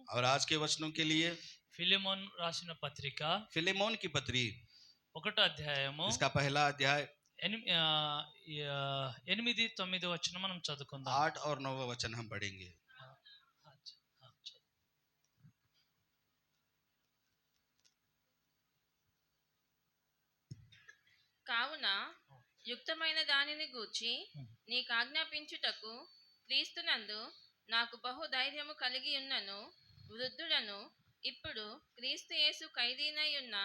और आज के वचनों के लिए ఫిలిమోన్ రాసిన పత్రిక फिलेमोन की पत्री, 1వ అధ్యాయము इसका पहला अध्याय 8-9 వచనం మనం చదువుకుందాం. 8 और 9 वचन हम पढ़ेंगे. కావున యుక్తమైన దానిని గూర్చి నీకు ఆజ్ఞాపించుటకు క్రీస్తునందు నాకు బహు ధైర్యము కలిగి ఉన్నను. వృద్ధులను ఇప్పుడు క్రీస్తు యేసు ఖైదీనై ఉన్న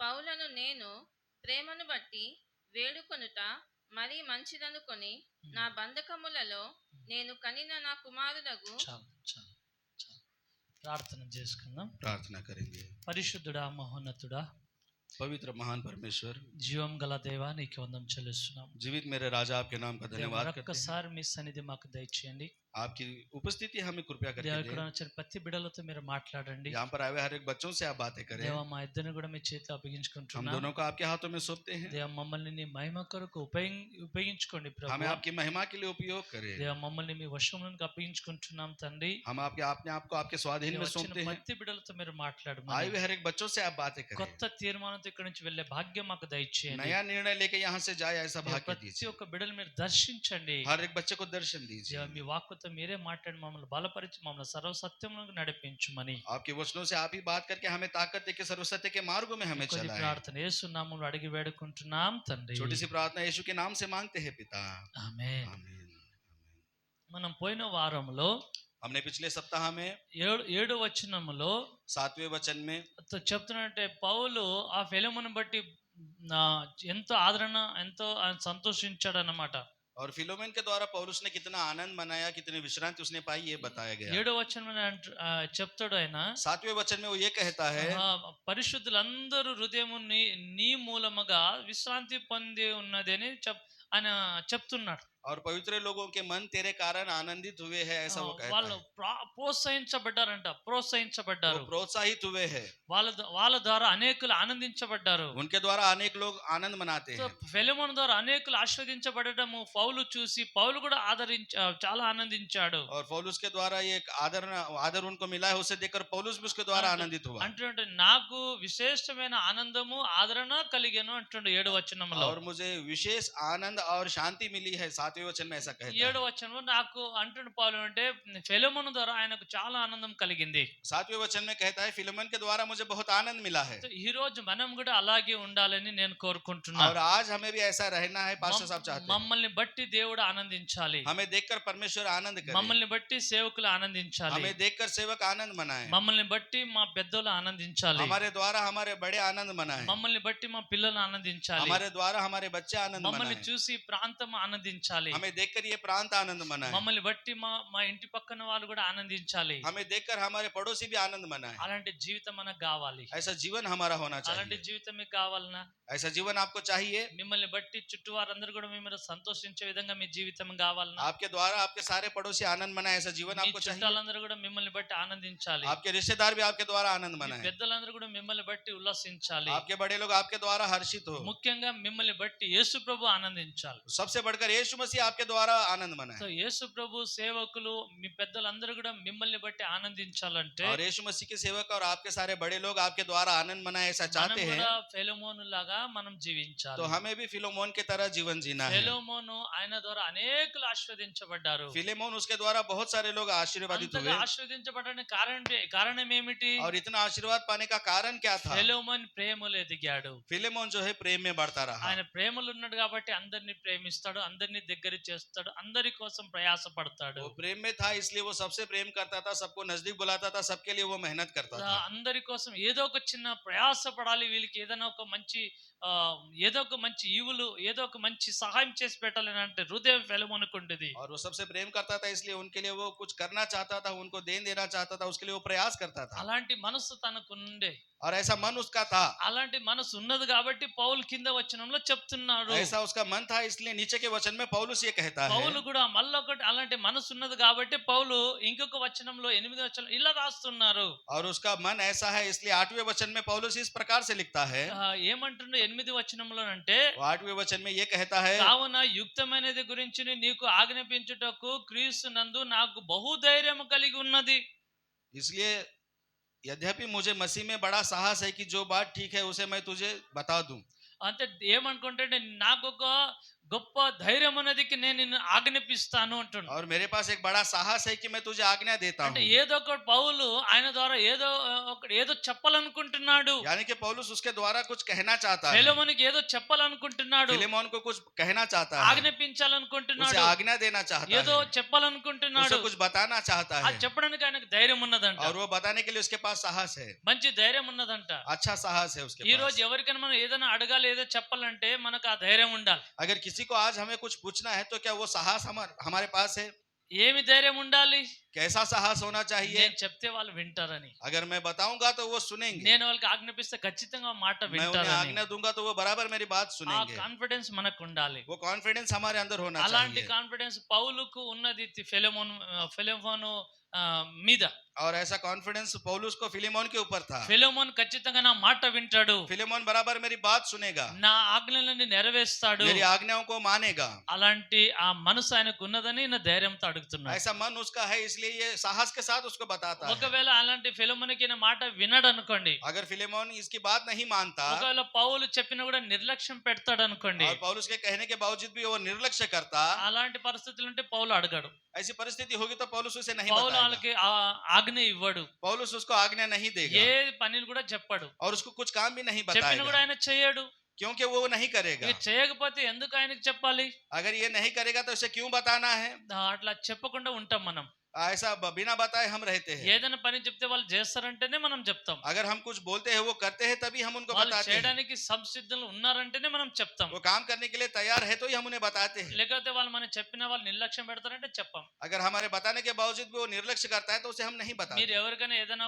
పౌలను నేను ప్రేమను బట్టి వేడుకొనుట మరీ మంచిదనుకొని నా బంధకములలో నేను కనిన నా కుమారులకు ప్రార్థన చేసుకుందాం. प्रार्थना करेंगे. పరిశుద్ధుడా, మహోన్నతుడా, पवित्र महान परमेश्वर, జీవం గల దేవా, నీకు వందనం చెల్లిస్తున్నాం. जीवित मेरे राजा, आपके नाम का धन्यवाद करते हैं. ఒక్కసారి మీ సన్నిధి మాకు దయచేయండి. आपकी उपस्थिति हमें कृपया करके ఇక్కడ వచ్చిన ప్రతి బిడ్డలతో మీరు మాట్లాడండి. यहाँ पर आए हर एक बच्चों से आप बातें करें. దేవా, మా ఇద్దరిని కూడా మీ చేతిలో हम అప్పగించుకుంటున్నాం. दोनों को आपके हाथों में सौंपते हैं. దేవా, మమ్మల్ని నీ మహిమ కొరకు ఉపయోగించుకోండి हमें ప్రభువా. आपकी महिमा के लिए उपयोग करें. దేవా, మమ్మల్ని మీ వశంలోకి అప్పగించుకుంటున్నాం తండ్రి. हम आपके अपने आप को आपके स्वाधीन में सौंपते हैं. ప్రతి బిడ్డలతో మీరు आए మాట్లాడమని, हुए हर एक बच्चों से आप बातें करें. కొత్త తీర్మానంతో ఇక్కడ నుంచి వెళ్ళే భాగ్యం మాకు దయచేయండి. नया निर्णय लेके यहाँ से जाए ऐसा भाग्य ప్రతి दीजिए. ఒక్క బిడ్డలు మీరు దర్శించండి. हर एक बच्चे को दर्शन दीजिए. దేవా, మీ వాక్కుతో మీరే మాట్లాడి మమ్మల్ని బలపరిచి మమ్మల్ని సర్వసత్యంలోకి నడిపించుమని आपके वचनों से आप ही बात करके हमें ताकत देके सर्वसत्य के मार्गों में हमें కొద్ది चलाएं. ప్రార్థన యేసు నామములో అడిగి వేడుకుంటున్నాం తండ్రి. छोटी सी प्रार्थना यीशु के नाम से मांगते हैं पिता. ఆమేన్. आमीन. మనం పోయిన వారంలో हमने पिछले सप्ताह में 7వ వచనములో 7वें वचन में చెప్తున్నట్టే పౌలు ఆ ఫిలిమోను బట్టి ఎంతో ఆదరణ, ఎంతో సంతోషించాడు అన్నమాట. और फिलोमेन के द्वारा पौलुस ने कितना आनंद मनाया, कितनी विश्रांति उसने पाई, ये बताया गया. 7వ వచనం చెప్తాడు ఆయన, 7वें वचन में वो ये कहता है, పరిశుద్ధులందరూ హృదయము నీ మూలముగా విశ్రాంతి పొంది ఉన్నది అని ఆయన చెప్తున్నాడు. और पवित्र लोगों के मन तेरे कारण आनंदित हुए हैं, ऐसा वो कहता వాళ్ళు ప్రోత్సహించబడ్డారంట. है. प्रोत्साहित हुए हैं. వాళ్ళ ద్వారా అనేకులు ఆనందించబడ్డారు. उनके द्वारा अनेक लोग आनंद मनाते हैं. ఫిలిమోను ద్వారా అనేకులు ఆశీర్వదించబడటము పౌలు చూసి పౌలు కూడా చాలా ఆనందించాడు. और पौलुस के द्वारा ये आदर उनको मिला है, उसे देखकर पौलुस भी उसके द्वारा आनंदित हुआ. అంటే నాకు విశేషమైన ఆనందము ఆదరణ కలిగెను అంటుండు 7వ వచనంలో. और मुझे विशेष आनंद और शांति मिली है, 7वें वचन में ऐसा कहता है. 7వ వచనంలో నాకు అంటుండు పౌలు అంటే ఫిలిమోను ద్వారా ఆయనకు చాలా ఆనందం కలిగింది. 7वें वचन में कहता है, फिलोमेन के द्वारा मुझे बहुत आनंद मिला है. ఈ రోజు మనం కూడా అలాగే ఉండాలని నేను కోరుకుంటున్నాను. और आज हमें भी ऐसा रहना है, पास्टर साहब चाहते हैं. మమ్మల్ని బట్టి దేవుడు ఆనందించాలి. हमें देखकर परमेश्वर आनंद करे. మమ్మల్ని బట్టి సేవకులు ఆనందించాలి. हमें देखकर सेवक आनंद मनाए. మమ్మల్ని బట్టి మా పెద్దలు ఆనందించాలి. हमारे द्वारा हमारे बड़े आनंद मनाए. మమ్మల్ని బట్టి మా పిల్లలు ఆనందించాలి. हमारे द्वारा हमारे बच्चे आनंद మమ్మల్ని मनाए. చూసి ప్రాంతం ఆనందించాలి. हमें देखकर ये प्रांत आनंद मनाए. మమ్మల్ని బట్టి మా ఇంటి పక్కన వాళ్ళు కూడా ఆనందించాలి. हमें देखकर हमारे पड़ोसी भी आनंद मनाए. అలాంటి జీవితం మనకు కావాలి. ऐसा जीवन हमारा होना అలాంటి चाहिए. జీవితం మీకు కావాలనా? ऐसा जीवन आपको चाहिए. మిమ్మల్ని బట్టి చుట్టూ వారందరూ కూడా మిమ్మల్ని సంతోషించే విధంగా మీ జీవితం కావాలనా? आपके द्वारा आपके सारे पड़ोसी आनंद मनाए, ऐसा जीवन మీ आपको चाहिए. చుట్టాలందరూ కూడా మిమ్మల్ని బట్టి ఆనందించాలి. आपके रिश्तेदार भी आपके द्वारा आनंद మీ मनाए. పెద్దలందరూ కూడా మిమ్మల్ని బట్టి ఉల్లాసించాలి. आपके बड़े लोग आपके द्वारा हर्षित हो. ముఖ్యంగా మిమ్మల్ని బట్టి యేసు ప్రభు ఆనందించాలి. सबसे बढ़कर यीशु मसीह आपके द्वारा आनंद मनाए. సో యేసు ప్రభు సేవకులు మీ పెద్దలందరూ కూడా మిమ్మల్ని బట్టి ఆనందించాలంటే और यीशु मसीह के सेवक और आपके सारे बड़े लोग आपके द्वारा आनंद मनाए, ऐसा మనం चाहते हैं. కూడా ఫిలిమోను లాగా మనం జీవించాలి. तो हमें भी फिलोमोन की तरह जीवन जीना है. ఫిలిమోను ఆయన ద్వారా అనేకులు ఆశీర్వదించబడ్డారు. फिलेमोन उसके द्वारा बहुत सारे लोग आशीर्वादित అంతగా हुए. ఆశీర్వదించబడడానికి కారణం ఏమిటి? और इतना आशीर्वाद पाने का कारण क्या था? ఫిలిమోను ప్రేమలో ఎదిగాడు. फिलेमोन जो है प्रेम में बढ़ता रहा. ఆయన ప్రేమలో ఉన్నాడు కాబట్టి అందరిని ప్రేమిస్తాడు, అందరిని దగ్గర చేస్తాడు, అందరి కోసం ప్రయాసపడతాడు. वो प्रेम में था, इसलिए वो सबसे प्रेम करता था, सबको नजदीक बुलाता था, सबके लिए वो मेहनत करता था. అందరి కోసం ఏదో ఒక చిన్న ప్రయాసపడాలి, వీళ్ళకి ఏదైనా ఒక మంచి ఏదో ఒక మంచి ఈవులు, ఏదో ఒక మంచి సహాయం చేసి పెట్టాలని అంటే హృదయం ఫిలిమోనుకు ఉండేది. और वो सबसे प्रेम करता था, इसलिए उनके लिए वो कुछ करना चाहता था, उनको देन देना चाहता था, उसके लिए वो प्रयास करता था. అలాంటి మనసు తనకు ఉండే. और ऐसा मन उसका था. అలాంటి మనసు ఉన్నది కాబట్టి పౌలు కింద వచనంలో చెప్తున్నాడు. ऐसा उसका मन था, इसलिए नीचे के वचन में पौलुस ये कहता है. పౌలు కూడా మళ్ళొకటి అలాంటి మనసు ఉన్నది కాబట్టి పౌలు ఇంకొక వచనంలో 8వ వచనం ఇలా రాస్తున్నారు. और उसका मन ऐसा है, इसलिए 8वें वचन में पौलुस इस प्रकार से लिखता है. ఏమంటుండే 8వ వచనంలో అంటే, 8वें वचन में ये कहता है, కావున యుక్తమైనది గురించి నీకు ఆజ్ఞాపించుటకు క్రీస్తు నందు నాకు బహుధైర్యము కలిగి ఉన్నది. इसलिए यद्यपि मुझे मसीह में बड़ा साहस है कि जो बात ठीक है उसे मैं तुझे बता दूं। అంటే ఏమనుకుంటే నాకు ఒక గొప్ప ధైర్యం ఉన్నదికి నేను నిన్ను ఆజ్ఞాపిస్తాను అంటున్నాడు. और मेरे पास एक बड़ा साहस है कि मैं तुझे आज्ञा देता అంటే हूं। ఏదో ఒక పౌలు ఆయన ద్వారా ఏదో చెప్పాలనుకుంటున్నాడు. यानी कि पौलुस उसके द्वारा कुछ कहना चाहता है, ఫిలెమోనుకి ఏదో చెప్పాలనుకుంటున్నాడు, फिलेमोन को कुछ कहना चाहता है, उसे ఆజ్ఞాపించాలనుకుంటున్నాడు, आज्ञा देना चाहता ఏదో है, చెప్పాలనుకుంటున్నాడు. उसे कुछ बताना चाहता है, అది చెప్పడానికి ఆయనకు ధైర్యం ఉన్నదంట, और वो बताने के लिए उसके पास साहस है, మంచి ధైర్యం ఉన్నదంట. अच्छा साहस है उसके ఈ రోజు पास। ఎవరికైనా మనం ఏదైనా అడగాలి ఏదో చెప్పాలంటే మనకు ఆ ధైర్యం ఉండాలి. अगर किसी को आज हमें कुछ पूछना है तो क्या वो साहस हमारे पास है? ఏమి ధైర్యం ఉండాలి? कैसा साहस होना चाहिए? నేను చెప్తే వాళ్ళు వింటారని, अगर मैं बताऊंगा तो वो सुनेंगे, నేను వాళ్ళకి ఆజ్ఞాపిస్తే ఖచ్చితంగా ఆ మాట मैं उन्हें వింటారని, आज्ञा दूंगा तो वो बराबर मेरी बात ఆ सुनेंगे। కాన్ఫిడెన్స్ మనకు ఉండాలి. वो कॉन्फिडेंस हमारे अंदर होना అలాంటి चाहिए, కాన్ఫిడెన్స్ పౌలుకు ఉన్నది ఫిలెమోను మీద. और ऐसा कॉन्फिडेंस पौलुस को फिलेमोन के ऊपर था। ఫిలెమోన్ ఖచ్చితంగా నా మాట వింటాడు, फिलेमोन बराबर मेरी बात सुनेगा, నా ఆజ్ఞలని నెరవేరుస్తాడు, मेरी आज्ञाओं को मानेगा। అలాంటి ఆ మనసు ఆయనకు ఉన్నదని నా ధైర్యంతో అడుగుతున్నాడు. ऐसा मन उसका है, इसलिए ये साहस के साथ उसको बताता है। ఒకవేళ అలాంటి ఫిలెమోనుకి ఈయన మాట వినడు అనుకోండి, अगर फिलेमोन इसकी बात नहीं मानता ఒకవేళ పౌలు చెప్పినా కూడా నిర్లక్ష్యం పెడతాడు అనుకోండి, और पौलुस के कहने के बावजूद भी वो निर्लक्ष्य करता, అలాంటి పరిస్థితులు ఉంటే పౌలు అడగడు, ऐसी परिस्थिति होगी तो पौलुस उसे नहीं పౌలు बताएगा, వాళ్ళకి ఆజ్ఞ ఇవ్వడు, पौलुस उसको आज्ञा नहीं ఏ देगा, పనిని కూడా చెప్పడు, और उसको कुछ काम भी नहीं చెప్పిన కూడా बताएगा, ఆయన చేయడు. क्योंकि वो नहीं करेगा। ఇక చేయకపోతే ఎందుకు ఆయనకి చెప్పాలి? अगर ये नहीं करेगा तो उसे क्यों बताना है? అట్లా చెప్పకుండా ఉంటాం మనం. ऐसा बिना बताए हम रहते हैं। ఏదైనా పని చెప్తే వాళ్ళు చేస్తారంటేనే మనం చెప్తాం, अगर हम कुछ बोलते हैं वो करते हैं तभी हम उनको వాళ్ళు बताते हैं, చేయడానికి సంసిద్ధులు ఉన్నారంటేనే మనం చెప్తాం. वो काम करने के लिए तैयार है तो ही हम उन्हें बताते हैं। లేకపోతే వాళ్ళు మనం చెప్పిన వాళ్ళు నిర్లక్ష్యం పెడతారంటే చెప్పాం. अगर हमारे बताने के बावजूद भी वो निर्लक्ष्य करता है तो उसे हम नहीं बताते। మీరు ఎవరికైనా ఏదైనా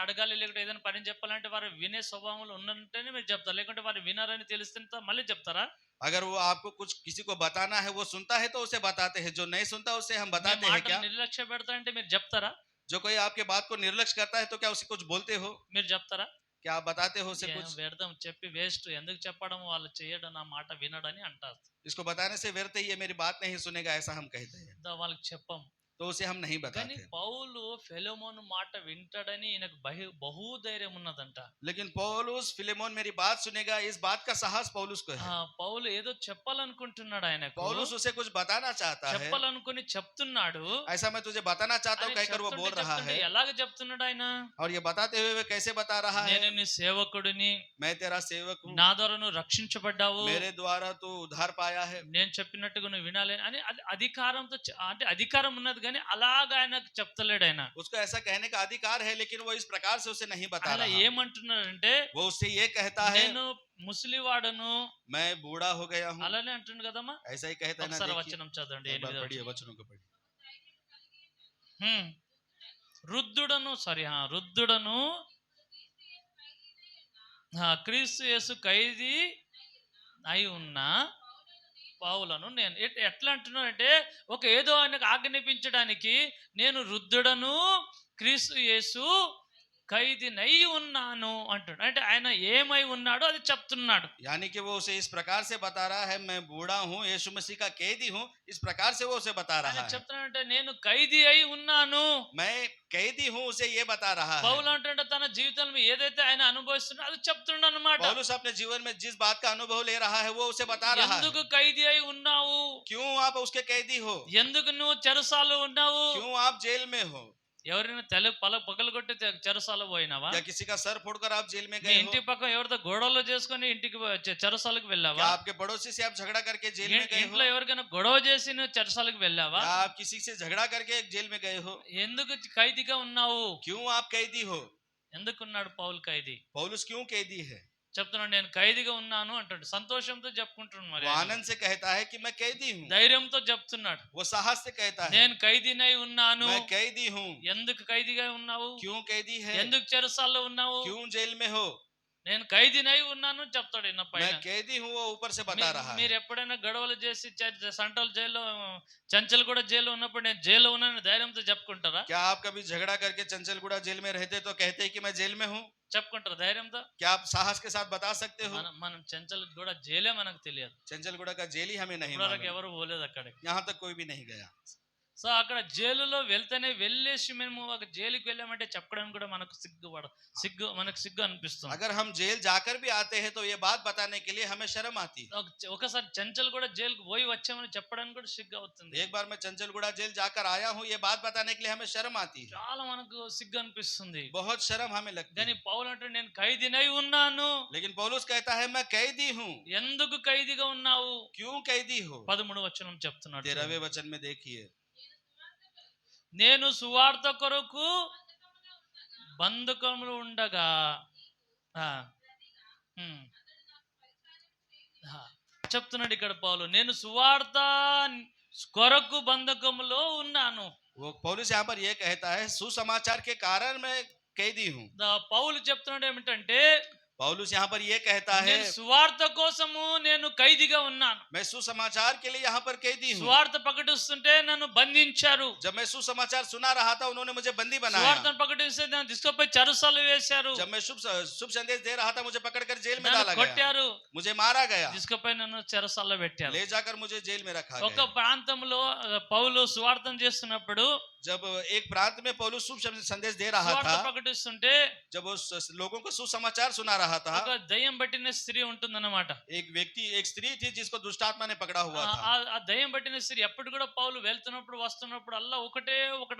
అడగాలి లేకుంటే ఏదైనా పని చెప్పాలంటే వారు వినే స్వభావంలో ఉన్నంటేనే మీరు చెప్తారు, లేకుంటే వారు వినారని తెలిస్తే మళ్ళీ చెప్తారా? अगर वो आपको कुछ किसी को बताना है वो सुनता है तो उसे बताते हैं, जो नहीं सुनता उसे हम మీ बताते हैं మాటలు क्या? నిర్లక్ష్య పెడతారంటే మీరు చెప్తారా? जो कोई आपके बात को निर्लक्ष्य करता है तो क्या उसे कुछ बोलते हो? మీరు చెప్తారా? क्या आप बताते हो उसे कुछ? వ్యర్థం చెప్పి వేస్ట్, ఎందుకు చెప్పడం, వాళ్ళు చేయడం, నా మాట వినడని అంటారు. इसको बताने से व्यर्थ ही, ये मेरी बात नहीं सुनेगा ऐसा हम कहते हैं, వాళ్ళకి చెప్పం. तो उसे हम नहीं కానీ बताते। పౌలు ఫిలెమోను మాట వింటాడని ఈయనకు బహుధైర్యం ఉన్నదంట. लेकिन पौलुस फिलेमोन मेरी बात सुनेगा, इस बात का साहस पौलुस को है। పౌలు ఏదో చెప్పాలనుకుంటున్నాడు, ఆయనకు पौलुस उसे कुछ बताना चाहता है, చెప్పాలనుకుని చెప్తున్నాడు. ऐसा मैं तुझे बताना चाहता हूँ ఆయన कहकर वो बोल रहा చెప్తుంటే है, ఎలాగ చెప్తున్నాడు ఆయన? और ये बताते हुए वे कैसे बता रहा है? నేను నీ సేవకుడిని, मैं तेरा सेवक हूँ, నా ద్వారా నువ్వు రక్షించబడ్డావు, मेरे द्वारा तू उद्धार पाया है। నేను చెప్పినట్టుగా నువ్వు వినాలి అని అధికారంతో అంటే అధికారం ఉన్నది కానీ అలాగా ఆయనకు చెప్తలేడు. ఆయన उसको ऐसा कहने का अधिकार है लेकिन वो इस प्रकार से उसे नहीं बता ఆయన रहा। ఏమంటున్నాడంటే, वो उससे ये कहता है నేను ముసలివాడను मैं बूढ़ा हो गया हूँ, అలానే అంటుండు కదమ్మా. ऐसा ही कहता है ना। ఒకసారి देखिए, వచనం చదవండి, एक बार 8వ पढ़िए, వచనం. वचनों को पढ़िए। వృద్ధుడను క్రీస్తు యేసు ఖైదీ అయి ఉన్న పౌలను నేను ఎట్లా అంటున్నానంటే, ఒక ఏదో ఆయనకు ఆజ్ఞాపించడానికి నేను వృద్ధుడను క్రీస్తు యేసు ఖైదీనై ఉన్నాను అంటున్నాడు. అంటే ఆయన ఏమై ఉన్నాడో అది చెప్తున్నాడు. यानी कि वो उसे इस प्रकार से बता रहा है, मैं बूढ़ा हूँ, यीशु मसीह का कैदी हूँ, इस प्रकार से वो उसे बता रहा ఆయన है। చెప్తున్నాడంటే నేను ఖైదీ అయి ఉన్నాను. मैं कैदी हूँ, उसे ये बता रहा है। పౌలు అంటే తన జీవితంలో ఏదైతే ఆయన అనుభవిస్తున్నాడో అది చెప్తున్నాడు అన్నమాట. पौलुस अपने जीवन में जिस बात का अनुभव ले रहा है वो उसे बता रहा है। ఎందుకు ఖైదీ అయి ఉన్నావు? क्यों आप उसके कैदी हो? ఎందుకు నువ్వు చెరసాలలో ఉన్నావు? क्यों आप जेल में हो? ఎవరైనా పగలగొట్టి చెరసాల పోయినావా? क्या किसी का सर फोड़कर आप जेल में మీ गए हो? ఇంటి పక్కన ఎవరితో గొడవలు చేసుకొని ఇంటికి చెరసాలకు क्या వెళ్ళావా? आपके पड़ोसी से आप झगड़ा करके जेल में गए हो? ఇంట్లో ఎవరికైనా గొడవ చేసి నువ్వు చెరసాలకు వెళ్ళావా? क्या आप किसी से झगड़ा करके जेल में गए हो? ఎందుకు ఖైదీగా ఉన్నావు? क्यों आप कैदी हो? ఎందుకున్నాడు పౌలు ఖైదీ? पौलुस क्यों कैदी है? చెప్తున్నాడు నేను ఖైదీగా ఉన్నాను అంటాడు. సంతోషంతో చెప్పుకుంటున్నాడు. మరి वो आनंद से कहता है कि मैं कैदी हूँ, ధైర్యంతో చెప్తున్నాడు. वो साहस से कहता है నేను ఖైదీనై ఉన్నాను. मैं कैदी हूँ। ఎందుకు ఖైదీగా ఉన్నావు? क्यों कैदी है? ఎందుకు చెరసాల్లో ఉన్నావు? क्यों जेल में हो? నేను ఖైదీనై ఉన్నాను చెప్తాడు. ఈయన పైన मैं कैदी हूँ, वो ऊपर से बता रहा మీరు है। ఎప్పుడైనా గొడవలు చేసి సెంట్రల్ జైల్లో, చంచల్ కూడా జైల్లో ఉన్నప్పుడు నేను జైల్లో ఉన్నాను ధైర్యంతో చెప్పుకుంటారా? क्या आप कभी झगड़ा करके चंचलगुड़ा जेल में रहते तो कहते हैं कि मैं जेल में हूँ? చెప్పుకుంటారా ధైర్యంతో? क्या आप साहस के साथ बता सकते हो? మనం చంచల్ కూడా జైలే మనకు తెలియదు. चंचलगुड़ा का जेल ही हमें नहीं ఇప్పటివరకు मालूम। ఎవరు పోలేదు అక్కడికి. यहाँ तक कोई भी नहीं गया। సో అక్కడ జైలులో వెళ్ళేసి మేము ఒక జైలుకి వెళ్ళామంటే చెప్పడానికి కూడా మనకు మనకు సిగ్గు అనిపిస్తుంది. अगर हम जेल जाकर भी आते हैं तो ये बात बताने के लिए हमें शर्म आती है। ఒకసారి చంచల్ కూడా జైలుకి పోయి వచ్చామని చెప్పడానికి కూడా సిగ్గు అవుతుంది. एक बार मैं चंचलगुड़ा जेल जाकर आया हूँ, ये बात बताने के लिए हमें शर्म आती है, చాలా మనకు సిగ్గు అనిపిస్తుంది. बहुत शर्म हमें लगती है। కానీ పౌలు అంటే నేను ఖైదీనై ఉన్నాను. लेकिन पौलुस कहता है मैं कैदी हूँ। ఎందుకు ఖైదీగా ఉన్నావు? क्यों कैदी हो? 13వ వచనం చెప్తున్నాడు. 13वें वचन में देखिए, నేను సువార్త కొరకు బంధకములు ఉండగా చెప్తున్నాడు ఇక్కడ పౌలు, నేను సువార్త కొరకు బంధకములో ఉన్నాను. वो पौलुस यहाँ पर ये कहता है सुसमाचार के कारण मैं कैदी हूँ। పౌలు చెప్తున్నాడు ఏమిటంటే, पौलुस यहाँ पर ये कहता है నేను సువార్త కోసము నేను ఖైదీగా ఉన్నాను. मैं सुसमाचार के लिए यहाँ पर कैदी हूँ। సువార్త ప్రకటిస్తుంటే నన్ను బంధించారు. जब मैं सुसमाचार सुना रहा था उन्होंने मुझे बंदी बनाया। సువార్తను ప్రకటిస్తే నన్ను తీసుకుపోయి చెరసాలలో వేశారు. जब मैं शुभ संदेश दे रहा था मुझे पकड़कर जेल में నన్ను डाला गया, కొట్టారు. मुझे मारा गया, తీసుకుపోయి నన్ను చెరసాలలో పెట్టారు. ले जाकर मुझे जेल में रखा ఒక गया। ప్రాంతంలో పౌలు సువార్తం చేస్తున్నప్పుడు, जब एक प्रांत में पौलुस शुभ संदेश दे रहा సువార్త था, ప్రకటిస్తుంటే जब उस लोगों को सुसमाचार सुना रहा था, ఒక దయ్యం పట్టిన స్త్రీ ఉంటుందన్నమాట. एक स्त्री थी जिसको दुष्टात्मा ने पकड़ा हुआ था। ఆ దయ్యం పట్టిన స్త్రీ ఎప్పుడు కూడా పౌలు వెళ్తున్నప్పుడు వస్తున్నప్పుడు అల్లా ఒకటి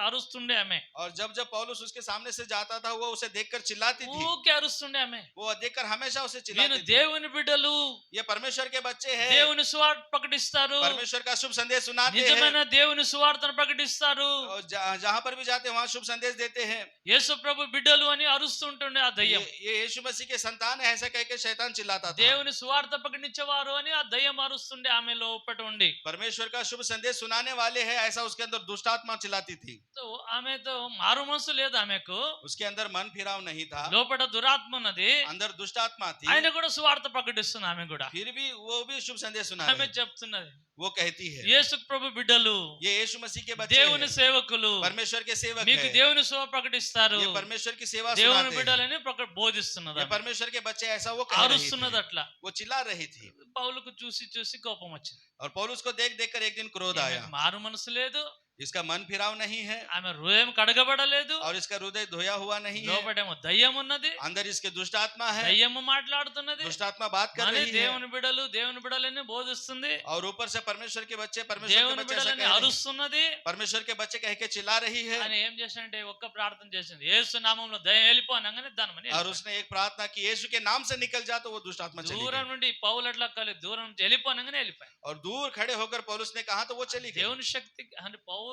అరుస్తుండే ఆమె. और जब जब पौलुस उसके सामने से जाता था वो उसे देखकर चिल्लाती थी, ఊకే అరుస్తుండే ఆమె. वो देखकर हमेशा उसे నేను चिल्लाती थी, దేవుని బిడ్డలు, ये परमेश्वर के बच्चे हैं, దేవుని సువార్త ప్రకటిస్తారు, परमेश्वर का शुभ संदेश सुनाते हैं, నిజమైన దేవుని సువార్తను ప్రకటిస్తారు, और जहाँ पर भी जाते हैं वहाँ शुभ संदेश देते हैं। యేసు ప్రభు బిడ్డలు అని అరుస్తుంటుండే ఆ దయ్యం. ये यीशु मसीह के संतान है ऐसा कह के शैतान चिल्लाता था। దేవుని సువార్త ప్రకటించేవారు అని ఆ దయ్యం అరుస్తుండే ఆమె లోపట ఉండి. परमेश्वर का शुभ संदेश सुनाने वाले हैं ऐसा उसके अंदर दुष्टात्मा चिल्लाती थी। तो ఆమెతో మారు మనసు లేదు ఆమెకు, उसके अंदर मन फिराव नहीं था, లోపట దురాత్మ ఉన్నది, अंदर दुष्टात्मा थी, ఆయన కూడా సువార్త ప్రకటిస్తుంది. ఆమె కూడా फिर भी वो भी शुभ संदेश सुना ఆమె रही। చెప్తున్నది, वो कहती है యేసు ప్రభు బిడ్డలు, ये यीशु मसीह के बच्चे దేవుని हैं, సేవకులు, परमेश्वर के सेवक మీకు हैं, దేవుని సేవ ప్రకటిస్తారు, ये परमेश्वर की सेवा దేవుని सुनाते हैं, బిడ్డలని బోధిస్తున్నది. ये परमेश्वर के बच्चे ऐसा वो कह रही అరుస్తున్నది थी, అట్లా. वो चिल्ला रही थी। పౌలుకు చూసి కోపం వచ్చింది. और पौलुस को देख देख कर एक दिन क्रोध आया। ఈమెకు మారు మనసు లేదు, इसका मन फिराव नहीं है ఆమె హృదయం కడగబడలేదు, और इसका हृदय धोया हुआ नहीं है, లోపటేమో దయ్యం ఉన్నది, अंदर इसके दुष्टात्मा है, దయ్యము మాట్లాడుతున్నది, दुष्टात्मा बात कर మరి रही है, దేవుని బిడ్డలని బోధిస్తుంది, और ऊपर से परमेश्वर के बच्चे परमेश्वर దేవుని के बच्चे ऐसा బిడ్డలని कह रही, అరుస్తున్నది. परमेश्वर के बच्चे कह के चिल्ला रही है। అని ఏం చేశాడంటే ఒక్క ప్రార్థన చేసింది, యేసు నామములో దయ్యం వెళ్ళిపో అనగానే దానమని और उसने एक प्रार्थना की यीशु के नाम से निकल जा तो वो दुष्टात्मा चली దూరం गई। నుండి పౌలు అట్లా దూరం నుంచి వెళ్ళిపోనగానే వెళ్ళిపోయి. और दूर खड़े होकर पौलुस ने कहा तो वो चली गई। దేవుని శక్తి అంటే పౌలు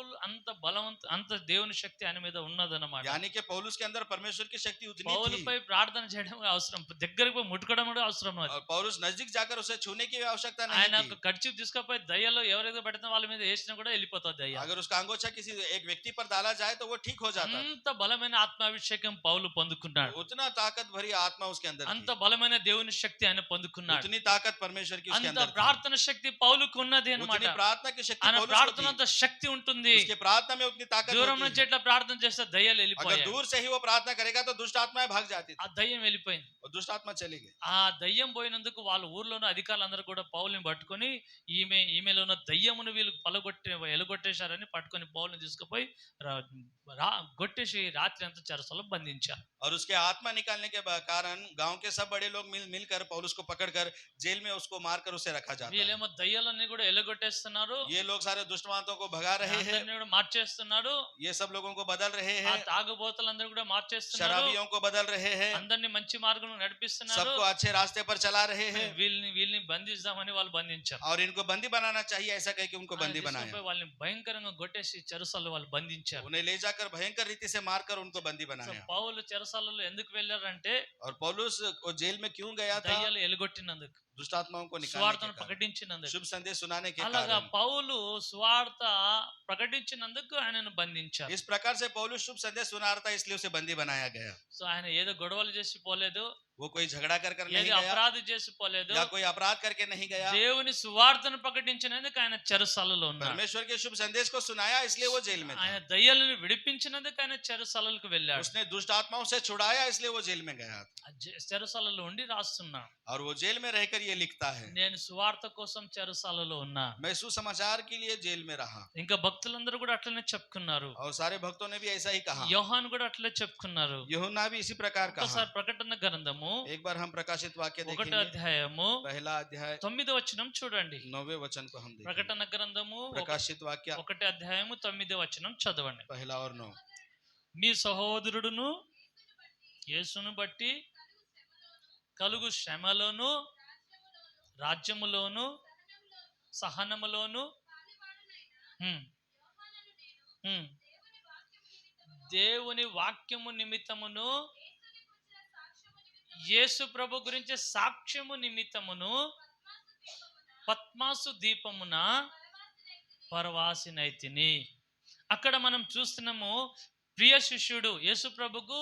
అంత దేవుని శక్తి ఆయన మీద ఉన్నదన్నమాట. यानी कि पौलुस के अंदर परमेश्वर की शक्ति उतनी थी, పౌలుపై ప్రార్థన చేయడం అవసరం, దగ్గరికి పోయి ముట్టుకోవడం కూడా అవసరం. और पौलुस नजदीक जाकर उसे छूने की आवश्यकता ఆయన नहीं थी। ఖర్చు తీసుకపోయి దయ్యాలో ఎవరైతే పడితే వాళ్ళ మీద వేసినా కూడా వెళ్ళిపోతుంది దయ్య. अगर उसका अंगोछा किसी एक व्यक्ति पर डाला जाए तो वो ठीक हो जाता। అంత బలమైన ఆత్మాభిషేకం పౌలు పొందుకున్నాడు, उतना ताकत भरी आत्मा उसके अंदर అంత थी, బలమైన దేవుని శక్తి ఆయన పొందుకున్నాడు, उतनी ताकत परमेश्वर की उसके అంత अंदर थी, ప్రార్థన శక్తి పౌలుకు ఉన్నది అన్నమాట. उतनी प्रार्थना की शक्ति ఆయన पौलुस को ప్రార్థన थी, అంత శక్తి ఉంటుంది. उसके प्रार्थना में उतनी ताकत దూరం होती నుంచి है। ఎట్లా ప్రార్థన చేస్తే దయ్యాలు अगर వెళ్ళిపోయాయి, दूर से ही वो प्रार्थना करेगा तो दुष्ट आत्माएं भाग जाती ఆ थी దయ్యం వెళ్ళిపోయింది. और दुष्ट आत्मा चली गई। ఆ దయ్యం పోయినందుకు వాళ్ళ ఊర్లోని అధికారులందరూ కూడా పౌలుని పట్టుకొని ఈమెలో ఉన్న దయ్యమును వీళ్ళు ఎలుగొట్టేశారని పట్టుకొని పౌలుని తీసుకుపోయి కొట్టేసి రాత్రి అంతా చెరసలో బంధించారు. और उसके आत्मा निकालने के कारण गांव के सब बड़े लोग मिलकर पौलुस को पकड़कर जेल में उसको मारकर उसे रखा जाता है। వీళ్ళేమో దయ్యాలన్నీ కూడా ఎలుగొట్టేస్తున్నారు, ये लोग सारे दुष्टमातों को भगा रहे हैं, అందరినీ కూడా మార్చేస్తున్నారు, ये सब लोगों को बदल रहे ఆ हैं, తాగుబోతులందరూ కూడా మార్చేస్తున్నారు, शराबियों को बदल रहे हैं, అందరినీ మంచి మార్గంలో నడిపిస్తున్నారు. सबको अच्छे रास्ते पर चला रहे हैं, వీళ్ళని బంధిస్తామని వాళ్ళు బంధించారు. और इनको बंदी बनाना चाहिए ऐसा कह के उनको बंदी बनाया, తీసుకుపోయి వాళ్ళని భయంకరంగా కొట్టేసి చెరసాలలో వాళ్ళు బంధించారు. उन्हें ले जाकर भयंकर रीति से मारकर उनको बंदी సో बनाया। పౌలు చెరసాలలో ఎందుకు వెళ్ళారంటే और पौलुस वो जेल में क्यों गया था? దయ్యాలు ఎలుగొట్టినందుకు, दुष्टात्माओं को निकालने సువార్తను के कारण, ప్రకటించినందుకు. शुभ संदेश सुनाने के అలాగా कारण। పౌలు సువార్త ప్రకటించినందుకు ఆయనను బంధించారు. इस प्रकार से पौलुस शुभ संदेश सुना रहा था इसलिए उसे बंदी बनाया गया। సో ఆయన ఏదో గొడవలు చేసి పోలేదు, वो कोई झगड़ा कर नहीं ఏది गया అపరాధి చేసిపోలేదు, या कोई अपराध करके नहीं गया। దేవుని సువార్తను ప్రకటించినందుకు ఆయన చెరసాలలో ఉన్నాడు. परमेश्वर के शुभ संदेश को सुनाया इसलिए वो जेल में ఆయన था। దయ్యాలను విడిపించినందుకు ఆయన చెరసాలకు వెళ్ళాడు. उसने दुष्ट आत्माओं से छुड़ाया इसलिए वो जेल में गया था। చెరసాలలో ఉండి రాస్తున్నాడు, और वो जेल में रहकर ये लिखता है, నేను సువార్త కోసం చెరసాలలో ఉన్నా. मैं सुसमाचार के लिए जेल में रहा। ఇంకా భక్తులందరూ కూడా అట్లనే చెప్పుకున్నారు, और सारे भक्तों ने भी ऐसा ही कहा, యోహాను కూడా అట్లే చెప్పుకున్నారు. यूहन्ना भी इसी प्रकार कहा। ఒకసారి ప్రకటన గ్రంథము एक बार हम प्रकाशित वाक्य 1వ देखेंगे, అధ్యాయము पहला अध्याय 9వ వచనం చూడండి. 9वें वचन को हम देखेंगे। ప్రకటన గ్రంథము प्रकाशित वाक्य 1వ అధ్యాయము 9వ వచనం చదవండి. पहला और 9। మీ సహోదరుడును యేసును బట్టి కలుగు శ్రమలోను రాజ్యములోను సహనములోను దేవుని వాక్యము నిమిత్తమును యేసు ప్రభు గురించి సాక్ష్యము నిమిత్తమును పద్మాసు దీపమున పరవాసినైతిని. అక్కడ మనం చూస్తున్నాము, ప్రియ శిష్యుడు, యేసు ప్రభుకు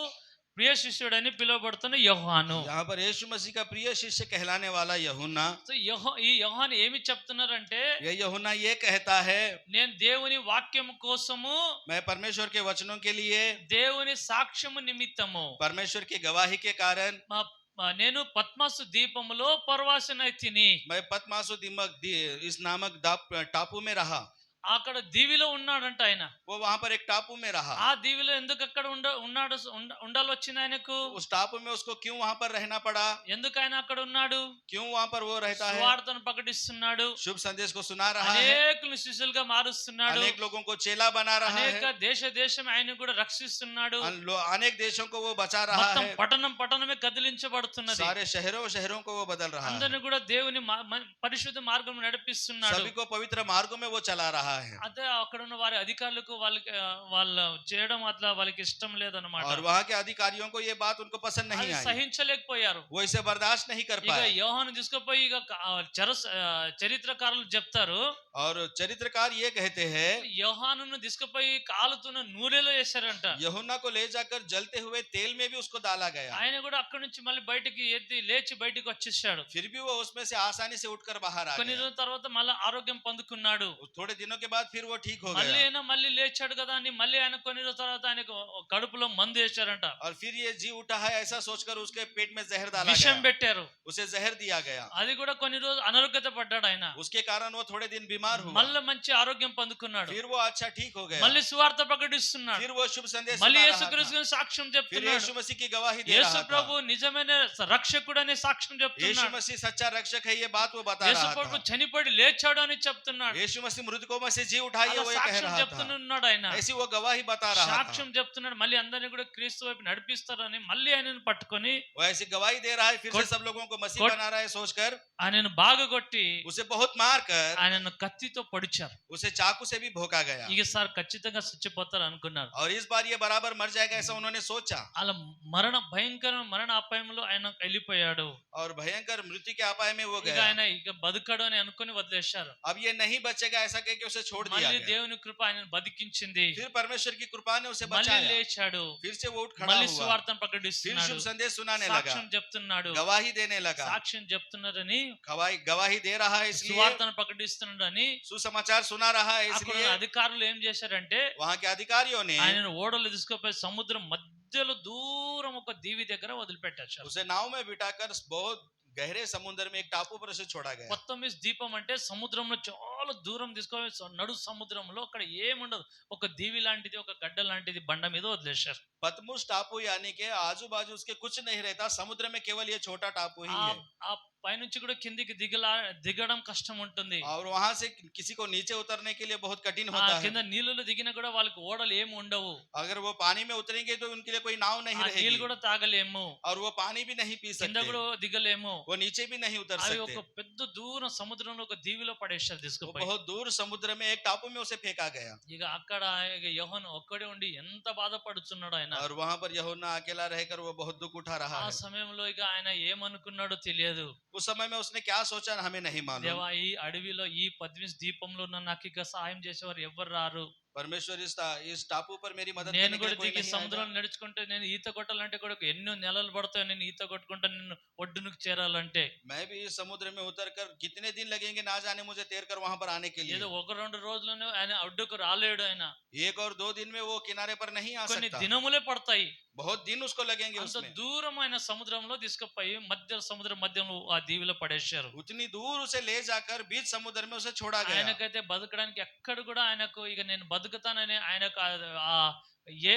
ప్రియ శిష్యుడు అని పిలువబడుతున్న యోహాను. यहाँ पर यीशु मसीह का प्रिय शिष्य कहलाने वाला यूहन्ना, సో ఈ యోహాను ఏమి చెప్తున్నారంటే, ये यूहन्ना ये कहता है, నేను దేవుని వాక్యము కోసము, मैं परमेश्वर के वचनों के लिए, దేవుని సాక్ష్యము నిమిత్తము परमेश्वर की गवाही के कारण నేను పద్మాసు దీపములో పరవాసినైతిని. मैं पद्मासु इस नामक टापू में रहा। అక్కడ దీవిలో ఉన్నాడంట ఆయన. वो वहां पर एक टापू में रहा। ఆ దీవిలో ఎందుకు అక్కడ ఉండాలి వచ్చింది ఆయనకు? उस टापू में उसको क्यों वहां पर रहना पड़ा? ఎందుకు ఆయన అక్కడ ఉన్నాడు? क्यों वहां पर वो रहता है? సువార్తను ప్రకటిస్తున్నాడు, शुभ संदेश को सुना रहा है, అనేకులను శిష్యులుగా మారుస్తున్నాడు, अनेक लोगों को चेला बना रहा అనేక है, దేశం ఆయన కూడా రక్షిస్తున్నాడు. अनेक देशों को वो बचा रहा మొత్తం है, పట్టణమే కదిలించబడుతున్నది. सारे शहरों को वो बदल रहा है, అందరిని కూడా దేవుని పరిశుద్ధ మార్గం నడిపిస్తున్నాడు. सभी को पवित्र मार्गों में वो चला रहा है। అదే అక్కడ ఉన్న వారి అధికారులకు వాళ్ళు చేయడం అట్లా వాళ్ళకి ఇష్టం లేదన్నమాట. और वहां के अधिकारियों को ये बात उनको पसंद नहीं అది आई, సహించలేకపోయారు. वो इसे बर्दाश्त नहीं कर ఇక पाए। యోహాను తీసుకుపోయి ఇక చరిత్రకారులు చెప్తారు, और चरित्रकार ये कहते हैं, యోహానును తీసుకుపోయి కాలుతున్న నూనెలో వేశారంట. यूहन्ना को ले जाकर जलते हुए तेल में भी उसको डाला गया, ఆయన కూడా అక్కడి నుంచి మళ్ళీ బయటికి లేచి బయటికి వచ్చేసాడు. फिर भी वो उसमें से आसानी से उठकर बाहर आ కొన్ని गया। రోజుల తర్వాత మళ్ళీ ఆరోగ్యం పొందుకున్నాడు. थोड़े दिनों के बाद फिर वो ठीक हो మళ్ళీ गया। అయినా మళ్ళీ లేచాడు కదా అని మళ్ళీ ఆయన కొన్ని రోజుల తర్వాత ఆయనకు కడుపులో మందు వేశారంట, और फिर ये जी उठा है ऐसा सोचकर उसके पेट में जहर डाला విషం गया, పెట్టారు. उसे जहर दिया गया। అది కూడా కొన్ని రోజులు అనారోగ్యత పడ్డాడు ఆయన. उसके कारण वो थोड़े दिन बीमार हुआ, మళ్ళీ మంచి ఆరోగ్యం పొందుకున్నాడు. फिर वो अच्छा ठीक हो गया, మళ్ళీ సువార్త ప్రకటిస్తున్నాడు. फिर वो शुभ संदेश మళ్ళీ सुना యేసు रहा था, క్రీస్తు సాక్ష్యం फिर చెప్తున్నాడు. यीशु मसीह की गवाही दे యేసు रहा ప్రభు था। నిజమైన రక్షకుడు అనే సాక్ష్యం यीशु చెప్తున్నాడు. मसीह सच्चा रक्षक है ये बात वो बता యేసు रहा ప్రభు था। చనిపోయి లేచాడు అని చెప్తున్నాడు. यीशु मसीह मृतकों में से जी उठाई है అలా वो ये कह సాక్ష్యం रहा था, చెప్తున్నాడు ఆయన. ऐसी वो गवाही बता रहा था। సాక్ష్యం చెప్తున్నాడు. మళ్ళీ అందరినీ కూడా క్రీస్తు వైపు నడిపిస్తారని మళ్ళీ ఆయనను పట్టుకొని वो ऐसी गवाही दे रहा है, फिर से सब लोगों को मसीह कोट- बना रहा है सोचकर ఆయనను బాగా కొట్టి उसे बहुत मार कर ఆయనను కత్తితో పొడిచారు. उसे चाकू से भी भोंका गया। ఈసారి ఖచ్చితంగా చచ్చిపోతారు అనుకున్నారు. और इस बार ये बराबर मर जाएगा ऐसा उन्होंने सोचा, అలా భయంకరమైన మరణ అపాయంలో ఆయన వెళ్ళిపోయాడు. और भयंकर मृत्यु के अपाय में वो ఇక गया। ఆయన ఇక బతకడు అని అనుకుని వదిలేశారు. अब ये नहीं बचेगा ऐसा कह के उसे छोड़ दिया మళ్ళీ गया। దేవుని కృప ఆయనను బతికించింది. फिर परमेश्वर की कृपा ने उसे మళ్ళీ बचाया, లేచాడు. फिर से वो उठ खड़ा మళ్ళీ हुआ, సువార్తను फिर ప్రకటిస్తున్నాడు. शुभ संदेश सुनाने लगा, సాక్ష్యం చెప్తున్నాడు. गवाही देने लगा। సాక్ష్యం చెప్తున్నారని, गवाही दे रहा है इसलिए, సువార్తను ప్రకటిస్తున్నాడని सुसमाचार सुना रहा है అక్కడ इसलिए అధికారులు ఏం చేశారంటే वहां के अधिकारियों ने ఆయనను ఓడలు తీసుకుపోయి సముద్రం మధ్యలో దూరం ఒక దీవి దగ్గర వదిలిపెట్టారు. उसे नाव में बिठाकर बहुत गहरे समुद्र में एक टापू पर उसे छोड़ा गया। కొత్తమిస్ దీపం అంటే సముద్రంలో చాలా దూరం తీసుకొని నడు సముద్రంలో అక్కడ ఏముండదు, ఒక దీవి లాంటిది, ఒక గడ్డ లాంటిది బండ మీద వదిలేశారు. पतमुस टापू यानी के आजू बाजू उसके कुछ नहीं रहता, समुद्र में केवल ये छोटा टापू ही है। ఆ పైనుంచి కూడా కిందికి దిగడం కష్టం ఉంటుంది. और वहां से किसी को नीचे उतरने के लिए बहुत कठिन ఆ होता है। కింద నీళ్ళలో దిగినా కూడా వాళ్ళకి ఓడలు ఏమి ఉండవు. अगर वो पानी में उतरेंगे तो उनके लिए कोई नाव नहीं ఆ रहेगी, నీళ్ళు కూడా తాగలేము, और वो पानी भी नहीं पी కింద सकते, కూడా దిగలేము. वो नीचे भी नहीं उतर అవి सकते। ఒక పెద్ద దూరం సముద్రంలో ఒక దీవిలో పడేశారు वो తీసుకుపోయి. बहुत दूर समुद्र में एक टापू में उसे फेंका गया। ఇక అక్కడ ఇక యోహాను ఒక్కడే ఉండి ఎంత బాధపడుతున్నాడు ఆయన. और वहां पर यूहन्ना अकेला रहकर वो बहुत दुख उठा रहा ఆ है। సమయంలో ఇక ఆయన ఏమనుకున్నాడో తెలియదు. उस समय में उसने क्या सोचा हमें नहीं मालूम। దేవా, ఈ అడవిలో ఈ పద్మిస్ దీపంలో నాకు ఇక సహాయం చేసేవారు ఎవరు రారు. परमेश्वर इस टापू पर मेरी मदद నేను करने के కూడా लिए कोई దిగి नहीं आएगा। సముద్రంలో నడుచుకుంటే నేను ఈత కొట్టాలంటే కూడా ఎన్నో నెలలు పడతాయి, నేను ఈత కొట్టుకుంటా నిన్ను ఒడ్డునకు చేరాలంటే. मैं भी इस समुद्र में उतर कर कितने दिन लगेंगे ना जाने मुझे तैर कर वहां पर आने के ఏదో लिए। 1-2 రోజుల్లోనే ఆయన ఒడ్డుకు రాలేడు ఆయన, 1 और 2 दिन में वो किनारे पर नहीं आ కొన్ని सकता, దినములే పడతాయి. बहुत दिन उसको लगेंगे అంత उसमें। దూరమైన సముద్రంలో తీసుకుపోయి సముద్రం మధ్యలో ఆ దీవిలో పడేశారు. उतनी दूर उसे ले जाकर बीच समुद्र में उसे छोड़ा गया। ఆయనకైతే బతకడానికి ఎక్కడ కూడా ఆయనకు ఇక నేను బతుకుతానని ఆయనకు ఆ ఏ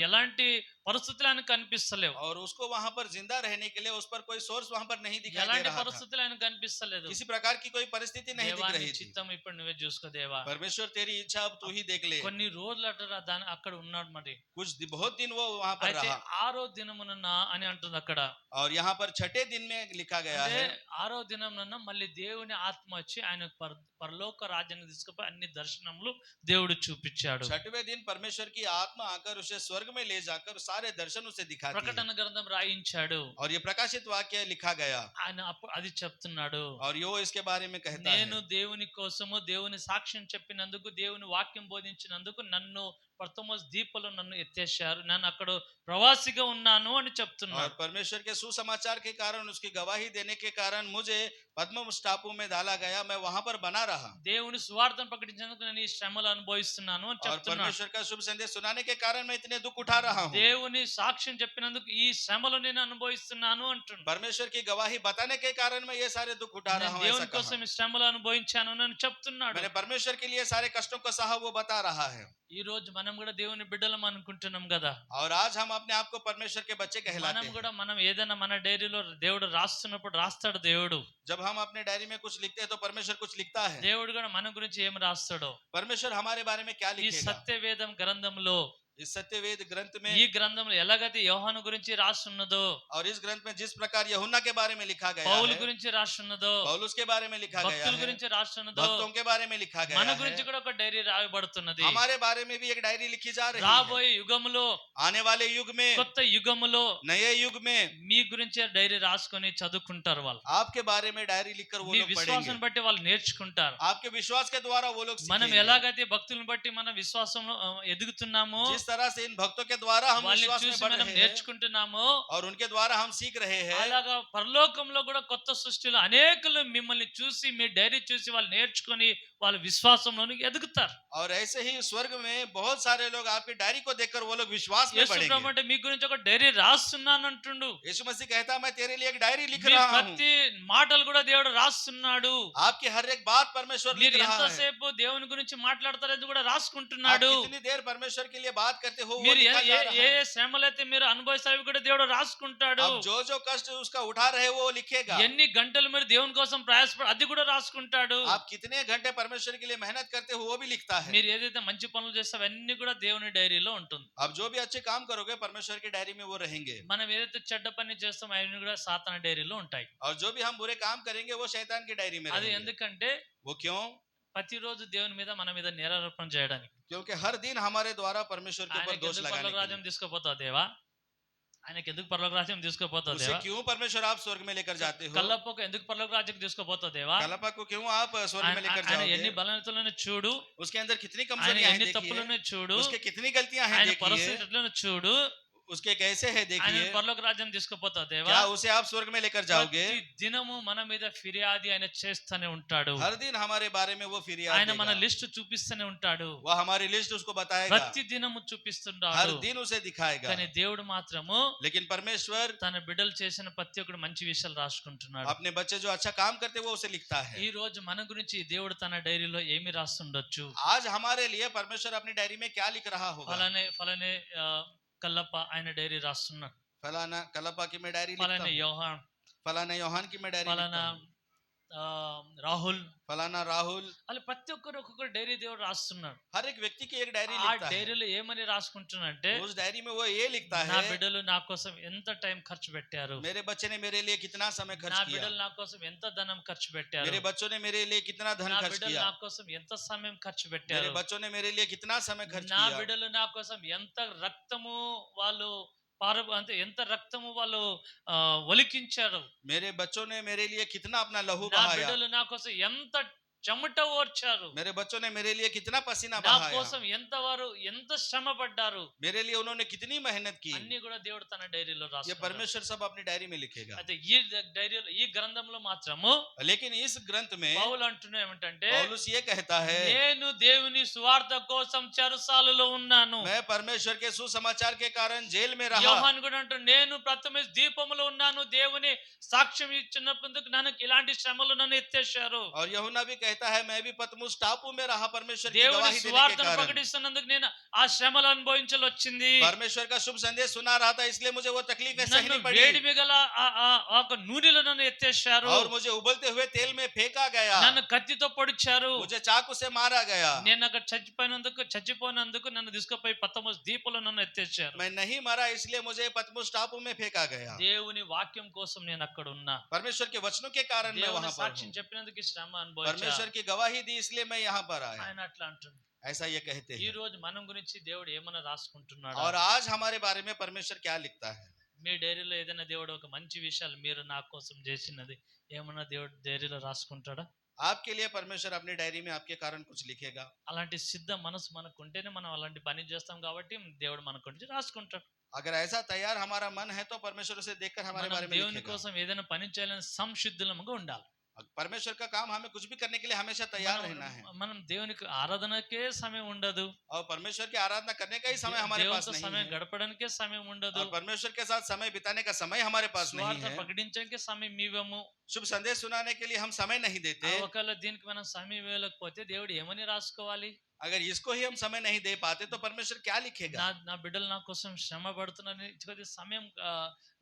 ఎలాంటి పరిస్థితులు ఆయనకు కనిపిస్తలేవు. और उसको वहां पर जिंदा रहने के लिए उस पर कोई सोर्स वहां पर नहीं दिखाई दे ఎలాంటి रहा था, పరిస్థితులు ఆయనకు కనిపిస్తలేదు. किसी प्रकार की कोई परिस्थिति नहीं दिख దేవా నీ रही थी। చిత్తం ఇప్పుడు నువ్వే చూసుకో దేవా. परमेश्वर तेरी इच्छा अब तू ही देख ले। కొన్ని రోజులు దాని అక్కడ ఉన్నాడు. మరి बहुत दिन वो वहां पर అయితే रहा, 6వ దినమున అని అంటుంది అక్కడ. और यहाँ पर छठे दिन में लिखा गया అంటే है 6వ దినమున మళ్ళీ దేవుని ఆత్మ వచ్చి ఆయన పరలోక రాజ్యానికి తీసుకుపోయి అన్ని దర్శనములు దేవుడు చూపించాడు. 6वें दिन परमेश्वर की आत्मा आकर उसे स्वर्ग में ले जाकर सारे दर्शन उसे दिखाती है। ప్రకటన గ్రంథం రాయించాడు. और ये प्रकाशित वाक्य लिखा गया, ఆయన అది చెప్తున్నాడు. और यो इसके बारे में कहता నేను है, దేవుని కోసము దేవుని సాక్ష్యం చెప్పినందుకు, దేవుని వాక్యం బోధించినందుకు నన్ను పర్తమోస్ దీపంలో నన్ను ఎత్తేశారు, నేను అక్కడ ప్రవాసిగా ఉన్నాను అని और చెప్తున్నాడు. परमेश्वर के सुसमाचार के कारण उसकी गवाही देने के कारण मुझे पद्मोस टापू में डाला गया, मैं वहां पर बना रहा। దేవుని సువార్తను ప్రకటించినందుకు నేను ఈ శ్రమలు అనుభవిస్తున్నాను అని और చెప్తున్నాడు. परमेश्वर का शुभ संदेश सुनाने के कारण मैं इतने दुख उठा रहा हूँ। దేవుని సాక్ష్యం చెప్పినందుకు ఈ శ్రమలు నేను అనుభవిస్తున్నాను అంటున్నాడు. परमेश्वर की गवाही बताने के कारण मैं ये सारे दुख उठा रहा నేను हूँ, దేవుని ऐसा కోసం कहा। ఈ శ్రమలు అనుభవించాను అని చెప్తున్నాడు. मैंने परमेश्वर के लिए सारे कष्टों को सहा, वो बता रहा है। ఈ రోజు మనం కూడా దేవుని బిడ్డలం అనుకుంటున్నాం కదా. और आज हम अपने आप को परमेश्वर के बच्चे कहलाते మనం हैं। కూడా మనం ఏదైనా మన డైరీలో దేవుడు రాస్తున్నప్పుడు రాస్తాడు. దేవుడు जब हम अपने डायरी में कुछ लिखते हैं तो परमेश्वर कुछ लिखता है। దేవుడు కూడా మన గురించి ఏం రాస్తాడో परमेश्वर हमारे बारे में क्या ఈ लिखेगा? సత్యవేదం గ్రంథంలో, इस सत्यवेद ग्रंथ में, ఈ గ్రంథంలో ఎలాగైతే యోహాను గురించి రాస్తున్నదో, और इस ग्रंथ में जिस प्रकार यूहन्ना के बारे में लिखा गया పౌలు है, గురించి రాస్తున్నదో, पौलुस के बारे में लिखा गया భక్తుల है, గురించి రాస్తున్నదో, भक्तों के बारे में लिखा మన गया గురించి है, కూడా ఒక డైరీ రాయబడుతున్నది. हमारे बारे में भी एक डायरी लिखी जा रही है। రాబోయే యుగములో, आने वाले युग में, కొత్త యుగములో नए युग में మీ గురించే డైరీ రాసుకొని చదువుకుంటారు. వాళ్ళు आपके बारे में डायरी लिखकर वो మీ लोग విశ్వాసం पढ़ेंगे। బట్టి వాళ్ళు నేర్చుకుంటారు. आपके विश्वास के द्वारा वो लोग మనం सीखेंगे। ఎలాగైతే భక్తులను బట్టి మన విశ్వాసంలో ఎదుగుతున్నామో, जिस तरह से इन भक्तों के द्वारा हम వాళ్ళని विश्वास में చూసి बढ़ మనం रहे हैं నేర్చుకుంటున్నామో, और उनके द्वारा हम सीख रहे हैं, అలాగా పరలోకంలో కూడా కొత్త సృష్టిలో అనేకులు మిమ్మల్ని చూసి, మీ డైరీ చూసి వాళ్ళు నేర్చుకొని వాళ్ళ విశ్వాసంలోనికి ఎదుగుతారు. और ऐसे ही स्वर्ग में बहुत सारे लोग आपकी डायरी को देखकर वो लोग विश्वास में యేసు बढ़ेंगे। ప్రభు అంటే మీ గురించి ఒక డైరీ రాస్తున్నాను అంటుండు. यीशु मसीह कहता मैं तेरे लिए एक डायरी लिख మీ रहा हूँ। ప్రతి మాటలు కూడా దేవుడు రాస్తున్నాడు. आपकी हर एक बात परमेश्वर लिख మీరు रहा है। ఎంతసేపు దేవుని గురించి మాట్లాడతారో అది కూడా आप రాసుకుంటున్నాడు. कितनी देर परमेश्वर के लिए बात करते हो वो మీరు लिखा जा रहा ఏ है। శ్రమలైతే మీరు అనుభవిస్తారో అవి కూడా దేవుడు రాసుకుంటాడు. अब जो कष्ट उसका उठा रहे वो लिखेगा। ఎన్ని గంటలు మీరు దేవుని కోసం ప్రయాసపడ అది కూడా రాసుకుంటాడు. आप कितने घंटे परमेश्वर के लिए मेहनत करते हो वो भी लिखता है। మీరు ఏదైతే మంచి పనులు చేస్తారో అవన్నీ కూడా దేవుని డైరీలో ఉంటుంది. अब जो भी अच्छे काम करोगे परमेश्वर की डायरी में वो रहेंगे, మనం ఏదైతే చెడ్డ పని చేస్తామో అవన్నీ కూడా సాతాన డైరీలో ఉంటాయి. और जो भी हम बुरे काम करेंगे वो शैतान की डायरी में అది रहेंगे। ఎందుకంటే वो क्यों? ప్రతిరోజు దేవుని మీద మన మీద నేరారోపణ చేయడానికి. क्योंकि हर दिन हमारे द्वारा परमेश्वर के ऊपर ఆయనకి दोष ఎందుకు लगाने పరలోక के రాజ్యం लिए। తీసుకుపోతావు దేవా? ఆయనకి ఎందుకు పరలోక రాజ్యం తీసుకుపోతావు उसे దేవా? क्यों परमेश्वर आप स्वर्ग में लेकर जाते हो? కల్లప్పకు ఎందుకు పరలోక రాజ్యం తీసుకుపోతావు దేవా? कलपा को क्यों आप स्वर्ग में लेकर ఆయన ఎన్ని जाओगे? బలహీనతలను చూడు, उसके अंदर कितनी ఆయన कमजोरियां हैं ఎన్ని देखिए, తప్పులను చూడు, उसके कितनी गलतियां हैं ఆయన देखिए, పరిస్థితులను చూడు, उसके कैसे है ఆయన देखिए। పరలోక రాజ్యం తీసుకుపోతావు దేవా? क्या उसे आप स्वर्ग में लेकर जाओगे? ప్రతి దినము మన మీద ఫిర్యాది ఆయన చేస్తూనే ఉంటాడు. हर दिन हमारे बारे में वो फिरियाद ఆయన మన देगा। లిస్ట్ చూపిస్తూనే ఉంటాడు. वो हमारी लिस्ट उसको बताएगा, ప్రతి దినము हर చూపిస్తుంటాడు. दिन उसे दिखाएगा। కానీ దేవుడు మాత్రము लेकिन परमेश्वर తన బిడ్డలు చేసిన ప్రతి ఒక్కడు మంచి విషయాలు రాసుకుంటున్నాడు. अपने बच्चे जो अच्छा काम करते हैं वो उसे लिखता है। ఈ రోజు మన గురించి దేవుడు తన డైరీలో ఏమి రాస్తుండొచ్చు? आज हमारे लिए परमेश्वर अपनी डायरी में क्या लिख रहा होगा? ఫలానే కల్లప్ప ఆయన డైరీ రాస్తున్నాడు. फलाना कलपा की मैं डायरी लिखता ఫలానే हूँ, యోహాన్, फलाना योहान की मैं डायरी ఫలానా लिखता हूँ, రాహుల్, फलाना राहुल, అలా ప్రతి ఒక్కరు ఒక్కొక్క డైరీ దేవుడు రాస్తున్నాడు. हर एक व्यक्ति की एक डायरी ఆ लिखता है। డైరీలో ఏమని రాసుకుంటున్నాడంటే, उस डायरी में वो ये लिखता నా है, బిడ్డలు నా కోసం ఎంత టైం ఖర్చు పెట్టారు, मेरे बच्चे ने मेरे लिए कितना समय నా खर्च किया, బిడ్డలు నా కోసం ఎంత ధనం ఖర్చు పెట్టారు, मेरे बच्चों ने मेरे लिए कितना धन నా खर्च బిడ్డలు किया, నా కోసం ఎంత సమయం ఖర్చు मेरे పెట్టారు, बच्चों ने मेरे लिए कितना समय खर्च నా किया, బిడ్డలు నా కోసం ఎంత రక్తము వాళ్ళు అంటే ఎంత రక్తము వాళ్ళు ఒలికించారు, मेरे बच्चों ने मेरे लिए कितना अपना लहू నా बहाया, బిడ్డలు నా కోసం ఎంత చెమట ఓర్చారు, मेरे बच्चों ने मेरे लिए कितना पसीना నా बहाया, కోసం ఎంత శ్రమ పడ్డారు, मेरे लिए उन्होंने कितनी मेहनत की। అన్ని కూడా దేవుడు తన డైరీలో ये రాసుకుంటాడు. परमेश्वर सब अपनी डायरी में लिखेगा। అయితే ఈ డైరీలో ఈ గ్రంథంలో మాత్రము लेकिन इस ग्रंथ में పౌలు అంటున్నా ఏమిటంటే, पौलुस ये कहता है, నేను దేవుని సువార్త కోసం చెరసాలలో ఉన్నాను. मैं परमेश्वर के सुसमाचार के कारण जेल में रहा। యోహాను కూడా అంటాడు, నేను ప్రథమ దీపములో ఉన్నాను, దేవుని సాక్ష్యం ఇచ్చినందుకు నన్ను ఇలాంటి శ్రమలు నన్ను ఎత్తేశారు. और यूहन्ना भी कहता है, मैं भी पतमुस टापू में रहा परमेश्वर की దేవుని गवाही देने के సువార్తను कारण। ప్రకటిస్తున్నందుకు నేను ఆ శ్రమలు అనుభవించాల్సి వచ్చింది. परमेश्वर का शुभ संदेश सुना रहा था, इसलिए मुझे वो तकलीफें నన్ను सहनी पड़ी వేడి మిగల ఒక నూనెలో నన్ను ఎత్తేశారు, और मुझे उबलते हुए तेल में फेंका गया, నన్ను కత్తితో పొడిచారు, मुझे चाकू से मारा गया। నేను అక్కడ చచ్చిపోయినందుకు నన్ను తీసుకుపోయి పతమోస్ దీపంలో నన్ను ఎత్తేశారు. मैं नहीं मरा, इसलिए मुझे पतमुस टापू में फेंका गया। దేవుని వాక్యం కోసం నేను అక్కడ ఉన్నా. परमेश्वर के वचनों के कारण मैं దేవుని वहां पर సాక్ష్యం हूं। చెప్పినందుకు ఈ శ్రమ అనుభవించా. परमेश्वर की गवाही दी, इसलिए मैं यहाँ पर आया। ఆయన అట్లా అంటున్నాడు. ऐसा ये कहते ఈ हैं। రోజు మనం గురించి దేవుడు ఏమన్నా రాసుకుంటున్నాడు? और आज हमारे बारे में परमेश्वर क्या लिखता है? మీ డైరీలో ఏదైనా దేవుడు ఒక మంచి విషయాలు మీరు నా కోసం చేసినది ఏమన్నా దేవుడు డైరీలో రాసుకుంటాడా? आपके लिए परमेश्वर अपनी डायरी में आपके कारण कुछ लिखेगा। అలాంటి సిద్ధ మనసు మనకు ఉంటేనే మనం అలాంటి పని చేస్తాం కాబట్టి దేవుడు మన గురించి రాసుకుంటాడు. अगर ऐसा तैयार हमारा मन है तो परमेश्वर उसे देखकर हमारे మనం बारे में దేవుని लिखेगा। కోసం ఏదైనా పని చేయాలని సంసిద్ధులముగా ఉండాలి. परमेश्वर का काम हमें कुछ भी करने के लिए हमेशा तैयार रहना है। మనం దేవునికి ఆరాధనకే సమయం ఉండదు, और परमेश्वर की आराधना करने का ही समय हमारे पास దేవునితో नहीं సమయం है। గడపడానికే సమయం ఉండదు, और परमेश्वर के साथ समय बिताने का समय हमारे पास नहीं స్వార్థ है। ప్రకటించడానికి సమయం ఇవ్వము. शुभ संदेश सुनाने के लिए हम समय नहीं देते। ఒకవేళ దీనికి మనం సమయం ఇవ్వలేకపోతే దేవుడు ఏమని రాసుకోవాలి? अगर इसको ही हम समय नहीं दे पाते तो परमेश्वर क्या लिखेगा? నా బిడ్డలు నా కోసం శ్రమ పడుతున్నారని కొద్ది సమయం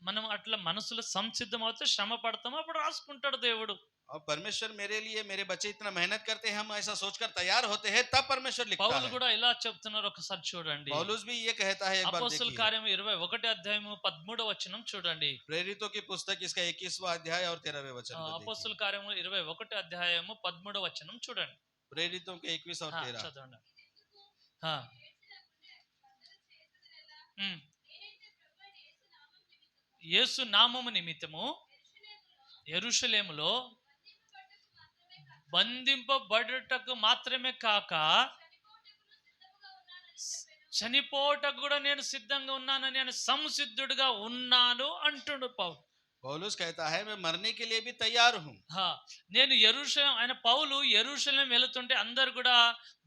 మనం అట్లా మనసులో సంసిద్ధం అవుతే శ్రమ పడతామో అప్పుడు రాసుకుంటాడు దేవుడు. और परमेश्वर मेरे लिए, मेरे बच्चे इतना मेहनत करते हैं, हम ऐसा सोचकर तैयार होते हैं, तब परमेश्वर लिखता పౌలు है। కూడా ఇలా చెప్తున్నారు, ఒకసారి చూడండి. पौलुस भी ये कहता है, एक बार అపోస్తల देखिए। కార్యం 21 అధ్యాయము 13వ వచనం చూడండి. प्रेरितों की पुस्तक इसका 21वां अध्याय और 13वें वचन को అపోస్తల देखिए। కార్యము 21 అధ్యాయము 13వ వచనం చూడండి. प्रेरितों के 21 और 13। చదవండి. యేసు నామము నిమిత్తము యెరూషలేములో బంధింపబడుటకు మాత్రమే కాక చనిపోవటకు కూడా నేను సిద్ధంగా ఉన్నానని, నేను సంసిద్ధుడిగా ఉన్నాను అంటుండు పౌలు. पौलुस कहता है, मैं मरने के लिए भी तैयार हूँ। నేను యెరూషలేం, ఆయన పౌలు యెరూషలేం వెళుతుంటే అందరు కూడా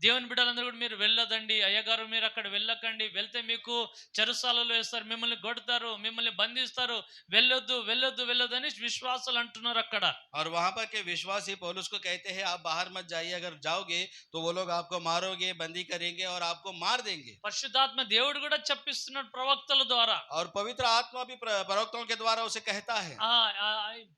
దేవుని బిడ్డలందరూ కూడా మీరు వెళ్ళదండి అయ్యగారు, మీరు అక్కడ వెళ్ళకండి, వెళ్తే మీకు చెరసాలలో వేస్తారు, మిమ్మల్ని కొడతారు, మిమ్మల్ని బంధిస్తారు, వెళ్ళొద్దు వెళ్ళొద్దు వెళ్ళొద్దు అని విశ్వాసాలు అంటున్నారు అక్కడ. और वहां पर के विश्वासी पौलुस को कहते हैं, आप बाहर मत जाइए, अगर जाओगे तो वो लोग आपको मारोगे, बंदी करेंगे और आपको मार देंगे। పరిశుద్ధాత్మ దేవుడు కూడా చెప్పిస్తున్నాడు ప్రవక్తల ద్వారా. और पवित्र आत्मा भी प्रवक्ताओं के द्वारा उसे कहता है।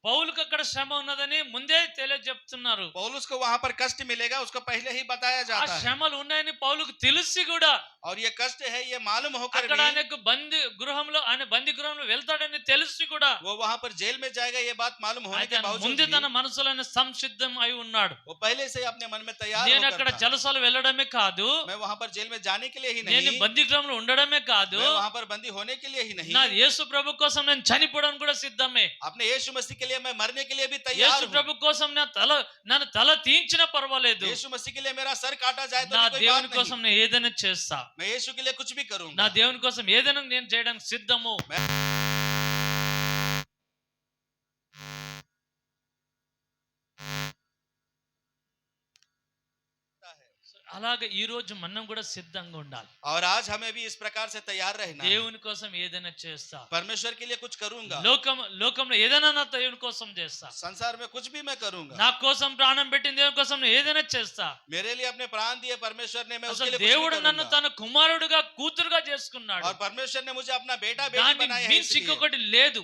పౌలుకు అక్కడ శ్రమ ఉన్నదని ముందే తెలియజెప్తున్నారు. पौलुस को वहां पर कष्ट मिलेगा, उसको पहले ही बताया ఆ जाता है। శ్రమలు ఉన్నాయని పౌలుకు తెలిసి కూడా, और ये कष्ट है ये मालूम होकर అక్కడ भी, ఆయనకు బందీ గృహంలో వెళ్తాడని తెలిసి కూడా, वो वहां पर जेल में जाएगा ये बात मालूम होने के बावजूद ముందే भी, తన మనసులో సంసిద్ధం అయి ఉన్నాడు. वो पहले से ही अपने मन में तैयार నేను होकर అక్కడ था। చెరసాల వెళ్ళడమే కాదు, मैं वहां पर जेल में जाने के लिए ही నేను नहीं, బందీ గృహంలో ఉండడమే కాదు, मैं वहां पर बंदी होने के लिए ही नहीं, నా యేసు ప్రభు కోసం నేను చనిపోవడానికి కూడా సిద్ధమే. अपने यीशु मसीह के लिए मैं मरने के लिए भी तैयार యేసు हूं। ప్రభు కోసం నన్ను తల తీయించినా పర్వాలేదు, यीशु मसीह के लिए मेरा सर काटा जाए तो నా भी कोई దేవుని बात కోసం नहीं। నేను ఏదైనా చేస్తా, मैं यीशु के लिए कुछ भी నా करूंगा। దేవుని కోసం ఏదైనా నేను చేయడానికి సిద్ధము. అలాగే ఈ రోజు మనం కూడా సిద్ధంగా ఉండాలి. और आज हमें भी इस प्रकार से तैयार रहना है। దేవుని కోసం ఏదైనా చేస్తా, परमेश्वर के लिए कुछ करूंगा, లోకంలో ఏదైనా నా దేవుని కోసం చేస్తా, संसार में कुछ भी मैं करूंगा। నా కోసం ప్రాణం పెట్టిన దేవుని కోసం నేను ఏదైనా చేస్తా. मेरे लिए अपने प्राण दिए परमेश्वर ने, मैं उसके అసలు लिए कुछ भी దేవుడు నన్ను करूंगा। తన కుమారుడుగా కూతురుగా చేసుకున్నాడు. और परमेश्वर ने मुझे अपना बेटा बेटी దాన్ని बनाया है మించి इसलिए। ఇంకొకటి లేదు,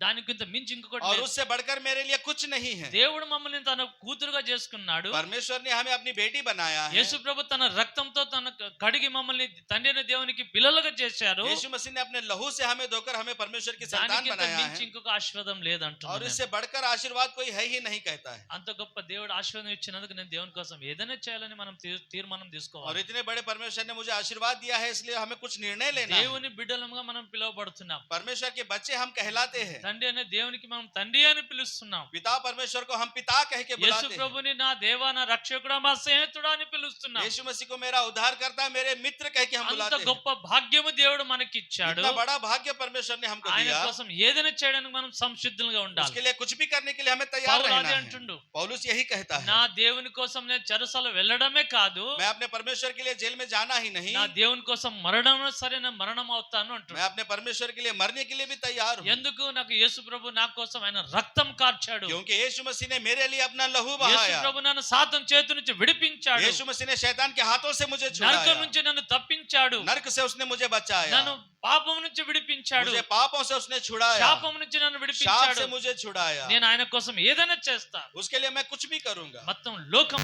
దానికింత మించి ఇంకొకటి और లేదు. उससे बढ़कर मेरे लिए कुछ नहीं है। దేవుడు మమ్మల్ని తన కూతురుగా చేసుకున్నాడు. परमेश्वर ने हमें अपनी बेटी बनाया है। యేసు ప్రభు తన రక్తంతో తన కడిగి మమ్మల్ని తండ్రి దేవునికి పిల్లలుగా చేశారు. यीशु मसीह ने अपने लहू से हमें धोकर हमें परमेश्वर की संतान దానికింత बनाया మించి है। ఇంకొక ఆశీర్వాదం లేదంటున్నాను और నేను. इससे बढ़कर आशीर्वाद कोई है ही नहीं कहता है। అంత గొప్ప దేవుడు ఆశీర్వాదం ఇచ్చినందుకు నేను దేవుని కోసం ఏదైనా చేయాలని మనం తీర్మానం और తీసుకోవాలి. इतने बड़े परमेश्वर ने मुझे आशीर्वाद दिया है, इसलिए हमें कुछ निर्णय लेना है। దేవుని బిడ్డలుగా మనం పిలువబడుతున్నాం. परमेश्वर के बच्चे हम कहलाते हैं। తండ్రి అనే దేవునికి మనం తండ్రి అని పిలుస్తున్నాం. पिता परमेश्वर को हम पिता कह के యేసు बुलाते हैं। ప్రభుని నా దేవా నా రక్షకుడా మా స్నేహితుడా అని పిలుస్తున్నాం. यीशु मसीह को मेरा उद्धारकर्ता मेरे मित्र कह के हम అంత बुलाते हैं। గొప్ప భాగ్యము దేవుడు మనకిచ్చాడు. इतना बड़ा भाग्य परमेश्वर ने हमको ఆయన दिया। కోసం ఏదైనా చేయడానికి మనం సంసిద్ధులుగా ఉండాలి. उसके लिए कुछ भी करने के लिए हमें तैयार పౌలు रहना అదే है। అంటుండు, पौलुस यही कहता है, నా దేవుని కోసం నేను చెరసాల వెళ్ళడమే కాదు, मैं अपने परमेश्वर के लिए जेल में जाना ही नहीं, నా దేవుని కోసం మరణం సరే నేను మరణం అవుతాను मैं అంటుండు. अपने परमेश्वर के लिए मरने के लिए भी तैयार हूँ। ఎందుకు? నాకు యేసు ప్రభు నా కోసం ఆయన రక్తం కార్చాడు. क्योंकि यीशु मसीह ने मेरे लिए अपना लहू యేసు बहाया। ప్రభు నన్ను సాతాను చేతి నుంచి విడిపించాడు. यीशु मसीह ने शैतान के हाथों से मुझे నరకం छुड़ाया। నుంచి నన్ను తప్పించాడు. नरक से उसने मुझे बचाया। నన్ను పాపం నుంచి విడిపించాడు. मुझे पापों से उसने छुड़ाया। శాపం నుంచి నన్ను शाप విడిపించాడు. से मुझे छुड़ाया। నేను ఆయన కోసం ఏదైనా చేస్తా. उसके लिए मैं कुछ भी करूंगा। మొత్తం లోకం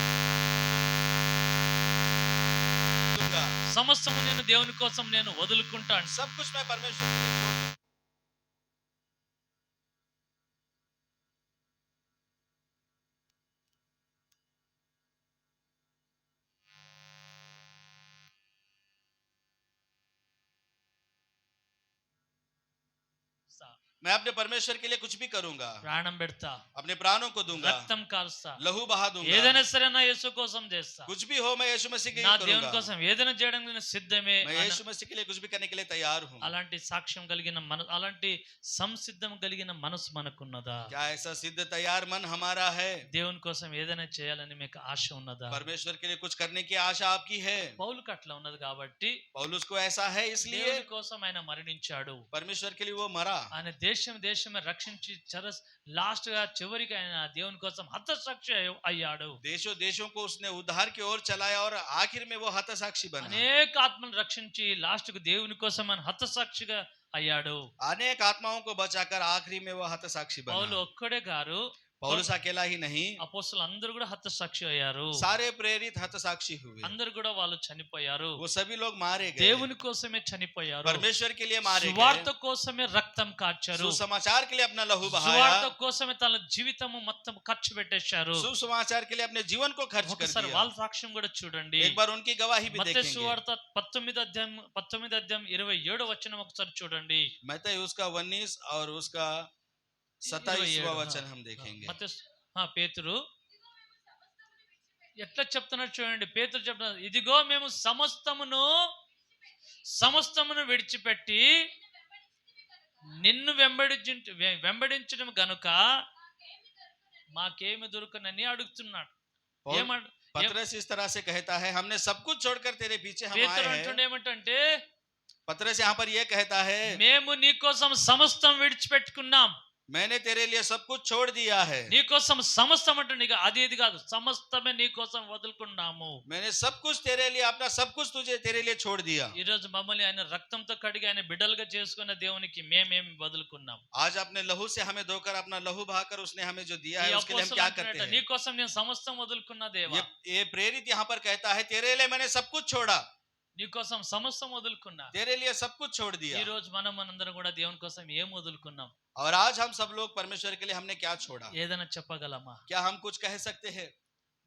दूंगा। సమస్తము నేను దేవుని కోసం నేను వదులుకుంటాను. सब कुछ मैं परमेश्वर के लिए छोड़ दूंगा। मैं अपने परमेश्वर के लिए कुछ भी करूंगा। ప్రాణం పెడతా, अपने प्राणों को दूंगा, రక్తం కాల్స్తా, लहू बहा दूंगा। ఏదైనా సరే నా యేసు కోసం చేస్తా. कुछ भी हो मैं यीशु मसीह के నా लिए దేవుని करूंगा। కోసం ఏదైనా చేయడానికి నేను సిద్ధమే. मैं यीशु मसीह के लिए कुछ भी करने के लिए तैयार हूँ। అలాంటి సాక్ష్యం కలిగిన అలాంటి సంసిద్ధం కలిగిన మనసు మనకున్నదా? क्या ऐसा सिद्ध तैयार मन हमारा है? దేవుని కోసం ఏదైనా చేయాలని మీకు ఆశ ఉన్నదా? परमेश्वर के लिए कुछ करने की आशा आपकी है? పౌలుకు అట్లా ఉన్నది కాబట్టి पौलुस को ऐसा है, इसलिए దేవుని కోసం ఆయన మరణించాడు. परमेश्वर के लिए वो मरा। ఆయన దేశమే రక్షించి లాస్ట్ గా చివరికి ఆయన దేవుని కోసం హతసాక్షి అయ్యాడు. देशों देशों को उसने उद्धार की ओर चलाया और आखिर में वो हतसाक्षी बना। అనేక ఆత్మలను రక్షించి లాస్ట్ కు దేవుని కోసం ఆయన హతసాక్షిగా అయ్యాడు. अनेक आत्माओं को बचाकर आखिरी में वो हतसाक्षी పౌలు बना। ఒక్కడే గారు, पौलुस अकेला ही नहीं, అపోస్తలులు అందరూ కూడా హతసాక్షి అయ్యారు. सारे प्रेरित हतसाक्षी हुए। అందరూ కూడా వాళ్ళు చనిపోయారు. वो सभी लोग मारे गए, దేవుని కోసమే చనిపోయారు. परमेश्वर के लिए मारे సువార్త गए, కోసమే రక్తం కార్చారు. सुसमाचार के लिए अपना लहू సువార్త बहाया, కోసమే తన జీవితము మొత్తం ఖర్చు పెట్టేశారు. सुसमाचार के लिए अपने जीवन को खर्च कर ఒకసారి दिया। వాళ్ళ సాక్ష్యం కూడా చూడండి. एक बार उनकी गवाही भी మత్తయి देखेंगे। సువార్త 19వ అధ్యాయం 27వ వచనం ఒకసారి చూడండి. मत्ती उसका 19 और उसका 27वां वचन हम देखेंगे। పేతురు ఎట్లా చెప్తున్నాడు చూడండి. పేతురు చెప్తున్నారు, ఇదిగో మేము సమస్తమును విడిచిపెట్టి నిన్ను వెంబడించడం గనుక మాకేమి దొరకనని అడుగుతున్నాడు. पतरस इस तरह से कहता है, हमने सब कुछ छोड़कर तेरे पीछे हम పేతురు आए అంటుండే हैं। ఏమంటే, पतरस यहाँ पर ये कहता है, మేము నీ కోసం సమస్తం విడిచిపెట్టుకున్నాం. मैंने तेरे लिए सब कुछ छोड़ दिया है। నీ కోసం సమస్తం అంటే నీకు అది ఇది కాదు, సమస్తమే నీ కోసం వదులుకున్నాము. मैंने सब कुछ तेरे लिए, अपना सब कुछ तुझे तेरे लिए छोड़ दिया। ఈ రోజు మమ్మల్ని ఆయన రక్తంతో కడిగి ఆయన బిడ్డలుగా చేసుకున్న దేవునికి మేమేమి వదులుకున్నాం. आज अपने लहू से हमें धोकर, अपना लहू बहाकर उसने हमें जो दिया ఈ है, उसके लिए हम అపోస్తలులు क्या అంటున్నారట, करते నీ हैं? కోసం నేను సమస్తం వదులుకున్నా దేవా. ये प्रेरित यहाँ पर कहता है, तेरे लिए मैंने सब कुछ छोड़ा, నీ కోసం సమస్తం వదులుకున్నా. तेरे लिए सब कुछ छोड़ ఈ दिया। రోజు మనందరం కూడా దేవుని కోసం ఏం వదులుకున్నాం? और आज हम सब लोग परमेश्वर के लिए हमने क्या छोड़ा? ఏదైనా చెప్పగలమా? क्या हम कुछ कह सकते हैं?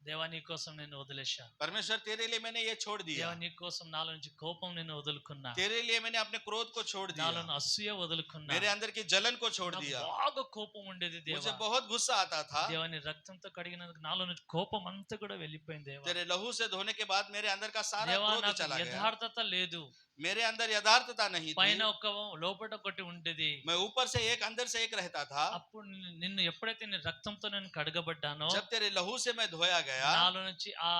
దేవా నీ కోసం నేను వదిలేశా. परमेश्वर तेरे लिए मैंने ये छोड़ दिया, దేవా నీ కోసం నాలో నుంచి కోపం నేను వదులుకున్నా. तेरे लिए मैंने अपने क्रोध को छोड़ నాలో दिया, అసూయ వదులుకున్నా. मेरे अंदर की जलन को छोड़ నాకు दिया। బాగా కోపం ఉండేది मुझे దేవా. बहुत गुस्सा आता था, దేవా నీ రక్తంతో కడిగినందుకు నాలో నుంచి కోపం అంతా కూడా వెళ్ళిపోయింది దేవా. तेरे लहू से धोने के बाद मेरे अंदर का सारा దేవా क्रोध నాకు चला गया। యథార్థత లేదు. मेरे अंदर यथार्थता नहीं పైన थी, ఒక లోపల ఒకటి ఉండేది. मैं ऊपर से एक अंदर से एक रहता था। అప్పుడు నిన్ను ఎప్పుడైతే నీ రక్తంతో నేను కడగబడ్డానో, जब तेरे लहू से मैं धोया गया, నాలో నుంచి ఆ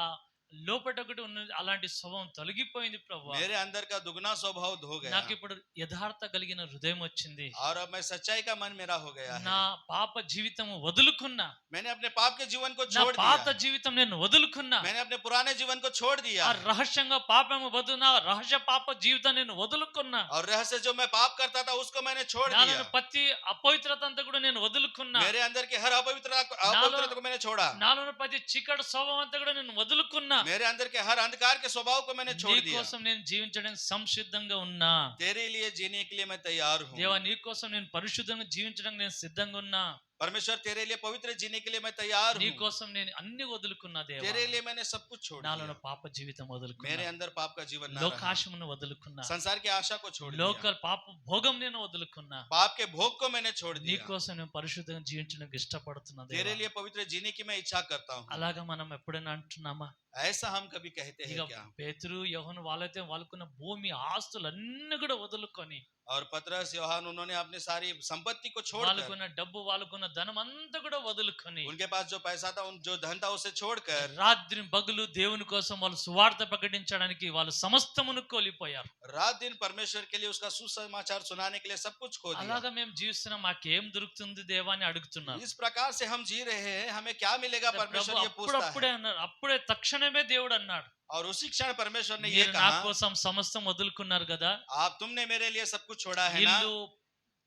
లోపట ఒకటి ఉన్న అలాంటి స్వభావం తొలగిపోయింది ప్రభువా. मेरे अंदर का दुगना स्वभाव धो गया నాకు ఇప్పుడు యథార్థ కలిగిన హృదయం వచ్చింది. और अब मैं सच्चाई का मन मेरा हो गया నా है। పాప జీవితం వదులుకున్నా. मैंने अपने पाप के जीवन को నా छोड़ పాత दिया, జీవితం నేను వదులుకున్నా. मैंने अपने पुराने जीवन को छोड़ दिया, ఆ రహస్యంగా పాపము నా రహస్య పాప జీవితం నేను వదులుకున్నా. और रहस्य जो मैं पाप करता था उसको मैंने छोड़ నాలో दिया। ప్రతి అపవిత్రత అంతా కూడా నేను వదులుకున్నా. मेरे अंदर की हर अपवित्रता को मैंने छोड़ा, నాలో ప్రతి చీకటి స్వభావం అంతా కూడా నేను వదులుకున్నా. मेरे अंदर के हर अंधकार के स्वभाव को मैंने छोड़ నీ दिया। కోసం నేను జీవించడానికి సంసిద్ధంగా ఉన్నా. तेरे लिए जीने के लिए मैं तैयार हूँ। దేవా నీ కోసం నేను పరిశుద్ధంగా జీవించడానికి నేను సిద్ధంగా ఉన్నా. परमेश्वर तेरे लिए पवित्र जीने के लिए मैं तैयार నీ हूँ, కోసం నేను అన్ని వదులుకున్నా దేవా, तेरे लिए मैंने सब कुछ छोड़ నాలో दिया, పాప జీవితం मेरे వదులుకున్నా, अंदर पाप का जीवन ना रहा, లోకాశమును వదులుకున్నా, संसार की आशा को छोड़ दिया, లోక పాప భోగం నేను వదులుకున్నా, पाप के भोग को मैंने छोड़ నీ दिया, కోసం నేను పరిశుద్ధంగా జీవించడానికి ఇష్టపడుతున్నా तेरे దేవా. लिए पवित्र जीने की मैं इच्छा करता हूँ. అలాగా మనం ఎప్పుడైనా అంటున్నామా? ऐसा हम कभी कहते ఇక हैं क्या? పేతురు యోహాను వాళ్ళైతే వాళ్ళకున్న భూమి ఆస్తులన్నీ కూడా వదులుకొని, और पतरस यूहन्ना उन्होंने अपनी सारी संपत्ति को छोड़कर, వాళ్ళకున్న డబ్బు వాళ్ళకున్న ధనం అంతా కూడా వదులుకొని, उनके पास जो पैसा था, उन जो धन था उसे छोड़कर రాత్రి పగలు దేవుని కోసం వాళ్ళు సువార్త ప్రకటించడానికి వాళ్ళు సమస్తమును కోల్పోయారు. रात दिन परमेश्वर के लिए उसका सुसमाचार सुनाने के लिए सब कुछ खो दिया. అలాగా మేము జీవిస్తున్నాం, మాకేం దొరుకుతుంది దేవా అని అడుగుతున్నారు. इस प्रकार से हम जी रहे हैं, हमें क्या मिलेगा? परमेश्वर ये पूछता అప్పుడప్పుడే है. అన్నారు, అప్పుడే తక్షణమే దేవుడు అన్నాడు, और उसी क्षण परमेश्वर ने ये మీరు నా कहा, కోసం సమస్తం వదులుకున్నారు కదా, आप तुमने मेरे लिए सब कुछ छोड़ा है ना, ఇల్లు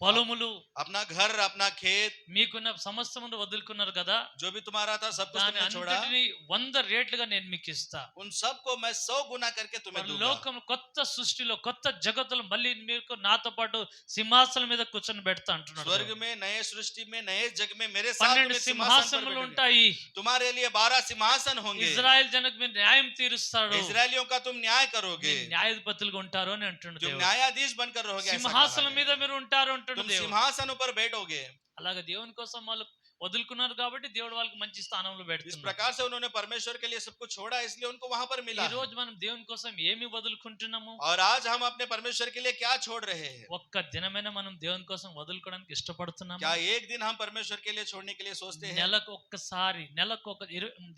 పొలములు अपना घर, अपना खेत, మీకున్న సమస్తమును వదులుకున్నారు కదా, जो भी तुम्हारा था सब कुछ దాని तुमने छोड़ा, అంతటిని 100 రేట్లుగా నేను మీకు ఇస్తా. उन सब को मैं 100 गुना करके तुम्हें दूंगा. లోకం కొత్త సృష్టిలో కొత్త జగత్తులో మళ్ళీ మీకు నాతో పాటు సింహాసనం మీద కూర్చొని పెడతా అంటున్నాడు. स्वर्ग में, नए सृष्टि में, नए जग में मेरे साथ 12 तुम्हें सिंहासन पर సింహాసనములు बैठोगे. ఉంటాయి. तुम्हारे लिए 12 सिंहासन होंगे. ఇజ్రాయెల్ జనకు మీరు న్యాయం తీరుస్తాడు, इजरायलियों का तुम न्याय करोगे, మీరు న్యాయాధిపతులుగా ఉంటారు అని అంటున్నాడు तुम దేవుడు. न्यायाधीश बनकर रहोगे. ऐसा कहा సింహాసనం है. మీద మీరు ఉంటారు అంటున్నాడు तुम దేవుడు. सिंहासन ऊपर बैठोगे. అలాగే దేవుని కోసం వాళ్ళు వదులుకున్నారు కాబట్టి దేవుడు వాళ్ళకి మంచి స్థానంలో इस పెడుతున్నాడు. प्रकार से उन्होंने परमेश्वर के लिए सब कुछ छोड़ा, इसलिए उनको वहां पर मिला. ఈ రోజు మనం దేవుని కోసం ఏమి వదులుకుంటున్నాము? और आज हम अपने परमेश्वर के लिए क्या छोड़ रहे हैं? ఒక్క దినమైనా మనం దేవుని కోసం వదులుకోవడానికి ఇష్టపడుతున్నాము? क्या एक दिन हम परमेश्वर के लिए छोड़ने के लिए सोचते हैं? నెలకు ఒక్కసారి, నెలకు ఒక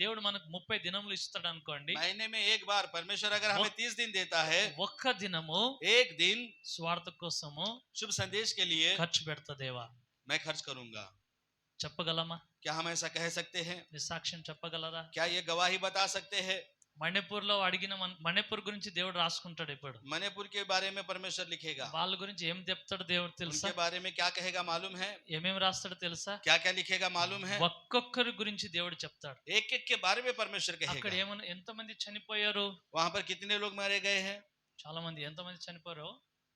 దేవుడు మనకు 30 దినములు ఇస్తాడు అనుకోండి, महीने में एक बार परमेश्वर अगर हमें 30 दिन देता है, ఒక్క దినము एक दिन స్వార్థ కోసము शुभ संदेश के लिए ఖర్చు పెడతా దేవా. मैं खर्च करूंगा. చెప్పగలమా? क्या हम ऐसा कह सकते हैं? మీ సాక్ష్యం చెప్పగలరా? क्या ये गवाही बता सकते हैं? మణిపూర్ లో అడిగిన మణిపూర్ గురించి దేవుడు రాసుకుంటాడు. ఇప్పుడు मणिपुर के बारे में परमेश्वर लिखेगा. వాళ్ళ గురించి ఏం చెప్తాడు దేవుడు తెలుసా? उनके बारे में क्या कहेगा मालूम है? ఏమేమి రాస్తాడో తెలుసా? क्या क्या लिखेगा मालूम है? ఒక్కొక్కరి గురించి దేవుడు చెప్తాడు. एक एक के बारे में परमेश्वर అక్కడ कहेगा. ఏమన్నా ఎంతమంది చనిపోయారు? वहां पर कितने लोग मारे गए हैं? చాలా మంది. ఎంతమంది చనిపోయారో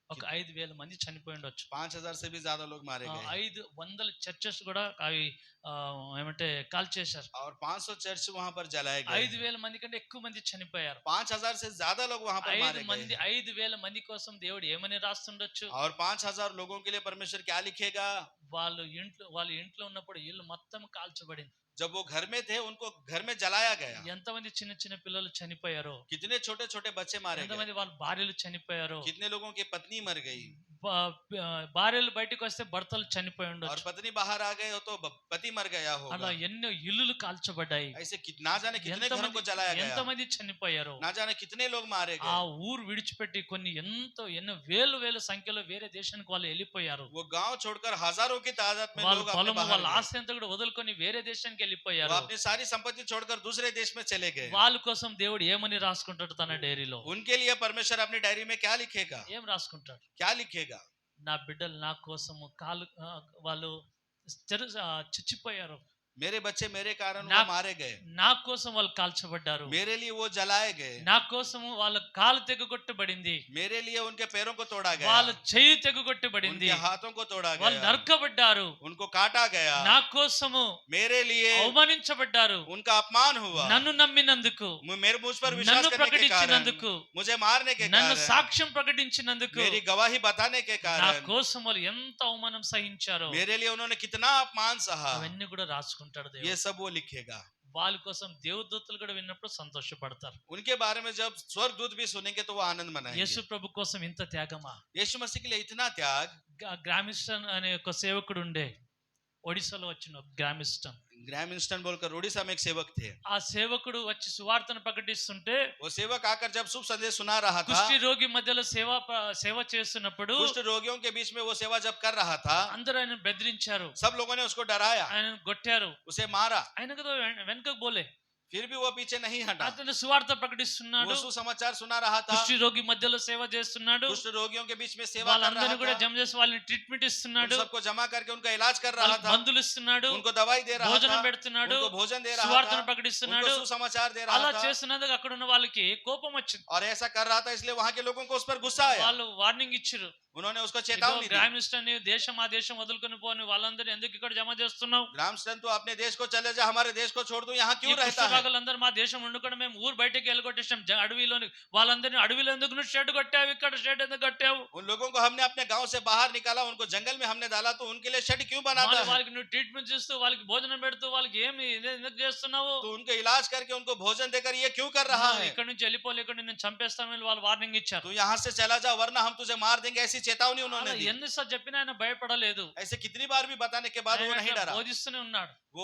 ఒక 5,000 మంది చనిపోయి ఉండొచ్చు. 5,000 से भी ज्यादा लोग मारे गए. 500 చర్చెస్ కూడా అవి ఏమంటే కాల్ చేశారు. और 500 चर्च वहां पर जलाए गए. 5,000 మంది కంటే ఎక్కువ మంది చనిపోయారు. 5,000 से ज्यादा लोग वहां पर मारे गए. 5,000 మంది కోసం దేవుడు ఏమని రాస్తుండొచ్చు? और 5,000 लोगों के लिए परमेश्वर क्या लिखेगा? వాళ్ళ ఇంట్లో ఉన్నప్పుడు ఇల్లు మొత్తం కాల్చబడింది. जब वो घर में थे, उनको घर में जलाया गया. ఎంతమంది చిన్న చిన్న పిల్లలు చనిపోయారో, कितने छोटे छोटे बच्चे मारे गए. ఎంతమంది వాళ్ళ భార్యలు చనిపోయారో, कितने लोगों की पत्नी मर गई. భార్యలు బయటకు వస్తే భర్తలు చనిపోయి और ఉండొచ్చు. पत्नी बाहर आ गए हो तो पति मर गया అలా होगा. ఎన్నో ఇల్లులు కాల్చబడ్డాయి. ऐसे ना जाने कितने घरों को जलाया गया. ఎంతమంది చనిపోయారో, ना जाने कितने लोग मारे ఆ गए. ఊరు విడిచిపెట్టి ఎన్నో వేల సంఖ్యలో వేరే దేశానికి వాళ్ళు వెళ్ళిపోయారు. वो गांव छोड़कर हजारों की तादाद में వాళ్ళ लोग अपने పొలము बाहर వాళ్ళ गए. ఆస్తి అంతా కూడా వదులుకొని వేరే దేశానికి वो వెళ్ళిపోయారు. अपनी सारी संपत्ति छोड़कर दूसरे देश में चले गए. వాళ్ళ కోసం దేవుడు ఏమని రాసుకుంటాడు తన డైరీలో? उनके लिए परमेश्वर अपनी डायरी में क्या लिखेगा? ఏం రాసుకుంటాడు? क्या लिखेगा? నా బిడ్డలు నా కోసము వాళ్ళు చచ్చిపోయారు, मेरे बच्चे मेरे कारण वो ना- मारे गए. నా కోసం వాళ్ళు కాల్చబడ్డారు, मेरे लिए वो जलाए गए. నా కోసం వాళ్ళ కాలు తెగగొట్టబడింది, मेरे लिए उनके पैरों को तोड़ा వాళ్ళ गया. చెయ్యి తెగగొట్టబడింది, उनके हाथों को तोड़ा వాళ్ళు गया. నరకబడ్డారు, उनको काटा गया. నా కోసము मेरे लिए అవమానించబడ్డారు. उनका अपमान हुआ. నన్ను నమ్మినందుకు, मेरे मुझ पर विश्वास నన్ను करने के कारण, ప్రకటించినందుకు, मुझे मारने के నన్ను कारण, సాక్ష్యం ప్రకటించినందుకు, मेरी गवाही बताने के నా कारण, కోసం వాళ్ళు ఎంత అవమానం సహించారో मेरे लिए उन्होंने कितना अपमान सहा. అవన్నీ కూడా రాసుకుంటాడు ये దేవుడు. सब वो लिखेगा. వాళ్ళ కోసం దేవదూతలు కూడా విన్నప్పుడు సంతోషపడతారు. उनके बारे में जब स्वर्गदूत भी सुनेंगे तो वो आनंद मनाएंगे. యేసు ప్రభు కోసం ఇంత త్యాగమా? यीशु मसीह के लिए इतना त्याग. గ్రామిస్టన్ అనే ఒక సేవకుడు ఉండే, ఒడిశాలో వచ్చిన గ్రామిస్టన్. ग्रैमिंस्टन बोलकर उड़ीसा में एक सेवक थे. ఆ సేవకుడు వచ్చి సువార్తను ప్రకటిస్తుంటే वो सेवक आकर जब शुभ संदेश सुना रहा था, కుష్టి రోగి మధ్యలో సేవ చేస్తున్నప్పుడు कुष्ठ रोगियों के बीच में वो सेवा जब कर रहा था, అందరూ ఆయన బెదిరించారు, सब लोगों ने उसको डराया, ఆయన కొట్టారు. उसे मारा. ఆయన కదా వెనకకు పోలే, फिर भी वो पीछे नहीं हटा. అతను సువార్త ప్రకటిస్తున్నాడు, वो सुसमाचार सुना रहा था. కుష్టి రోగి మధ్యలో సేవ చేస్తున్నాడు, कुष्ठ रोगियों के बीच में सेवा कर వాళ్ళందరినీ रहा కూడా था. జమ చేసి వాళ్ళని ట్రీట్మెంట్ उन ఇస్తున్నాడు, सबको जमा करके उनका इलाज कर रहा వాళ్ళకి था. మందులు ఇస్తున్నాడు, उनको दवाई दे रहा భోజనం था. పెడుతున్నాడు, उनको भोजन दे रहा సువార్తను था. ప్రకటిస్తున్నాడు. उनको सुसमाचार दे అలా रहा था. చేస్తున్నందుకు అక్కడ ఉన్న వాళ్ళకి కోపం వచ్చింది. और ऐसा कर रहा था, इसलिए वहां के लोगों को उस पर गुस्सा आया. వాళ్ళు వార్నింగ్ ఇచ్చారు, उन्होंने उसको ఇదిగో चेतावनी दी। గ్రామిస్ట్ నీ దేశం ఆ దేశం వదులుకొని పోని వాళ్ళందరినీ ఎందుకు ఇక్కడ జమ చేస్తున్నావు? ग्रामस्टन तो अपने देश को चले जा, हमारे देश को छोड़ दूं, यहाँ ఈ क्यों रहता है? కుష్ఠరోగులందరూ మా దేశం వండుకొని మేము ఊరు బయటకి వెళ్ళగొట్టేసాం అడవిలోని. వాళ్ళందరినీ అడవిలో ఎందుకు నువ్వు షెడ్ కట్టావు, ఇక్కడ షెడ్ ఎందుకు కట్టావు? उन लोगों को हमने अपने गांव से बाहर निकाला, उनको जंगल में हमने डाला, तो उनके लिए शेड क्यों बनाता है? వాళ్ళకి నువ్వు ట్రీట్మెంట్ చేస్తూ వాళ్ళకి భోజనం పెడుతూ వాళ్ళకి ఏమి ఎందుకు చేస్తున్నావు? तो उनको इलाज करके उनको भोजन देकर ये क्यों कर रहा है? ఇక్కడ నుంచి వెళ్ళిపోలేకుండా నేను చంపేస్తామని వాళ్ళు వార్నింగ్ ఇచ్చారు. तू यहाँ से चला जा वरना हम तुझे मार देंगे, ऐसी चेतावनी उन्होंने दी। ఎన్నిసార్లు చెప్పినా ఆయన భయపడలేదు. ऐसे कितनी बार भी बताने के बाद वो नहीं डरा, బోధిస్తూనే ఉన్నాడు, वो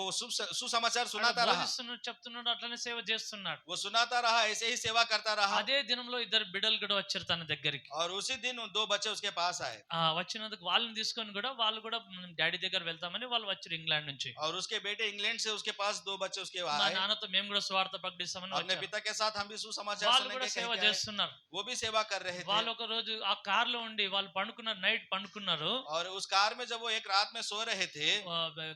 सुसमाचार ఆయన सुनाता रहा, బోధిస్తున్నాడు, చెప్తున్నాడు, అట్లనే సేవ చేస్తున్నాడు. वो सुनाता रहा, ऐसे ही सेवा करता रहा। అదే దినంలో ఇద్దరు బిడ్డలు కూడా వచ్చారు తన దగ్గరికి. और उसी दिन उन 2 बच्चे उसके पास आए, వచ్చినందుకు వాళ్ళని తీసుకొని కూడా వాళ్ళు కూడా డాడీ దగ్గర వెళ్తామని వాళ్ళు వచ్చారు ఇంగ్లాండ్ నుంచి. और उसके बेटे इंग्लैंड से उसके पास 2 बच्चे उसके మా आए। నాన్నతో మేము కూడా స్వార్థ ప్రకటిస్తామని अपने వచ్చారు. पिता के साथ हम भी सुसमाचार వాళ్ళు सुनने కూడా के సేవ कह के आए। చేస్తున్నారు. वो भी सेवा कर रहे थे। వాళ్ళు ఒక రోజు ఆ కార్ లో ఉండి వాళ్ళు పండుకున్నారు, నైట్ పండుకున్నారు. और उस कार में जब वो एक रात में सो रहे थे,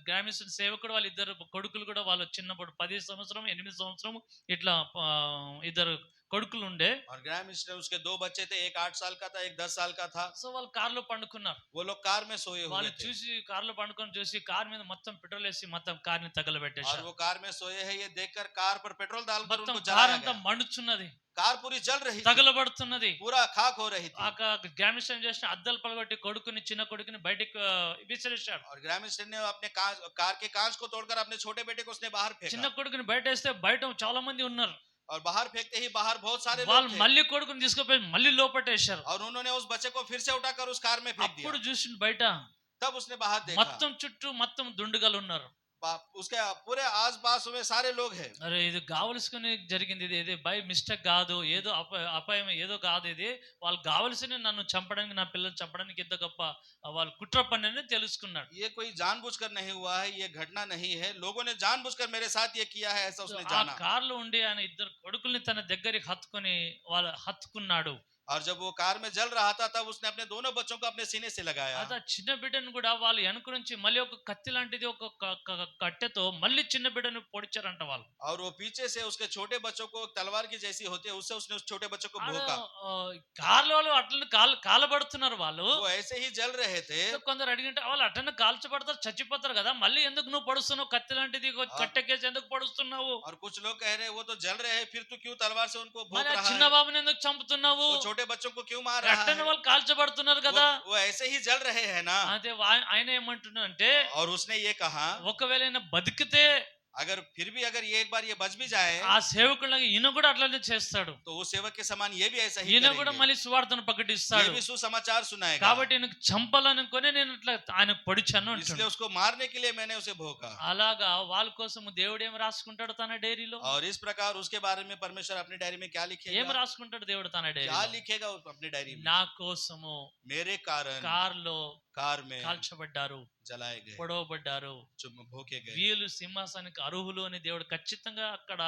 గ్రామీణ సేవకుడు వాళ్ళ ఇద్దరు కొడుకులు కూడా వాళ్ళు చిన్నప్పుడు 10 సంవత్సరం 8 సంవత్సరం ఇట్లా ఇద్దరు కొడుకులు ఉండే. और ग्राम मिनिस्टर उसके 2 बच्चे थे, एक 8 साल का था, एक 10 साल का था। సో వాళ్ళు కార్ లో పండుకున్నారు. वो लोग कार में सोए हुए వాళ్ళు थे చూసి కార్ లో పండుకొని చూసి కార్ మీద మొత్తం పెట్రోల్ వేసి మొత్తం కార్ ని और తగలబెట్టేశారు. वो कार में सोए हैं ये देखकर कार पर पेट्रोल डालकर మొత్తం उनको కార్ जलाया అంతా गया। మండుచున్నది, कार पूरी जल रही थी, తగలబడుతున్నది. पूरा खाक हो रही ఆ थी। గ్రామిషన్ చేసిన అద్దాలు పలగొట్టి కొడుకుని చిన్న కొడుకుని బయటికి విసిరేశాడు. और ग्राम मिनिस्टर ने अपने कार के कांच को तोड़कर अपने छोटे बेटे को उसने बाहर చిన్న फेंका, కొడుకుని బయట వేస్తే బయట చాలా మంది ఉన్నారు. और बाहर फेंकते ही बाहर बहुत सारे వాళ్ళు लोग थे। మళ్ళీ కొడుకుని తీసుకుపోయి మళ్ళీ లోపటేశారు. और उन्होंने उस बच्चे को फिर से उठाकर उस कार में फेंक అప్పుడు दिया। చూసిన బయట तब उसने बाहर देखा, మొత్తం చుట్టూ మొత్తం దుండుగలు ఉన్నారు. उसके पूरे आस पास में सारे लोग हैं। అరే ఇది కావలసుకుని జరిగింది, ఇది బై మిస్టేక్ కాదు, ఏదో అపాయం ఏదో కాదు, ఇది వాళ్ళు కావలసిన నన్ను చంపడానికి నా పిల్లలు చంపడానికి ఎంత గొప్ప వాళ్ళు కుట్ర పన్నని తెలుసుకున్నాడు. ये कोई जानबूझकर नहीं हुआ है, ये घटना नहीं है, लोगों ने जानबूझकर मेरे साथ ये किया है, ऐसा उसने ఆ जाना। కార్ లో ఉండి ఆయన ఇద్దరు కొడుకుల్ని తన దగ్గరికి హత్తుకొని వాళ్ళు హత్తుకున్నాడు. और जब वो कार में जल रहा था तब उसने अपने दोनों बच्चों को अपने सीने से लगाया। అదే చిన్న బిడ్డను కూడా వాళ్ళు వెనుక నుంచి మళ్ళీ ఒక కత్తి లాంటిది ఒక కట్టెతో మళ్ళీ చిన్న బిడ్డను పొడిచారంట వాళ్ళు. और वो पीछे से उसके छोटे बच्चों को तलवार की जैसी होती है, उससे उसने उस छोटे बच्चों को भोंका। కార్లో వాళ్ళు అట్లనే కాలబడుతున్నారు. వాళ్ళు वो ऐसे ही जल रहे थे। కొందరు అడిగింటే వాళ్ళు అట్లనే కాల్చబడతారు, చచ్చిపోతారు కదా, మళ్ళీ ఎందుకు నువ్వు పడుస్తున్నావు, కత్తి లాంటిది కట్టెకేసి ఎందుకు పడుస్తున్నావు? और कुछ लोग कह रहे वो तो जल रहे हैं, फिर तू क्यों तलवार से उनको भोंक మరి रहा చిన్న है? బాబుని ఎందుకు చంపుతున్నావు? वो छोटे बच्चों को क्यों मार रहा అట్టనే है? వాళ్ళు కాల్చబడుతున్నారు కదా. वो ऐसे ही जल रहे हैं ना। అదే ఆయన ఏమంటున్నా అంటే और उसने ये कहा ఒకవేళ ఆయన బతికితే अगर फिर भी अगर ये एक बार ये बच भी जाए ఆ సేవకులాగా ఈయన కూడా అట్లనే చేస్తాడు. तो वो सेवक के समान ये भी ऐसा ही ఈయన కూడా करेंगे। మళ్ళీ సువార్తను ये ప్రకటిస్తాడు. भी सुसमाचार सुनाएगा। కాబట్టి ఈయనకు చంపాలనుకొని నేను ఇట్లా ఆయన పొడిచాను इसलिए అంటాడు. उसको मारने के लिए मैंने उसे भोंका। అలాగా వాళ్ళ కోసం దేవుడు ఏం రాసుకుంటాడు తన డైరీలో? और इस प्रकार उसके बारे में परमेश्वर अपनी डायरी में क्या ఏం लिखेगा? రాసుకుంటాడు దేవుడు తన क्या డైరీలో? लिखेगा उस अपनी डायरी में? నా కోసము मेरे कारण కార్లో कार में కాల్చబడ్డారు, जलाए गए, పొడవబడ్డారు, जो भोंके गए। వీళ్ళు సింహాసనానికి అర్హులు అని దేవుడు ఖచ్చితంగా అక్కడ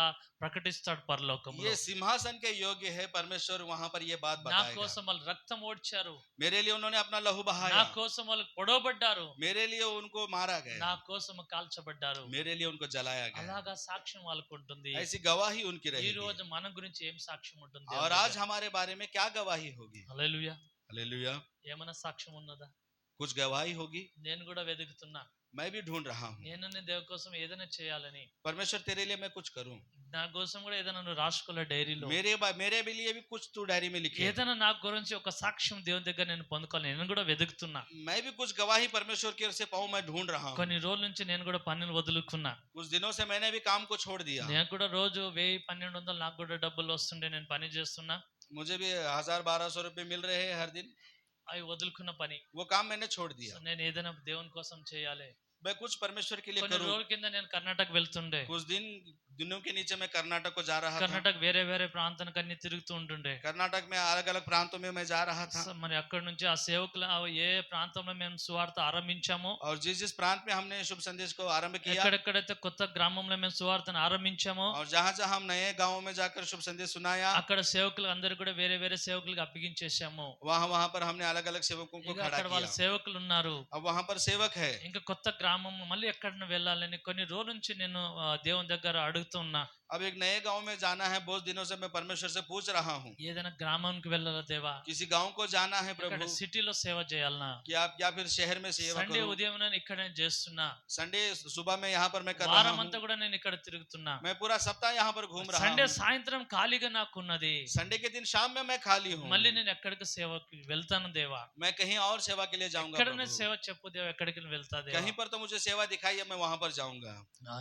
ప్రకటిస్తాడు పరలోకంలో. ये सिंहासन के योग्य है, परमेश्वर वहां पर ये बात నా बताएगा। కోసం వాళ్ళు రక్తం ఓడ్చారు, मेरे लिए उन्होंने अपना लहू నా बहाया, కోసం వాళ్ళు పొడవబడ్డారు, मेरे लिए उनको मारा నా गया, కోసం కాల్చబడ్డారు. मेरे लिए उनको जलाया गया। అలాగా సాక్ష్యం వాళ్ళకు ఉంటుంది. ऐसी गवाही उनकी ఈ रहेगी। రోజు మన గురించి ఏం సాక్ష్యం ఉంటుంది? और आज हमारे बारे में क्या गवाही होगी? హల్లెలూయా. हालेलुया। ఏమైనా సాక్ష్యం ఉన్నదా? कुछ गवाही होगी? నేను కూడా వెతుకుతున్నా. मैं भी ढूंढ रहा हूँ। నేను దేవుని కోసం ఏదైనా చేయాలని, परमेश्वर तेरे लिए मैं कुछ करूं, నా కోసం కూడా ఏదైనా నువ్వు రాసుకోలే డైరీలో. मेरे भी लिए भी कुछ तू डायरी में लिखे। ఏదైనా నా గురించి ఒక సాక్ష్యం దేవుని దగ్గర నేను పొందుకోవాలి, నేను కూడా వెతుకుతున్నా. मैं भी कुछ गवाही परमेश्वर की ओर से पाऊं, मैं ढूंढ रहा हूँ। కొన్ని రోజుల నుంచి నేను కూడా పనులు వదులుకున్నా. कुछ दिनों से मैंने भी काम को छोड़ दिया। నేను కూడా రోజు 1000-1200 నాకు కూడా డబ్బులు వస్తుండే, నేను పని చేస్తున్నా. मुझे भी 1000-1200 रुपए मिल रहे हैं हर दिन। అవి వదులుకున్న పని. वो काम मैंने छोड़ दिया। సో నేను ఏదైనా దేవుని కోసం చేయాలి. मैं कुछ परमेश्वर के लिए కొన్ని करूं। రోజుల కింద నేను కర్ణాటక వెళ్తుండే. कुछ दिनों के नीचे मैं कर्नाटक को जा रहा था। కర్ణాటక వేరే వేరే ప్రాంతానికి అన్ని తిరుగుతూ ఉంటుండే. कर्नाटक में अलग अलग प्रांतों में मैं जा रहा था। సో మరి అక్కడ నుంచి ఆ సేవకులు ఏ ప్రాంతంలో మేము సువార్త ఆరంభించామో, और जिस जिस प्रांत में हमने शुभ संदेश को आरंभ किया, ఎక్కడెక్కడైతే కొత్త గ్రామంలో మేము సువార్తను ఆరంభించామో, और जहां जहां हम नए गांवों में जाकर शुभ संदेश सुनाया, అక్కడ సేవకులు అందరూ కూడా వేరే వేరే సేవకులకు అప్పగించేసాము. वहां पर हमने अलग अलग सेवकों को ఇక खड़ा అక్కడ వాళ్ళ किया। సేవకులు ఉన్నారు, अब वहां पर सेवक है, ఇంకా కొత్త గ్రామం మళ్ళీ ఎక్కడిని వెళ్ళాలని కొన్ని రోజుల నుంచి నేను దేవుని దగ్గర అడుగుతున్నా. अब एक नए गांव में जाना है, बहुत दिनों से मैं परमेश्वर से पूछ रहा हूँ, ఏదైనా గ్రామానికి వెళ్ళాలా దేవా, किसी गांव को जाना है ఇక్కడ प्रभु, సిటీలో సేవ చేయాలనా, कि आप या फिर शहर में सेवा సండే करूं। ఉదయం నేను ఇక్కడే చేస్తున్నా, संडे सुबह में यहाँ पर मैं कर रहा వారం అంతా हूँ, కూడా నేను ఇక్కడ తిరుగుతున్నా, मैं पूरा सप्ताह यहाँ पर घूम रहा సండే हूँ। సాయంత్రం ఖాళీగా నాకున్నది, संडे के दिन शाम में मैं खाली हूँ, మళ్ళీ నేను ఎక్కడికి సేవకి వెళ్తాను దేవా, मैं कहीं और सेवा के लिए जाऊंगा ఎక్కడనే प्रभु। సేవ చెప్పు దేవా, ఎక్కడికి వెళ్తా దేవా, कहीं पर तो मुझे सेवा दिखाई है, मैं वहां पर जाऊंगा।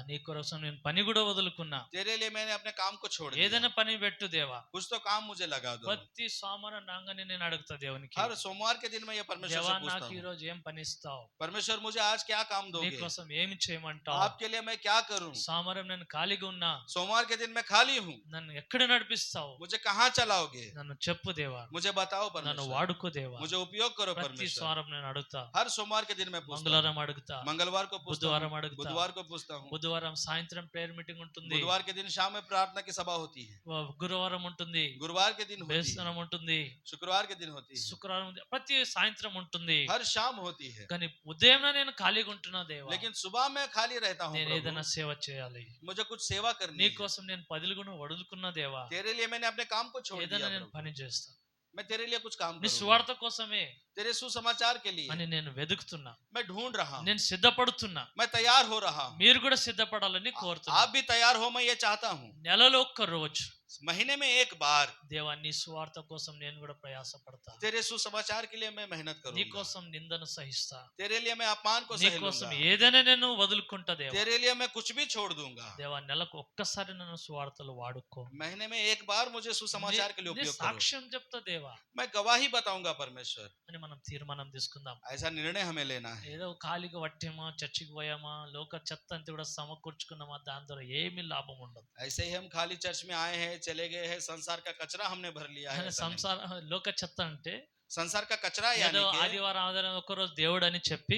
నీ కోసం నేను పని కూడా వదులుకున్నా, तेरे लिए मैंने अपने काम को छोड़ दिया, ఏదైనా పని పెట్టు దేవా, कुछ तो काम मुझे लगा दो। ప్రతి సోమవారం రాగానే నేను అడుగుతా దేవునికి, हर सोमवार के दिन मैं ये परमेश्वर దేవా से पूछता నాకు ఈ हूँ, రోజు ఏం పని ఇస్తావు, परमेश्वर मुझे आज क्या काम నీ दोगे, కోసం ఏమి చేయమంటావు, आपके लिए मैं क्या करूं। సోమవారం నేను ఖాళీగా ఉన్నా, सोमवार के दिन मैं खाली हूँ, నన్ను ఎక్కడ నడిపిస్తావు, मुझे कहाँ चलाओगे, నన్ను చెప్పు దేవా, मुझे बताओ నన్ను परमेश्वर, వాడుకో దేవా, मुझे उपयोग करो ప్రతి परमेश्वर। వారం నేను అడుగుతా, हर सोमवार के दिन मैं पूछता हूँ, మంగళవారం అడుగుతా, मंगलवार को पूछता बुधवार हूँ, अड़गता। बुधवार को पूछता हूँ, బుధవారం సాయంత్రం ప్రేయర్ మీటింగ్ ఉంటుంది, बुधवार के दिन शाम में प्रार्थना की सभा होती है, గురువారం ఉంటుంది, गुरुवार के दिन होती है, బేస్తనం ఉంటుంది, शुक्रवार के दिन होती है, శుక్రవారం ఉంది, ప్రతి సాయంత్రం ఉంటుంది, हर शाम होती है। కానీ ఉదయం నేను ఖాళీగా ఉంటున్నా దేవా, लेकिन सुबह में खाली रहता हूँ నేను प्रभु, ఏదైనా సేవ చేయాలి, मुझे कुछ सेवा करनी నీ है। కోసం నేను 10 గుణ వదులుకున్నా దేవా, तेरे लिए मैंने अपने काम को छोड़ ఏదైనా दिया నేను प्रभु। పని చేస్తా, मैं तेरे लिए कुछ काम నీ करूंगा, స్వార్థ కోసమే तेरे सुसमाचार के लिए అని నేను వెతుకుతున్నా, मैं ढूंढ रहा हूँ, నేను సిద్ధపడుతున్నా, मैं तैयार हो रहा हूँ। మీరు కూడా సిద్ధపడాలని కోరుతున్నా. आप भी तैयार हो, मैं ये चाहता हूँ। నెలలో ఒక్క రోజు महीने में एक बार దేవా నీ స్వార్థ కోసం నేను కూడా ప్రయాసపడతా, तेरे सुसमाचार के लिए मैं मेहनत నీ करूंगा, కోసం నిందను సహిస్తా, तेरे लिए मैं अपमान को నీ सह కోసం लूंगा, ఏదైనా నేను వదులుకుంటా దేవా. तेरे लिए मैं कुछ भी छोड़ दूंगा। దేవా నెలకు ఒక్కసారి నన్ను స్వార్థలు వాడుకో, महीने में एक बार मुझे सुसमाचार के लिए నీ उपयोग करो, సాక్ష్యం చెప్తా దేవా मैं गवाही बताऊंगा परमेश्वर। అని మనం తీర్మానం తీసుకుందాం. ऐसा निर्णय हमें लेना है। ఏదో ఖాళీగా పట్టామా, చర్చికి పోయామా, లోక చెత్త అంతా కూడా సమకూర్చుకున్నామా, దాని ద్వారా ఏమీ లాభం ఉండదు. ऐसे ही हम खाली चर्च में आए हैं, चले गए हैं, संसार का कचरा हमने भर लिया है। ऐसा नहीं। సంసార లోక చెత్త అంటే संसार का कचरा ఏదో यानी कि ఆదివారం ఆదివారం ఒకరోజు దేవుడు అని చెప్పి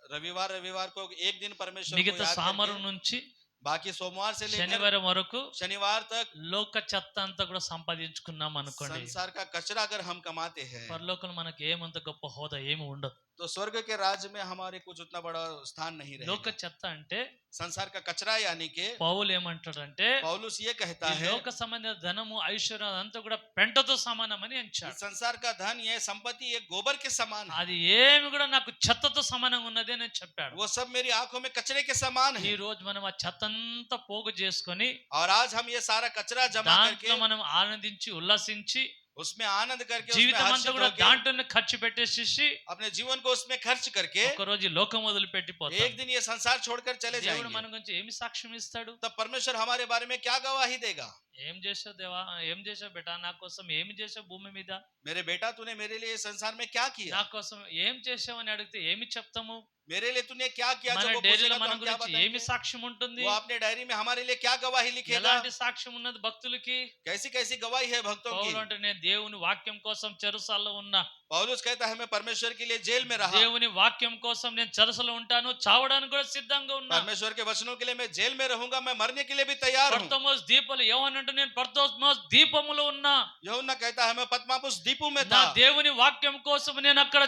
रविवार को एक दिन परमेश्वर को మిగతా याद సోమవారం करके, నుంచి बाकी सोमवार से लेकर శనివారం వరకు शनिवार तक లోక చెత్త అంతా కూడా సంపాదించుకున్నాం అనుకోండి, संसार का कचरा अगर हम कमाते हैं, పరలోకంలో మనకి ఏమంత గొప్ప హోదా ఏమి ఉండదు. तो स्वर्ग के राज्य में हमारे कुछ उतना बड़ा स्थान नहीं లోక रहेगा। చెత్త అంటే संसार का कचरा यानी कि పౌలు ఏమంటాడంటే पौलुस ये कहता ఈ है, లోక సంబంధిత ధనము ఐశ్వర్యం అదంతా కూడా పెంటతో సమానమని అంటాడు. संसार का धन, ये संपत्ति, ये गोबर के समान है, అది ఏమి కూడా నాకు చెత్తతో సమానంగా ఉన్నది అని చెప్పాడు. वो सब मेरी आंखों में कचरे के समान ఈ है। రోజు మనం ఆ చెత్త అంతా పోగు చేసుకొని और आज हम ये सारा कचरा जमा దాంట్లో करके, మనం ఆనందించి ఉల్లాసించి उसमें आनंद करके, उसमें జీవితం అంతా हर्षित కూడా होके, దాంట్లోనే ఖర్చు పెట్టేసి अपने जीवन को उसमें खर्च करके ఒక రోజు ఈ లోకం వదిలిపెట్టి एक పోతాం. दिन ये संसार छोड़कर चले దేవుడు जाएंगे। మన గురించి ఏమి సాక్ష్యం ఇస్తాడు? तब परमेश्वर हमारे बारे में क्या गवाही देगा? ఏం చేసావు దేవా, ఏం చేసావు బేటా, నా కోసం ఏమి చేసావు భూమి మీద, मेरे बेटा, तूने मेरे लिए इस संसार में क्या किया? నా కోసం ఏం చేసావు అని అడిగితే ఏమి చెప్తాము? मेरे लिए तूने क्या किया? మన जब वो డైరీలో पूछेगा तो మన हम क्या గురించి ఏమి बताएंगे? సాక్ష్యం ఉంటుంది? वो अपने डायरी में हमारे लिए क्या गवाही लिखेगा? ఎలాంటి సాక్ష్యం ఉన్నది భక్తులకి? कैसी कैसी गवाही है भक्तों की? పౌలు అంటే నేను దేవుని వాక్యం కోసం చెరసాల్లో ఉన్నా, पौलुस कहता है, मैं परमेश्वर के लिए जेल में रहा, దేవుని వాక్యం కోసం నేను చెరసలో ఉంటాను, చావడానికి కూడా సిద్ధంగా ఉన్నా. परमेश्वर के वचनों के लिए मैं जेल में रहूंगा, मैं मरने के लिए भी तैयार हूँ। పర్తమోస్ దీపాలు ఏమనంటే నేను పర్తమోస్ దీపములో ఉన్నా, यूहन्ना कहता है, मैं पत्मापुस द्वीपों में నా था, దేవుని వాక్యం కోసం నేను అక్కడ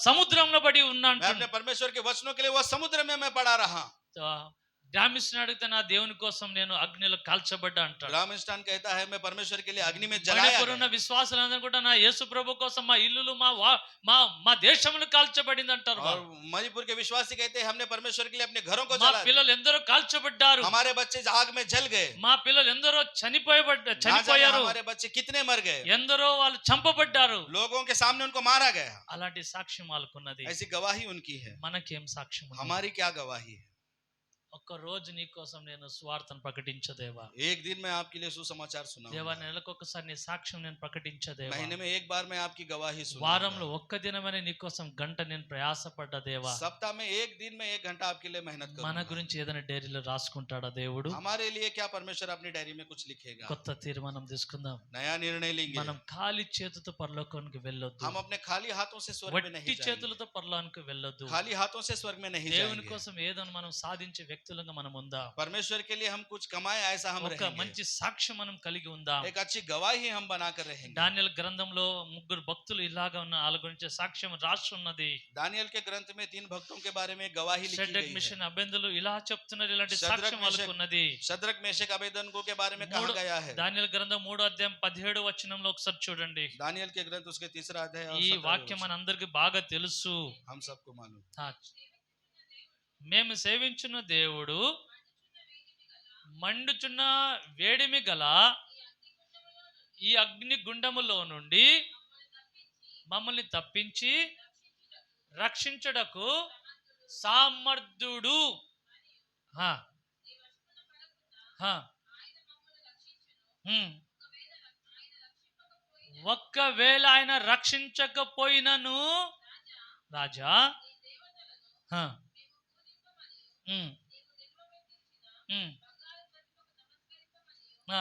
సముద్రంలో పడి ఉన్నా मैं अपने परमेश्वर के वचनों के लिए वह समुद्र में मैं पड़ा रहा। గ్రామిస్తుని అడిగితే నా దేవుని కోసం నేను అగ్నిలో కాల్చబడ్డా అంటాడు. ग्रामिष्ठान कहता है, मैं परमेश्वर के लिए अग्नि में जलाया మణిపురున్న गया। విశ్వాసులందరూ కూడా నా యేసు ప్రభు కోసం మా ఇల్లులు మా దేశములు కాల్చబడింది అంటారు. और मणिपुर के विश्वासी कहते हैं, हमने परमेश्वर के लिए अपने घरों को మా जला दिया, పిల్లలు ఎందరో కాల్చబడ్డారు, हमारे बच्चे आग में जल गए, మా పిల్లలు ఎందరో ना जाने చనిపోయారు, हमारे बच्चे कितने मर गए, ఎందరో వాళ్ళు చంపబడ్డారు. लोगों के सामने उनको मारा गया। అలాంటి సాక్ష్యం వాళ్ళకున్నది. ऐसी गवाही उनकी है। మనకేం సాక్ష్యం ఉంది? हमारी क्या गवाही है? ఒక్క రోజు నీ కోసం నేను స్వార్థను ప్రకటించదేవా, एक दिन मैं आपके लिए सुसमाचार దేవా, सुनाऊंगा, నెలకొకసారి నీ సాక్ష్యం నేను ప్రకటించదేవా, महीने में एक बार मैं आपकी गवाही వారంలో सुनाऊंगा, ఒక్క దినమని నీ కోసం గంట నేను ప్రయాసపడ్డా దేవా. सप्ताह में एक दिन में 1 घंटा आपके लिए मेहनत మన करूंगा। గురించి ఏదైనా డైరీలో రాసుకుంటాడా దేవుడు? हमारे लिए क्या परमेश्वर अपनी डायरी में कुछ लिखेगा? కొత్త తీర్మానం తీసుకుందాం. नया निर्णय लेंगे। మనం ఖాళీ చేతులతో పరలోకానికి వెళ్ళొద్దు, हम अपने खाली हाथों से स्वर्ग में नहीं వట్టి जाएंगे, చేతులతో పరలోకానికి వెళ్ళొద్దు. खाली हाथों से स्वर्ग में नहीं దేవుని जाएंगे। కోసం ఏదో మనం సాధించే వ్యక్తి వ్యక్తులుగా మనం ఉందాం. परमेश्वर के लिए हम कुछ कमाए ऐसा हम ఒక रहेंगे, మంచి సాక్ష్యం మనం కలిగి ఉందాం. एक अच्छी गवाही हम बनाकर रहेंगे। దానియేలు గ్రంథంలో ముగ్గురు భక్తులు ఇలాగా ఉన్న వాళ్ళ గురించి సాక్ష్యం రాసి ఉన్నది. दानियल के ग्रंथ में 3 भक्तों के बारे में गवाही लिखी షడ్రక్ गई है। మిషన్ అబెదనెగో ఇలా చెప్తున్నారు, ఇలాంటి షద్రక్, సాక్ష్యం వాళ్ళకు మెషక్, ఉన్నది. शद्रक मेशक अबेदनगो के बारे में कहा మూడో गया है। దానియేలు గ్రంథం 3వ అధ్యాయం 17వ వచనంలో ఒకసారి చూడండి. दानियल के ग्रंथ उसके 3रा अध्याय और ఈ 17वें వాక్యం वचन। మనందరికి బాగా తెలుసు. हम सबको मालूम। ఆ, మేము సేవించిన దేవుడు మండుచున్న వేడిమి గల ఈ అగ్ని గుండములో నుండి మమ్మల్ని తప్పించి రక్షించుటకు సామర్థ్యుడు. హా, హా, హ్మ్. ఒక్కవేళ ఆయన రక్షించకపోయినను రాజా, హా, హ్మ్, హ్మ్, ఆ,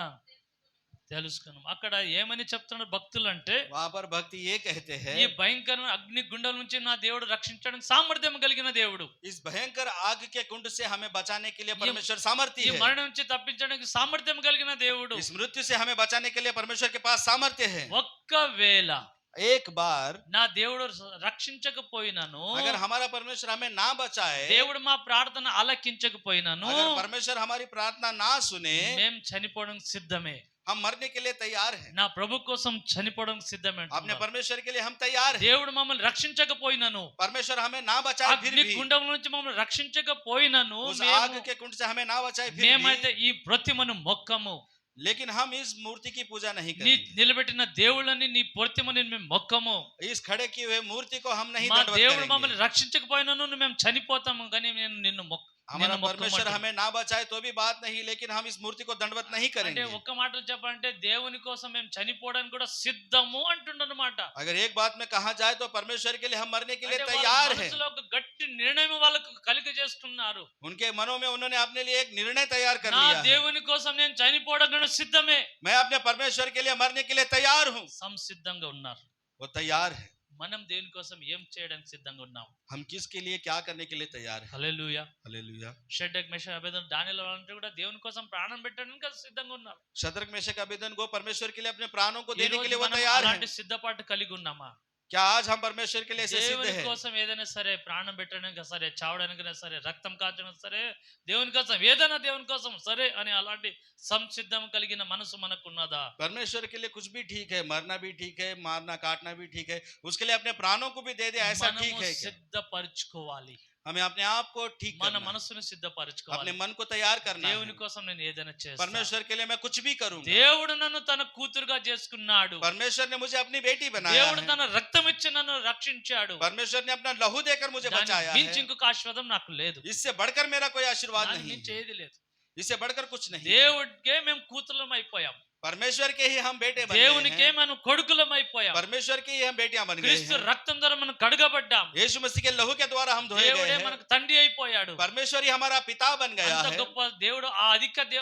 తెలుసుకున్నాం. అక్కడ ఏమని చెప్తున్నారు భక్తులు అంటే, वहां पर भक्ति ये कहते हैं, ఈ భయంకరమైన అగ్ని గుండం నుంచి నా దేవుడు రక్షించడానికి సామర్థ్యం కలిగిన దేవుడు, इस भयंकर आग के कुंड से हमें बचाने के लिए ये- परमेश्वर सामर्थ्य ఈ है। మరణం నుంచి తప్పించడానికి సామర్థ్యం కలిగిన దేవుడు. इस मृत्यु से हमें बचाने के लिए परमेश्वर के पास सामर्थ्य है। ఒక్కవేళ एक बार నా దేవుడు రక్షించకపోయినను, अगर हमारा परमेश्वर हमें ना बचाए, దేవుడు మా ప్రార్థన ఆలకించకపోయినను, अगर परमेश्वर हमारी प्रार्थना ना सुने, మేము చనిపోవడానికి సిద్ధమే. हम मरने के लिए तैयार हैं। నా ప్రభు కోసం చనిపోవడానికి సిద్ధమే अपने అంటున్నాడు. परमेश्वर के लिए हम तैयार हैं। దేవుడు మమ్మల్ని రక్షించకపోయినను, परमेश्वर हमें ना बचाए फिर అగ్ని भी, గుండం నుంచి మమ్మల్ని రక్షించకపోయినను, उस మేము- आग के कुंड से हमें ना बचाए फिर మేమైతే भी, ఈ ప్రతిమను మొక్కము, लेकिन हम इस मूर्ति की पूजा नहीं నీ करेंगे। నిలబెట్టిన దేవుళ్ళని నీ ప్రతిమని మేము మొక్కము. इस खड़े किए हुए मूर्ति को हम नहीं మా दंडवत దేవుడు करेंगे। మమ్మల్ని రక్షించకపోయినను మేము చనిపోతాము, కానీ నేను నిన్ను हमारा परमेश्वर हमें ना बचाए तो भी बात नहीं, लेकिन हम इस मूर्ति को दंडवत नहीं అంటే करेंगे। ఒక్క మాటలో చెప్పాలంటే దేవుని కోసం మేము చనిపోవడానికి కూడా సిద్ధము అంటుండనమాట. अगर एक बात में कहा जाए तो परमेश्वर के लिए हम मरने के लिए అంటే వాళ్ళ तैयार हैं। మనసులో ఒక గట్టి నిర్ణయం వాళ్ళకు కలిగ చేసుకున్నారు. उनके मनों में उन्होंने अपने लिए एक निर्णय तैयार कर నా लिया है। దేవుని కోసం నేను చనిపోవడానికి కూడా సిద్ధమే. मैं अपने परमेश्वर के लिए मरने के लिए तैयार हूँ। సంసిద్ధంగా ఉన్నారు. वो तैयार है। మనం దేవుని కోసం ఏం చేయడానికి సిద్ధంగా ఉన్నాం? हम किसके लिए क्या करने के लिए तैयार हैं? హల్లెలూయా. हालेलुया। షడ్రక్ మెషక్ అబేదనెగో దానియేలు అంటే కూడా దేవుని కోసం ప్రాణం పెట్టడానికి సిద్ధంగా ఉన్నారు. शद्रक मेशक अबेदनगो परमेश्वर के लिए अपने प्राणों को ఈ देने के రోజు लिए वो మనం तैयार हैं। అలాంటి సిద్ధపాటు కలిగి ఉన్నామా? क्या आज हम परमेश्वर के लिए ऐसे सिद्ध దేవుని हैं? కోసం ఏదైనా సరే, ప్రాణం పెట్టడానికి సరే, చావడానికైనా సరే, రక్తం కాచడానికి సరే, దేవుని కోసం ఏదైనా దేవుని కోసం సరే అని అలాంటి సంసిద్ధం కలిగిన మనసు మనకున్నదా? परमेश्वर के लिए कुछ भी ठीक है, मरना भी ठीक है, मारना काटना भी ठीक है, उसके लिए अपने प्राणों को भी दे दे, ऐसा ठीक మనము है क्या? సిద్ధపరచుకోవాలి. हमें अपने आप को ठीक మన करना है, మనసును अपने సిద్ధపరచుకోవాలి. मन को तैयार करना దేవుని है। కోసం నేను ఏదైనా చేస్తాను. परमेश्वर के लिए मैं कुछ भी करूंगा। దేవుడు నన్ను తన కూతురుగా చేసుకున్నాడు. परमेश्वर ने मुझे अपनी बेटी बनाया దేవుడు है। తన రక్తం ఇచ్చి నన్ను రక్షించాడు. परमेश्वर ने अपना लहू देकर मुझे దాన్ని बचाया మించి है। ఇంకొక ఆశీర్వాదం నాకు లేదు. इससे बढ़कर मेरा कोई आशीर्वाद దాన్ని नहीं మించి है, ఏది లేదు. इससे बढ़कर कुछ नहीं है। దేవుడికే మేము కూతుర్లం అయిపోయాం. परमेश्वर के ही हम बेटे बन गए దేవునికే हैं। మనం కొడుకులం అయిపోయాం. परमेश्वर की ही हम बेटियां बन गए క్రీస్తు हैं। రక్తం ద్వారా మనం కడగబడ్డాం. यीशु मसीह के लहू के द्वारा हम धोए गए దేవుడే हैं। మనకు తండ్రి అయిపోయాడు. परमेश्वर ही हमारा पिता बन गया అంత है। గొప్ప దేవుడు, ఆ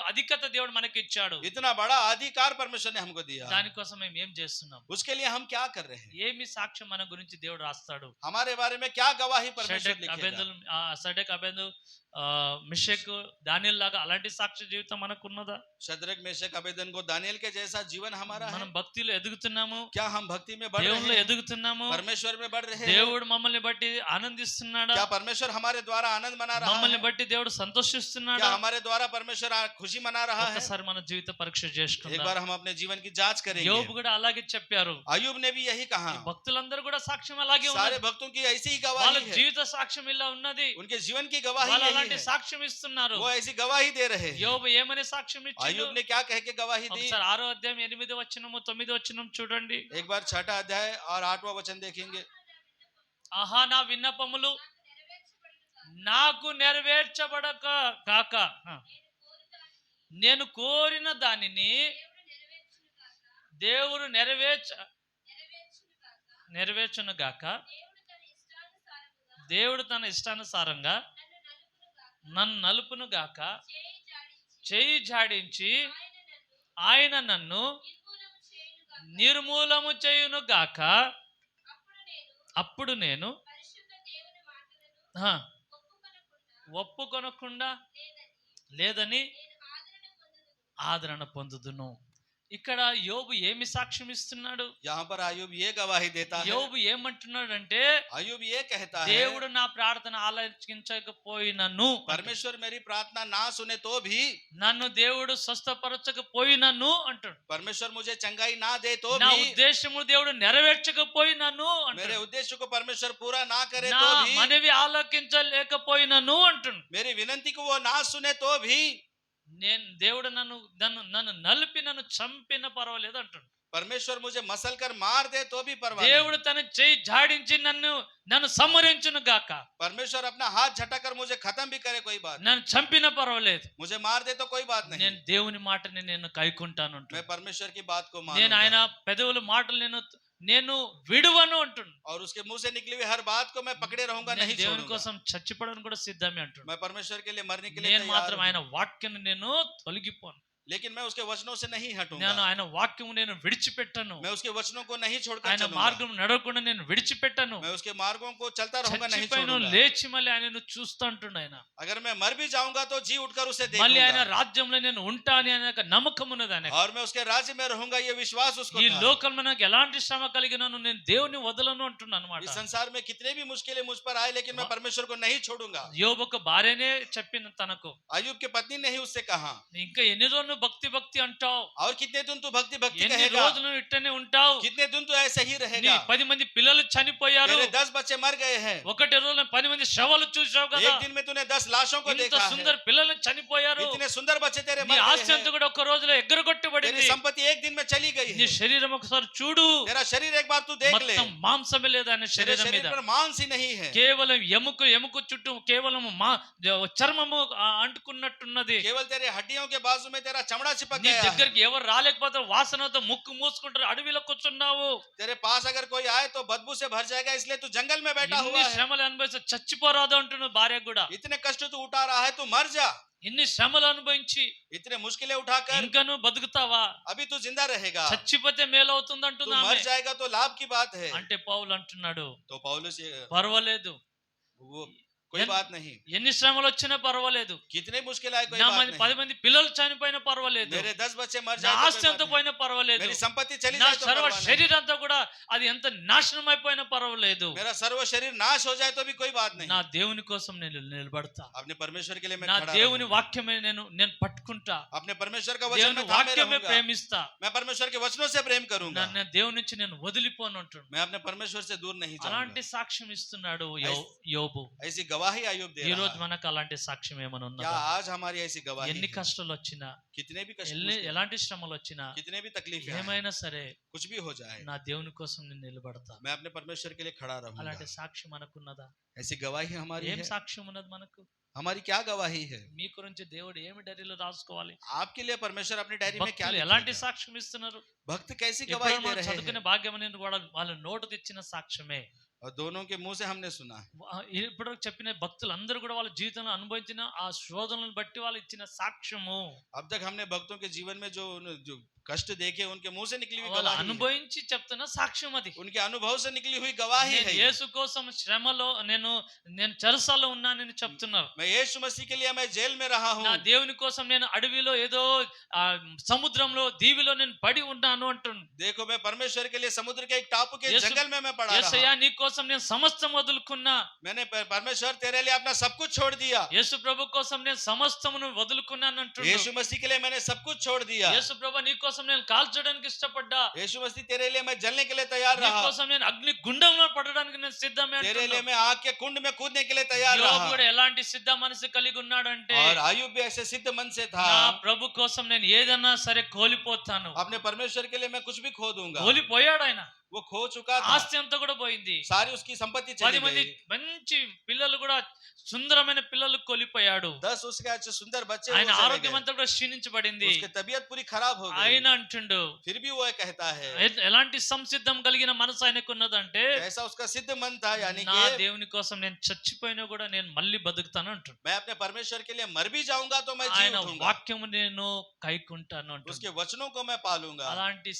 అధికత దేవుడు మనకి ఇచ్చాడు. इतना बड़ा अधिकार परमेश्वर ने हमको दिया। దానికోసం మేము ఏం చేస్తున్నాం? उसके लिए हम क्या कर रहे हैं? ఏమి సాక్ష్యం మన గురించి దేవుడు రాస్తాడు? हमारे बारे में क्या गवाही परमेश्वर షడ్రక్ लिखेगा? అబేదనెగో మిషక్ దానియేలు లాగా అలాంటి సాక్ష్య జీవితం మనకున్నదా? शद्रक मेशक अबेदनगो दानियल के जैसा जीवन हमारा है। మనం భక్తిలో ఎదుగుతున్నాము, क्या हम भक्ति में बढ़ దేవునిలో रहे हैं? ఎదుగుతున్నాము, परमेश्वर में बढ़ रहे हैं? దేవుడు మమ్మల్ని బట్టి ఆనందిస్తున్నాడా? क्या परमेश्वर हमारे द्वारा आनंद मना रहा మమ్మల్ని है? బట్టి దేవుడు సంతోషిస్తున్నాడా? क्या हमारे द्वारा परमेश्वर खुशी मना रहा है? ఒక్కసారి మన జీవిత పరీక్ష एक చేసుకుందాం. बार हम अपने जीवन की जांच करेंगे। యోబు కూడా అలాగే చెప్పారు. अयूब ने भी यही कहा। ఈ భక్తులందరూ కూడా సాక్ష్యం అలాగే सारे ఉన్నది. भक्तों की ऐसी ही వాళ్ళ गवाही है। జీవిత సాక్ష్యం ఇలా ఉన్నది. उनके जीवन की गवाही వాళ్ళు यही అలాంటి है। సాక్ష్యం ఇస్తున్నారు. वो ऐसी गवाही दे रहे हैं। యోబు ఏమని సాక్ష్యం ఇచ్చిండు? अयूब ने क्या कह के गवाही दी? ఒకసారి 6వ అధ్యాయం 8వ వచనము 9వ వచనం చూడండి. एक बार 6ठा अध्याय और 8वां वचन देखेंगे। ఆహా, నా విన్నపములు నాకు నెరవేర్చబడక కాక నేను కోరిన దానిని దేవుడు నెరవేర్చును గాక. దేవుడు తన ఇష్టానుసారంగా నన్ను నలుపును గాక. చేయి జాడించి ఆయన నన్ను నిర్మూలము చేయును గాక. అప్పుడు నేను ఒప్పుకొనకుండా లేదని ఆదరణ పొందుదును. ఇక్కడ యోబు ఏమి సాక్ష్యం ఇస్తున్నాడు? यहाँ पर अय्यूब ये गवाही देता है, యోబు ఏమంటున్నాడంటే अय्यूब ये कहता है, దేవుడు నా ప్రార్థన ఆలకించకపోయినను, परमेश्वर मेरी प्रार्थना ना सुने तो भी, నన్ను దేవుడు స్వస్థపరచకపోయినను అంటాడు. परमेश्वर मुझे चंगाई ना दे तो నా भी, ఉద్దేశము దేవుడు నెరవేర్చకపోయినను मेरे అంటాడు. उद्देश्य को परमेश्वर पूरा ना करे నా तो भी, మనవి ఆలకించలేకపోయినను అంటాడు. मेरी विनती को वो ना सुने तो भी, నేను దేవుడు నన్ను నన్ను నన్ను నలిపి నన్ను చంపిన పర్వాలేదు అంటాడు. परमेश्वर मुझे मसल कर मार दे तो भी परवाह नहीं। దేవుడు తన చేయి జాడించి నన్ను సంహరించును గాక, परमेश्वर अपना हाथ झटक कर मुझे खत्म भी करे कोई बात नहीं, నన్ను చంపిన పర్వాలేదు, मुझे मार दे तो कोई बात नहीं, నేను దేవుని మాటని నేను కైకుంటాను అంటాడు. मैं परमेश्वर की बात को నేను ఆయన मानूंगा పెదవుల మాటలు నేను విడువను అంటున్నాడు. और उसके मुंह से निकली हुई हर बात को मैं पकड़े रहूंगा, నేను नहीं దేవుని छोड़ूंगा। కోసం చచ్చిపోవడానికి కూడా సిద్ధమే అంటున్నాడు. मैं परमेश्वर के लिए मरने के लिए నేను तैयार మాత్రం हूं, ఆయన వాక్యాన్ని నేను తొలగిపోను, लेकिन मैं उसके वचनों से नहीं నేను हटूंगा, ఆయన వాక్యము నేను విడిచిపెట్టను, मैं उसके वचनों को नहीं छोड़कर ఆయన चलूंगा, మార్గం నడవకుండా నేను విడిచిపెట్టను, मैं उसके मार्गों को चलता रहूंगा, नहीं చచ్చిపోయిన छोड़ूंगा। లేచి మళ్ళీ ఆయనను చూస్తూ అంటుండు. ఆయన अगर मैं मर भी जाऊंगा तो जी उठकर उसे మళ్ళీ ఆయన देखूंगा, రాజ్యంలో నేను ఉంటా అని ఆయన నమ్మకం ఉన్నది ఆయనకు. और मैं उसके राज्य में रहूंगा, ये विश्वास उसको ఈ था। లోకంలో నాకు ఎలాంటి శ్రమ కలిగినాను నేను దేవుని వదలను అంటున్నాను అనమాట. इस संसार में कितने भी मुश्किलें मुझ पर आए, लेकिन मैं परमेश्वर को नहीं छोड़ूंगा। యోబుకు భార్యనే చెప్పిన తనకు, अय्यूब की पत्नी ने ही उससे कहा, ఇంకా ఎన్ని రోజులు భక్తి భక్తి అంటావు, और कितने दिन तू भक्ति भक्ति ఎన్ని कहेगा, రోజులు ఇట్టనే ఉంటావు, कितने दिन तू ऐसे ही నీ रहेगा। 10 మంది పిల్లలు చనిపోయారు, तेरे 10 बच्चे मर गए हैं, ఒకటి రోజులో 10 మంది శవాలు చూసావు కదా, एक दिन में तूने 10 लाशों को ఇంత देखा సుందర है, పిల్లలు చనిపోయారు, इतने सुंदर बच्चे तेरे నీ मर ఆస్తి गए అంతా हैं, కూడా ఒక రోజులో तेरी ఎగ్గరగొట్టబడింది, संपत्ति एक दिन में चली गई నీ है, శరీరం ఒకసారి చూడు, तेरा शरीर एक बार तू देख ले, మొత్తం మాంసమే లేదు ఆయన तेरे శరీరం शरीर మీద, पर मांस ही नहीं है, కేవలం ఎముక చుట్టూ కేవలం చర్మము అంటుకున్నట్టున్నది. केवल तेरे हड्डियों के बाजू में तेरा चमड़ा चिपक నీ गया है, దగ్గరికి ఎవరు రాలేకపోతారు, వాసనతో ముక్కు మూసుకుంటారు, అడవిలో కూర్చున్నావు, तेरे पास अगर कोई आए तो बदबू से भर जाएगा, इसलिए तू जंगल में बैठा ఇన్ని हुआ है, శ్రమలు అనుభవిస్తే చచ్చిపోరాదు అంటున్నావు భార్య కూడా. इतने कष्ट तू उठा रहा है, तू मर जा, ఇన్ని శ్రమలు అనుభవించి इतने मुश्किलें उठाकर ఇంకా నువ్వు బతుకుతావా, अभी तू जिंदा रहेगा, చచ్చిపోతే మేలు అవుతుంది तू అంటున్నా मर जाएगा तो लाभ की बात है। అంటే పౌలు అంటున్నాడు तो पौलुस ये పర్వాలేదు, वो कोई बात नहीं, ఎన్ని శ్రమలు వచ్చినా పర్వాలేదు, कितने मुश्किल आए कोई నా बात 10 नहीं, మంది పిల్లలు చనిపోయినా పర్వాలేదు, मेरे 10 बच्चे मर నా जाए तो ఆస్తి कोई అంతా बात పోయినా नहीं, పర్వాలేదు, मेरी संपत्ति चली నా जाए तो సర్వ परवाह नहीं, శరీరం అంతా కూడా అది ఎంత నాశనం అయిపోయినా పర్వాలేదు, मेरा सर्व शरीर नाश हो जाए तो भी कोई बात नहीं, నా దేవుని కోసం నేను నిలబడతా, अपने परमेश्वर के लिए मैं నా खड़ा దేవుని रहूंगा, వాక్యమే నేను పట్టుకుంటా, अपने परमेश्वर का वचन దేవుని में थामे వాక్యమే रहूंगा, ప్రేమిస్తా, मैं परमेश्वर के वचनों से प्रेम करूंगा, నా దేవుని నుంచి నేను వదిలిపోను అంటున్నాడు. मैं अपने परमेश्वर से दूर नहीं అలాంటి जाऊंगा। సాక్ష్యం ఇస్తున్నాడు యోబు. ऐसी गवाही अय्यूब दे ఈ रहा రోజు है। మనకు అలాంటి సాక్ష్యం ఏమైనా क्या ఉన్నదా? आज हमारी ऐसी गवाही ఎన్ని है? కష్టాలు వచ్చినా, कितने भी कष्ट ఎలాంటి శ్రమలు వచ్చినా, कितने भी तकलीफें आए, ఏమైనా సరే कुछ भी हो जाए, నా దేవుని కోసం నేను నిలబడతా. मैं अपने परमेश्वर के लिए खड़ा रहूंगा। అలాంటి సాక్ష్యం మనకున్నదా? ऐसी गवाही हमारी ఏం है? సాక్ష్యం ఉన్నది మనకు? हमारी क्या गवाही है? మీ గురించి దేవుడు ఏమి డైరీలో రాసుకోవాలి? आपके लिए परमेश्वर अपनी डायरी में क्या భక్తులు ఎలాంటి लिखेगा? సాక్ష్యం ఇస్తున్నారు? भक्त कैसी गवाही ఎప్పుడైనా दे మనం रहे చదువుకునే हैं? భాగ్యం అనేది కూడా వాళ్ళ నోటు తెచ్చిన సాక్ష్యమే. और दोनों के मुंह से हमने सुना है। ఇప్పుడు చెప్పిన భక్తులందరూ కూడా వాళ్ళ జీవితంలో అనుభవించిన ఆ శోధనలను బట్టి వాళ్ళు ఇచ్చిన సాక్ష్యము. अब तक हमने भक्तों के जीवन में जो कष्ट देखे उनके मुंह से निकली हुई వాళ్ళు गवाही है। అనుభవించి చెప్తున్న సాక్ష్యం అది. उनके अनुभव से निकली हुई गवाही నేను है। యేసు కోసం శ్రమలో నేను చెరసాలలో ఉన్నానని చెప్తున్నారు. मैं यीशु मसीह के लिए मैं जेल में रहा हूँ। నా దేవుని కోసం నేను అడవిలో ఏదో సముద్రంలో దీవిలో నేను పడి ఉన్నాను అంటున్నాను. देखो मैं परमेश्वर के लिए समुद्र के एक टापू के यीशु- जंगल में मैं पड़ा యేసయ్యా रहा। నీ కోసం నేను సమస్తం వదులుకున్నా. मैंने परमेश्वर तेरे लिए अपना सब कुछ छोड़ दिया। యేసు ప్రభు కోసం నేను సమస్తమును వదులుకున్నాను అంటున్నాను. यीशु मसीह के लिए मैंने सब कुछ छोड़ दिया। యేసు ప్రభు నీ కోసం నేను కాల్చడానికి ఇష్టపడ్డా. यीशु मसीह तेरे लिए मैं जलने के लिए तैयार నీ रहा। కోసం నేను అగ్ని గుండంలో పడడానికి నేను సిద్ధమే तेरे लिए అంటున్నాను. मैं आग के कुंड में कूदने के लिए तैयार యోబు रहा। కూడా ఎలాంటి సిద్ధ మనసు కలిగి ఉన్నాడంటే और आयुब भी ऐसे सिद्ध मन से था। నా ప్రభు కోసం నేను ఏదన్నా సరే కోల్పోతాను. अपने परमेश्वर के लिए मैं कुछ भी खो दूंगा। కోల్పోయాడు ఆయన. वो खो चुका था। ఆస్తి అంతా కూడా పోయింది. सारी उसकी संपत्ति 10 चली మంది गई। మంచి పిల్లలు కూడా సుందరమైన పిల్లలు కోల్పోయాడు. 10 उसके अच्छे सुंदर बच्चे ఆయన वो चले ఆరోగ్యం गए। అంతా కూడా క్షీణించబడింది. उसकी तबीयत पूरी खराब हो गई। ఆయన అంటుండు फिर भी वो कहता है ఎలాంటి సంసిద్ధం కలిగిన మనసు ఆయనకు ఉన్నదంటే ऐसा उसका सिद्ध मन था, यानी నా कि దేవుని కోసం నేను చచ్చిపోయినా కూడా నేను మళ్ళీ బతుకుతాను అంటుండు. मैं अपने परमेश्वर के लिए मर भी जाऊंगा तो मैं जी ఆయన उठूंगा। వాక్యము నేను కైకుంటాను అంటుండు. उसके वचनों को मैं पालूंगा। అలాంటి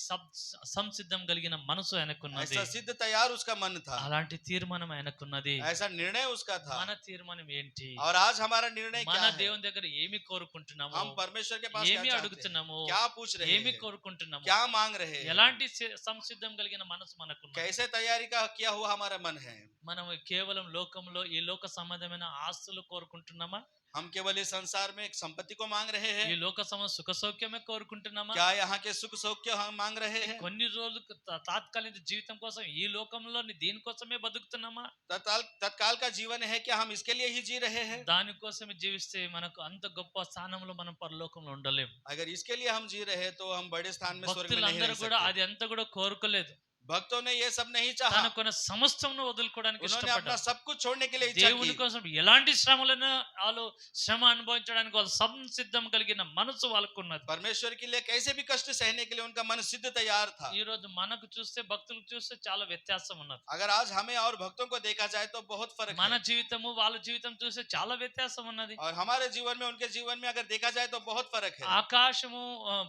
సంసిద్ధం కలిగిన మనసు ఆయనకున్నది. ऐसा सिद्ध तैयार उसका मन था, అలాంటి తీర్మానం ఆయనకున్నది. ऐसा निर्णय उसका था। మన తీర్మానం ఏంటి? और आज हमारा निर्णय మన क्या है? దేవుని దగ్గర ఏమి కోరుకుంటున్నాము? हम परमेश्वर के पास क्या ఏమి चाहते हैं? అడుగుతున్నాము? क्या पूछ रहे ఏమి हैं? కోరుకుంటున్నాము? क्या मांग रहे हैं? ఎలాంటి సంసిద్ధం కలిగిన మనసు మనకున్నది? कैसे तैयारी का किया हुआ हमारा मन है? మనం కేవలం లోకంలో ఈ లోక సంబంధమైన ఆస్తులు కోరుకుంటున్నామా? हम केवल इस संसार में एक संपत्ति को मांग रहे ఈ हैं? లోక సుఖ సౌఖ్యమే కోరుకుంటున్నామా? क्या यहाँ के सुख सौख्य हम मांग रहे हैं? కొన్ని రోజులు తాత్కాలిక జీవితం కోసం ఈ లోకంలో దీనికోసమే బతుకుతున్నామా? तत्काल का जीवन है क्या हम इसके लिए ही जी रहे हैं? దానికోసమే జీవిస్తే మనకు అంత గొప్ప స్థానంలో మనం పరలోకంలో ఉండలేం. अगर इसके लिए हम जी रहे हैं तो हम बड़े स्थान में स्वर्ग में नहीं భక్తులందరూ रह కూడా सकते। అది అంత కూడా కోరుకోలేదు. भक्तों ने ये सब नहीं चाहा, తనకున్న సమస్తమును వదులుకోవడానికి उन्होंने अपना ఇష్టపడ్డారు. सब कुछ छोड़ने के लिए इच्छा దేవుని की। కోసం ఎలాంటి శ్రమలను వాళ్ళు శ్రమ అనుభవించడానికి వాళ్ళు సంసిద్ధం కలిగిన మనసు వాళ్ళకున్నది. परमेश्वर के लिए कैसे भी कष्ट सहने के लिए उनका मन सिद्ध तैयार था। ఈ రోజు మనకు చూస్తే భక్తులకు చూస్తే చాలా వ్యత్యాసం ఉన్నది. अगर आज हमें और भक्तों को देखा जाए तो बहुत फर्क మన है, జీవితము వాళ్ళ జీవితం చూస్తే చాలా వ్యత్యాసం ఉన్నది. और हमारे जीवन में उनके जीवन में अगर देखा जाए तो बहुत फर्क है। ఆకాశము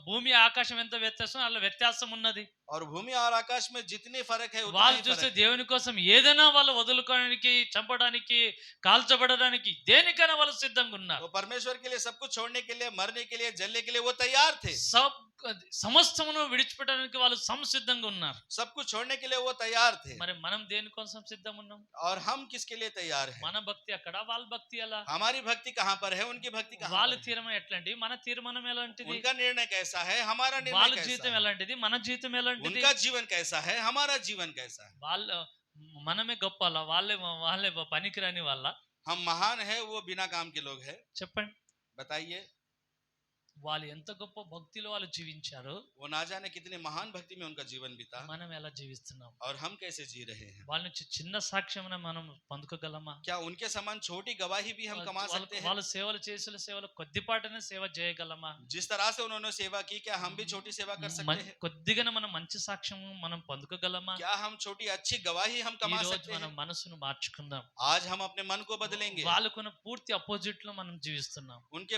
భూమి ఆకాశం ఎంత వ్యత్యాసం అలా వ్యత్యాసం ఉన్నది. और भूमि और आकाश में जितनी फर्क है उतना వాళ్ళు ही చూస్తే फर्क है। దేవుని కోసం ఏదైనా వాళ్ళు వదులుకోవడానికి, చంపడానికి, కాల్చబడడానికి దేనికైనా వాళ్ళు సిద్ధంగా ఉన్నారు. वो परमेश्वर के लिए सब कुछ छोड़ने के लिए, मरने के लिए, जलने के लिए वो तैयार थे। సమస్తమును విడిచిపెట్టడానికి వాళ్ళు సంసిద్ధంగా ఉన్నారు. सब कुछ छोड़ने के लिए वो तैयार थे। మరి మనం దేనికోసం సిద్ధంగా ఉన్నాం? और हम किसके लिए तैयार हैं? మన భక్తి అక్కడ, వాళ్ళ భక్తి ఎలా? हमारी भक्ति कहाँ पर है, उनकी भक्ति कहाँ వాళ్ళ पर है? తీర్మానం ఎట్లాంటి, మన తీర్మానం ఎలాంటిది? उनका निर्णय कैसा है, हमारा వాళ్ళ निर्णय జీవితం कैसा है? ఎలాంటిది, మన జీవితం ఎలాంటిది? उनका जीवन कैसा है, हमारा जीवन कैसा है? వాళ్ళ మనమే గొప్పలా, వాళ్ళే వాళ్ళే పనికిరాని వాళ్ళ? हम महान है, वो बिना काम के लोग हैं? చెప్పండి. बताइए। వాళ్ళు ఎంత గొప్ప భక్తిలో వాళ్ళు జీవించారు, वो ना जाने कितने महान भक्ति में उनका जीवन बीता, మనం ఎలా జీవిస్తున్నాం? और हम कैसे जी रहे हैं? వాళ్ళ నుంచి చిన్న సాక్ష్యం మనం పొందుకోగలమా? क्या उनके समान छोटी गवाही भी हम कमा सकते हैं? వాళ్ళు సేవలు చేసిన సేవలు కొద్దిపాటనే సేవ చేయగలమా? जिस तरह से उन्होंने सेवा की, क्या हम भी छोटी सेवा कर सकते हैं? కొద్దిగా మనం మంచి సాక్ష్యం మనం పొందుకోగలమా? क्या हम छोटी अच्छी गवाही हम ఈ कमा రోజు सकते మనం हैं? మనసును మార్చుకుందాం. आज हम अपने मन को बदलेंगे। వాళ్ళకున్న పూర్తి అపోజిట్ లో మనం జీవిస్తున్నాం. उनके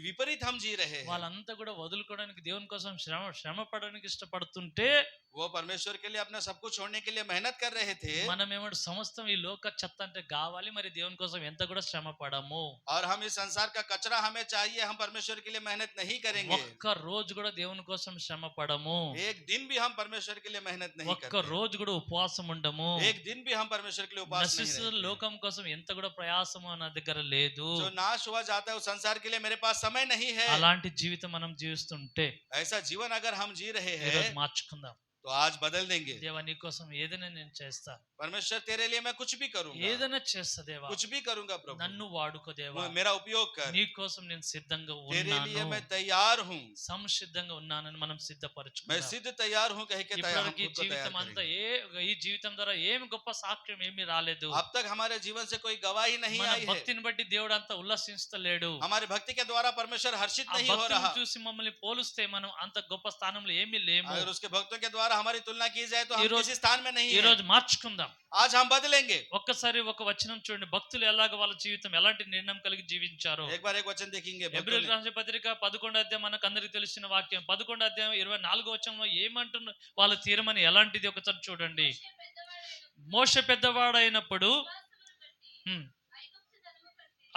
विपरीत हम जी रहे हैं। వాళ్ళంతా కూడా వదులుకోవడానికి, దేవుని కోసం శ్రమ పడడానికి ఇష్టపడుతుంటే, वो परमेश्वर के लिए अपना सब कुछ छोड़ने के लिए मेहनत कर रहे थे, మనం ఏమంటే సమస్తం ఈ లోక చెత్త అంటే కావాలి, మరి దేవుని కోసం ఎంత కూడా శ్రమ పడము. और हम इस संसार का कचरा हमें चाहिए, हम परमेश्वर के लिए मेहनत नहीं करेंगे। ఒక్క రోజు కూడా దేవుని కోసం శ్రమ పడము. एक दिन भी हम परमेश्वर के लिए मेहनत नहीं ఒక్క करते। రోజు కూడా ఉపవాసం ఉండము. एक दिन भी हम परमेश्वर के लिए उपवास नहीं నశిస్తున్న रहते। లోకం కోసం ఎంత కూడా ప్రయాసము నా దగ్గర లేదు. जो नाश हुआ जाता है उस संसार के लिए मेरे पास समय नहीं है। అలాంటి జీవితం మనం జీవిస్తుంటే ऐसा जीवन अगर हम जी रहे ఈ రోజు हैं మార్చుకుందాం. तो आज बदल देंगे। దేవా నీ కోసం ఏదైనా నేను చేస్తా, परमेश्वर तेरे लिए मैं कुछ भी करूंगा, ఏదైనా చేస్తా దేవా, कुछ भी करूंगा प्रभु, నన్ను వాడుకో దేవా. मेरा उपयोग कर। నీ కోసం నేను సిద్ధంగా तेरे लिए ఉన్నాను, मैं तैयार हूँ, సంసిద్ధంగా ఉన్నానని మనం मैं సిద్ధపరచుకుందాం. सिद्ध तैयार हूँ कह के तैयार, हम ఇప్పటివరకు ఈ खुद को तैयार జీవితం అంతా करेंगे। ఈ జీవితం ద్వారా ఏమి గొప్ప సాక్ష్యం ఏమి రాలేదు. अब तक हमारे जीवन से कोई गवाही नहीं మన आई है। భక్తిని బట్టి దేవుడు అంత ఉల్లసిస్తలేడు. हमारी भक्ति के द्वारा परमेश्वर हर्षित ఆ नहीं हो భక్తిని रहा। చూసి మమ్మల్ని పోలిస్తే మనం అంత గొప్ప స్థానంలో ఏమీ లేము. अगर उसके भक्तों के द्वारा हमारी तुलना की जाए तो ये हम रोज- किसी स्थान में नहीं ఈ है। రోజు మార్చుకుందాం. आज हम बदलेंगे। ఒక్కసారి ఒక వచనం చూడండి, భక్తులు ఎలాగ వాళ్ళ జీవితం ఎలాంటి నిర్ణయం కలిగి జీవించారు. एक बार एक वचन देखेंगे। भक्तों హెబ్రీయులకు ने- రాసిన పత్రిక 11వ అధ్యాయం మనకు అందరికి తెలిసిన వాక్యం. 11వ అధ్యాయం 24వ వచనంలో ఏమంటున్న వాళ్ళ తీర్మానం ఎలాంటిది ఒకసారి చూడండి. మోషే పెద్దవాడైనప్పుడు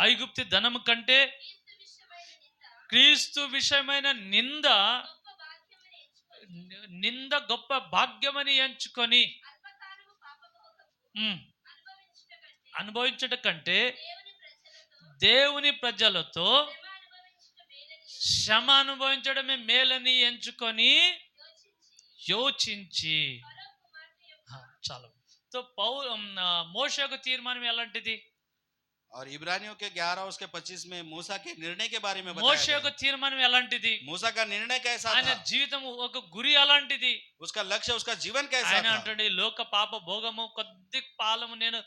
ఐగుప్తు ధనము కంటే క్రీస్తు విషయమైన నింద గొప్ప భాగ్యమని ఎంచుకొని అనుభవించట కంటే దేవుని ప్రజలతో శ్రమ అనుభవించడమే మేలని ఎంచుకొని యోచించి చాలు. तो మోషే యొక్క తీర్మానం ఎలాంటిది? और इब्रानियों के 11 उसके 25 में मूसा के निर्णय के बारे में మోషే बताया యొక్క गया। తీర్మానం ఎలాంటిది? मूसा का निर्णय कैसा ఆయన था, జీవితం ఒక గురి అలాంటిది. उसका लक्ष्य, उसका जीवन कैसा ఆయన था। అంటాడు, ఈ లోక పాప భోగము కొద్ది పాలము నేను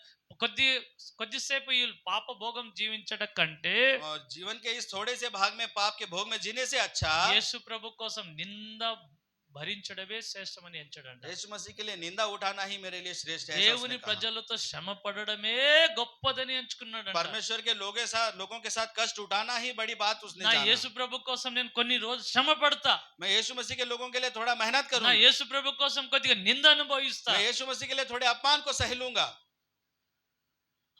కొద్దిసేపు ఈ పాప భోగం జీవించట కంటే और जीवन के इस थोड़े से भाग में, पाप के भोग में जीने से अच्छा యేసు ప్రభు కోసం నింద భరించడమే శ్రేష్టమని ఎంచాడంట. यीशु मसीह के लिए निंदा उठाना ही मेरे लिए श्रेष्ठ है, ऐसा దేవుని उसने कहा। ప్రజలతో శ్రమ పడడమే గొప్పదని ఎంచుకున్నాడంట. परमेश्वर के लोगों के साथ कष्ट उठाना ही बड़ी बात उसने నా जाना। యేసు ప్రభు కోసం నేను కొన్ని రోజు శ్రమ పడతా, मैं यीशु मसीह के लोगों के लिए थोड़ा मेहनत నా करूंगा, యేసు ప్రభు కోసం కొద్దిగా నింద అనుభవిస్తా. मैं यीशु मसीह के लिए थोड़े अपमान को सह लूंगा।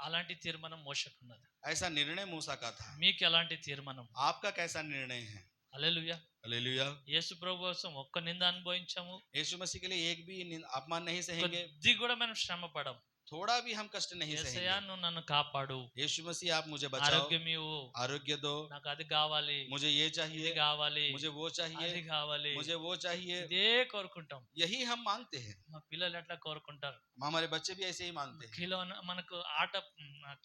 అలాంటి తీర్మానం మోషకున్నది. ऐसा निर्णय मूसा का था। మీకు ఎలాంటి తీర్మానం? आपका कैसा निर्णय है? హల్లెలూయా. हालेलुया। యేసు ప్రభు కోసం ఒక్క నింద అనుభవించాము, यीशु मसीह के लिए एक भी अपमान नहीं सहेंगे, కొద్ది కూడా మనం శ్రమ పడం. थोड़ा भी हम कष्ट नहीं యేసయ్యా सहेंगे। నువ్వు నన్ను కాపాడు, यीशु मसीह आप मुझे बचाओ, ఆరోగ్యం ఇవ్వు, आरोग्य दो, నాకు అది కావాలి, मुझे ये ఇది चाहिए, కావాలి, मुझे वो అది चाहिए, కావాలి, मुझे वो चाहिए। ఇదే కోరుకుంటాం. यही हम मांगते हैं। మా పిల్లలు ఎట్లా కోరుకుంటారు? हमारे बच्चे भी ऐसे ही मांगते हैं। కిలో మనకు ఆట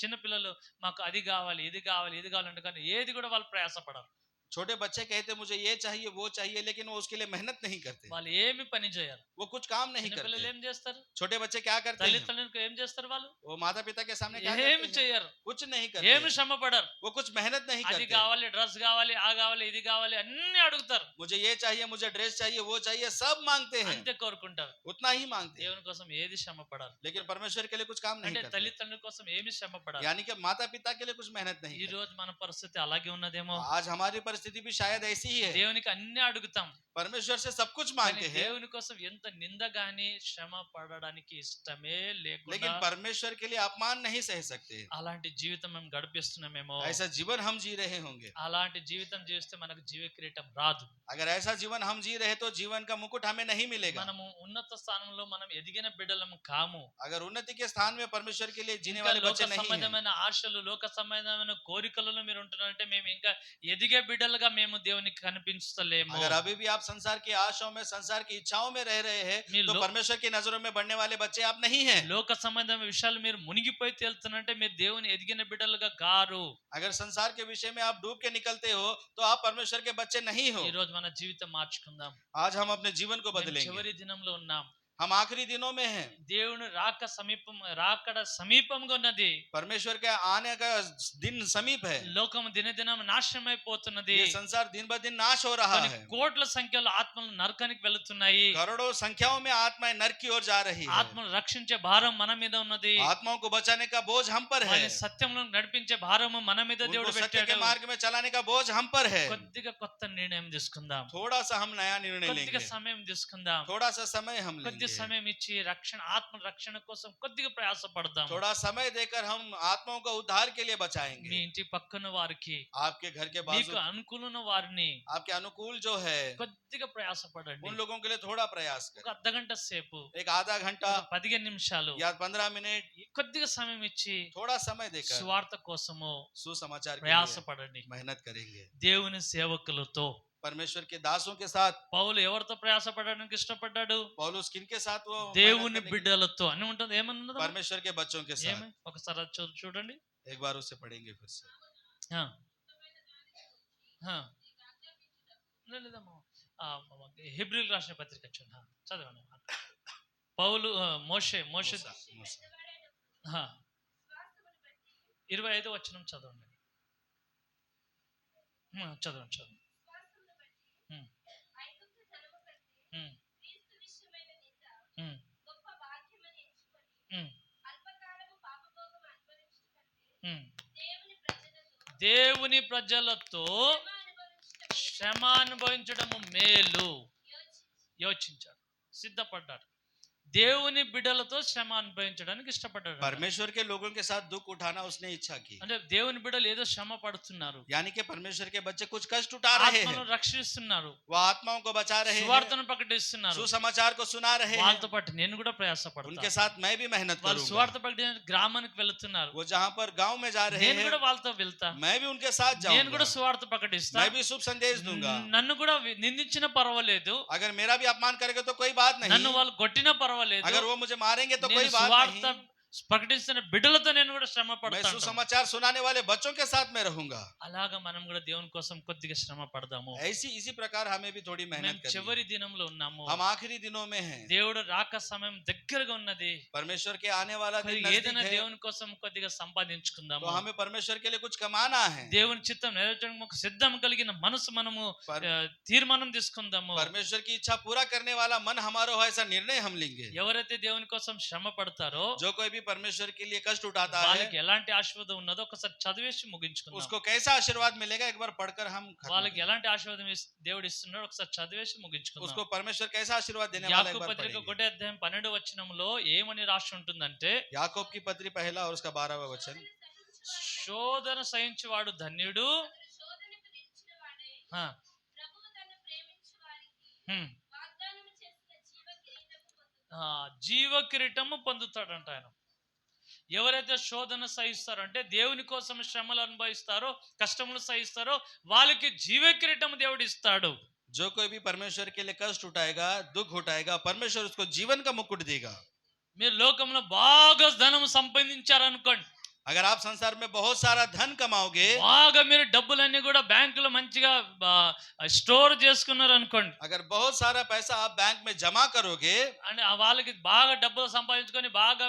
చిన్న పిల్లలు మాకు అది కావాలి, ఇది కావాలి, ఇది కావాలి అంటే కానీ ఏది కూడా వాళ్ళు ప్రయాసపడరు. छोटे बच्चे कहते मुझे ये चाहिए वो चाहिए, लेकिन वो उसके लिए मेहनत नहीं करते, వాళ్ళు ఏమి పని చేయరు. वो कुछ काम नहीं చిన్న పిల్లలు करते। ఏం చేస్తారు? छोटे बच्चे क्या करते हैं? తల్లిదండ్రులకు ఏం చేస్తారు? వాళ్ళు वो माता पिता के सामने क्या ఏమి करते हैं? చేయరు, कुछ नहीं ఏమి करते, శ్రమ పడరు. वो कुछ मेहनत नहीं అది करते। కావాలి, డ్రెస్ కావాలి, ఆ కావాలి, ఇది కావాలి అన్ని అడుగుతారు, मुझे ये चाहिए, मुझे ड्रेस चाहिए, वो चाहिए, सब मांगते हैं, అంతే కోరుకుంటారు. उतना ही मांगते हैं। దేవుని కోసం ఏది శ్రమ పడరు. लेकिन परमेश्वर के लिए कुछ काम नहीं అంటే करते, తల్లిదండ్రుల కోసం ఏమి శ్రమ పడరు. यानी कि माता पिता के लिए कुछ मेहनत नहीं ఈ करते। రోజు మన పరిస్థితి అలాగే ఉన్నదేమో. आज हमारी परिस्थिति भी शायद ऐसी ही है। దేవునికి అన్ని అడుగుతాం, परमेश्वर से सब कुछ కానీ मांगते हैं, దేవుని కోసం ఎంత నింద గాని శ్రమ పడడానికి ఇష్టమే लेकिन లేకుండా परमेश्वर के लिए अपमान नहीं सह सकते। అలాంటి జీవితం మేము గడిపిస్తున్నామేమో. ऐसा जीवन हम जी रहे होंगे। అలాంటి జీవితం జీవిస్తే మనకు జీవ కిరీటం రాదు. अगर ऐसा जीवन हम जी रहे तो जीवन का मुकुट हमें नहीं मिलेगा। మనము ఉన్నత స్థానంలో మనం ఎదిగిన బిడ్డలము కాము. अगर उन्नति के स्थान में परमेश्वर के लिए जीने ఇంకా वाले లోక बच्चे नहीं हैं, సంబంధమైన ఆశలు, లోక సంబంధమైన కోరికలలో మీరు ఉంటున్నారంటే మేము ఇంకా ఎదిగే బిడ్డలుగా మేము దేవునికి కనిపించలేము. अगर अभी भी आप संसार की आशाओं में, संसार की इच्छाओं में रह रहे हैं, మీ तो लो- परमेश्वर की नजरों में बढ़ने वाले बच्चे आप नहीं हैं। లోక సంబంధమైన విషయాలు మీరు మునిగిపోయి తేలుతున్నారంటే మీరు దేవుని ఎదిగిన బిడ్డలుగా గారు. अगर संसार के विषय में आप डूब के निकलते हो तो आप परमेश्वर के बच्चे नहीं हो। ఈ రోజు మన జీవితం మార్చుకుందాం. आज हम अपने जीवन को మేము बदलेंगे। చివరి దినంలో ఉన్నాం. हम आखिरी दिनों में हैं। దేవుని రాకడ సమీపంగా ఉన్నది. परमेश्वर के आने का दिन समीप है। లోకం దినదినం నాశనం అయిపోతున్నది. ये संसार दिन ब दिन नाश हो रहा కొన్ని है। కోట్ల సంఖ్యలో ఆత్మలు నరకానికి వెళుతున్నాయి. करोड़ों संख्याओं में आत्माएं नरक की ओर जा रही है। ఆత్మను రక్షించే భారం మన మీద ఉన్నది. आत्माओं को बचाने का बोझ हम पर है। వారిని సత్యంలో నడిపించే భారము మన మీద उनको దేవుడు सत्य के పెట్టాడు. मार्ग में चलाने का बोझ हम पर है। కొద్దిగా కొత్త నిర్ణయం తీసుకుందాం, थोड़ा सा हम नया निर्णय కొద్దిగా लेंगे, సమయం తీసుకుందాం, थोड़ा सा समय हम కొద్ది लेंगे, సమయం ఇచ్చి ఆత్మ రక్షణ కోసం కొద్దిగా ప్రయాసపడదాం. थोड़ा समय देकर हम आत्माओं का उद्धार के लिए మీ बचाएंगे। ఇంటి పక్కన వారికి, आपके घर के మీకు बाजू అనుకూలన వారిని आपके अनुकूल जो है, కొద్దిగా ప్రయాసపడండి. उन लोगों के लिए थोड़ा प्रयास ఒక करें। అర్ధగంట సేపు, एक आधा घंटा 15 నిమిషాలు, या 15 मिनट, కొద్దిగా సమయం ఇచ్చి थोड़ा समय देकर స్వార్థ కోసము सुसमाचार के लिए ప్రయాసపడండి. मेहनत करेंगे। దేవుని సేవకులతో परमेश्वर के दासों के साथ పౌలు ఎవరితో ప్రయాసపడడానికి ఇష్టపడ్డాడు? पौलुस किनके साथ वो దేవుని मेहनत करने के- బిడ్డలతో అని ఉంటుంది. ఏమన్నది? परमेश्वर के बच्चों के साथ। ఏమి? ఒకసారి అది చూడండి. एक बार उसे पढ़ेंगे फिर से। ఆ. ఆ. లేదమ్మా. హెబ్రీయులకు రాసిన పత్రిక చూడండి. చదవండి. పౌలు మోషే मूसा। 25వ వచనం చదవండి. చదవండి. ఉమ్. ఉమ్. ఉమ్. ఉమ్. ఉమ్. దేవుని ప్రజలతో శ్రమ అనుభవించడము మేలు యోచించాడు, సిద్ధపడ్డాడు. దేవుని బిడ్డలతో శ్రమ అనుభవించడానికి ఇష్టపడ్డాడు. परमेश्वर के लोगों के साथ दुख उठाना उसने इच्छा की। అంటే దేవుని బిడ్డలు ఏదో శ్రమ పడుతున్నారు, यानी कि परमेश्वर के बच्चे कुछ कष्ट उठा रहे ఆత్మను हैं, రక్షిస్తున్నారు, वो आत्माओं को बचा रहे हैं, సువార్తను ప్రకటిస్తున్నారు. सुसमाचार को सुना रहे हैं। వాళ్ళతో పాటు నేను కూడా ప్రయాసపడతాను. उनके साथ मैं भी मेहनत వాళ్ళు करूंगा। సువార్త ప్రకటించడానికి గ్రామానికి వెళ్తున్నారు, वो जहाँ पर गांव में जा रहे నేను हैं, కూడా వాళ్ళతో వెళ్తా, मैं भी उनके साथ నేను जाऊंगा, కూడా సువార్త ప్రకటిస్తా. मैं भी शुभ संदेश दूंगा। నన్ను కూడా నిందించిన పర్వాలేదు, अगर मेरा भी अपमान करेगा तो कोई बात నన్ను नहीं, వాళ్ళు కొట్టినా పర్వాలేదు, अगर वो मुझे मारेंगे तो నేను कोई बात సువార్త नहीं, ప్రకటిస్తున్న బిడ్డలతో నేను కూడా శ్రమ मैं పడతాను. सुसमाचार सुनाने वाले बच्चों के साथ में रहूंगा। అలాగా మనం కూడా దేవుని కోసం కొద్దిగా శ్రమ పడదాము. इसी प्रकार हमें भी थोड़ी మేము मेहनत करनी है। చివరి దినంలో ఉన్నాము. हम आखिरी दिनों में हैं। దేవుడు రాక సమయం దగ్గరగా ఉన్నది. परमेश्वर के आने वाला दिन ఏదైనా नजदीक है। దేవుని కోసం కొద్దిగా సంపాదించుకుందాము. तो हमें परमेश्वर के लिए कुछ कमाना है। దేవుని చిత్తం నెరవేర్చడానికి సిద్ధం కలిగిన మనసు మనము पर- తీర్మానం తీసుకుందాము. परमेश्वर की इच्छा पूरा करने वाला मन हमारा हो, ऐसा निर्णय हम लेंगे। ఎవరైతే దేవుని కోసం శ్రమ పడతారో जो कोई भी परमेश्वर के लिए कष्ट उठाता है, వాళ్ళకి ఎలాంటి ఆశీర్వాదం ఉన్నదో ఒకసారి చదివేసి ముగించుకుందాం. उसको कैसा आशीर्वाद मिलेगा एक बार पढ़कर हम खत्म వాళ్ళకి करें। ఎలాంటి ఆశీర్వాదం దేవుడు ఇస్తున్నాడో ఒకసారి చదివేసి ముగించుకుందాం. उसको परमेश्वर कैसा आशीर्वाद देने वाला है, యాకోబు एक बार పత్రిక पढ़ेंगे। 1వ అధ్యాయం 12వ వచనంలో ఏమని రాసి ఉంటుందంటే, याकूब की पत्री पहला और उसका 12वां वचन, శోధన సహించువాడు ధన్యుడు. శోధనకు నిలిచినవాడే ఆ, ప్రభువు తన్ను ప్రేమించు వారికి హ్మ్. వాగ్దానము చేసిన జీవ కిరీటము పొందును. జీవ కిరీటము పొందుతాడంట ఆయన. ఎవరైతే శోధన సహిస్తారో అంటే దేవుని కోసం శ్రమలు అనుభవిస్తారో, కష్టములు సహిస్తారో వాళ్ళకి జీవ కిరీటము దేవుడు ఇస్తాడు. जो कोई भी परमेश्वर के लिए कष्ट उठाएगा, दुख उठाएगा, परमेश्वर उसको जीवन का मुकुट देगा। మీరు లోకంలో బాగా ధనము సంపాదించారనుకోండి, अगर आप संसार में बहुत सारा धन कमाओगे, బాగా మీరు డబ్బులన్నీ కూడా బ్యాంకులో మంచిగా స్టోర్ చేసుకున్నారు అనుకోండి, अगर बहुत सारा पैसा आप बैंक में जमा करोगे, అంటే వాళ్ళకి బాగా డబ్బులు సంపాదించుకొని బాగా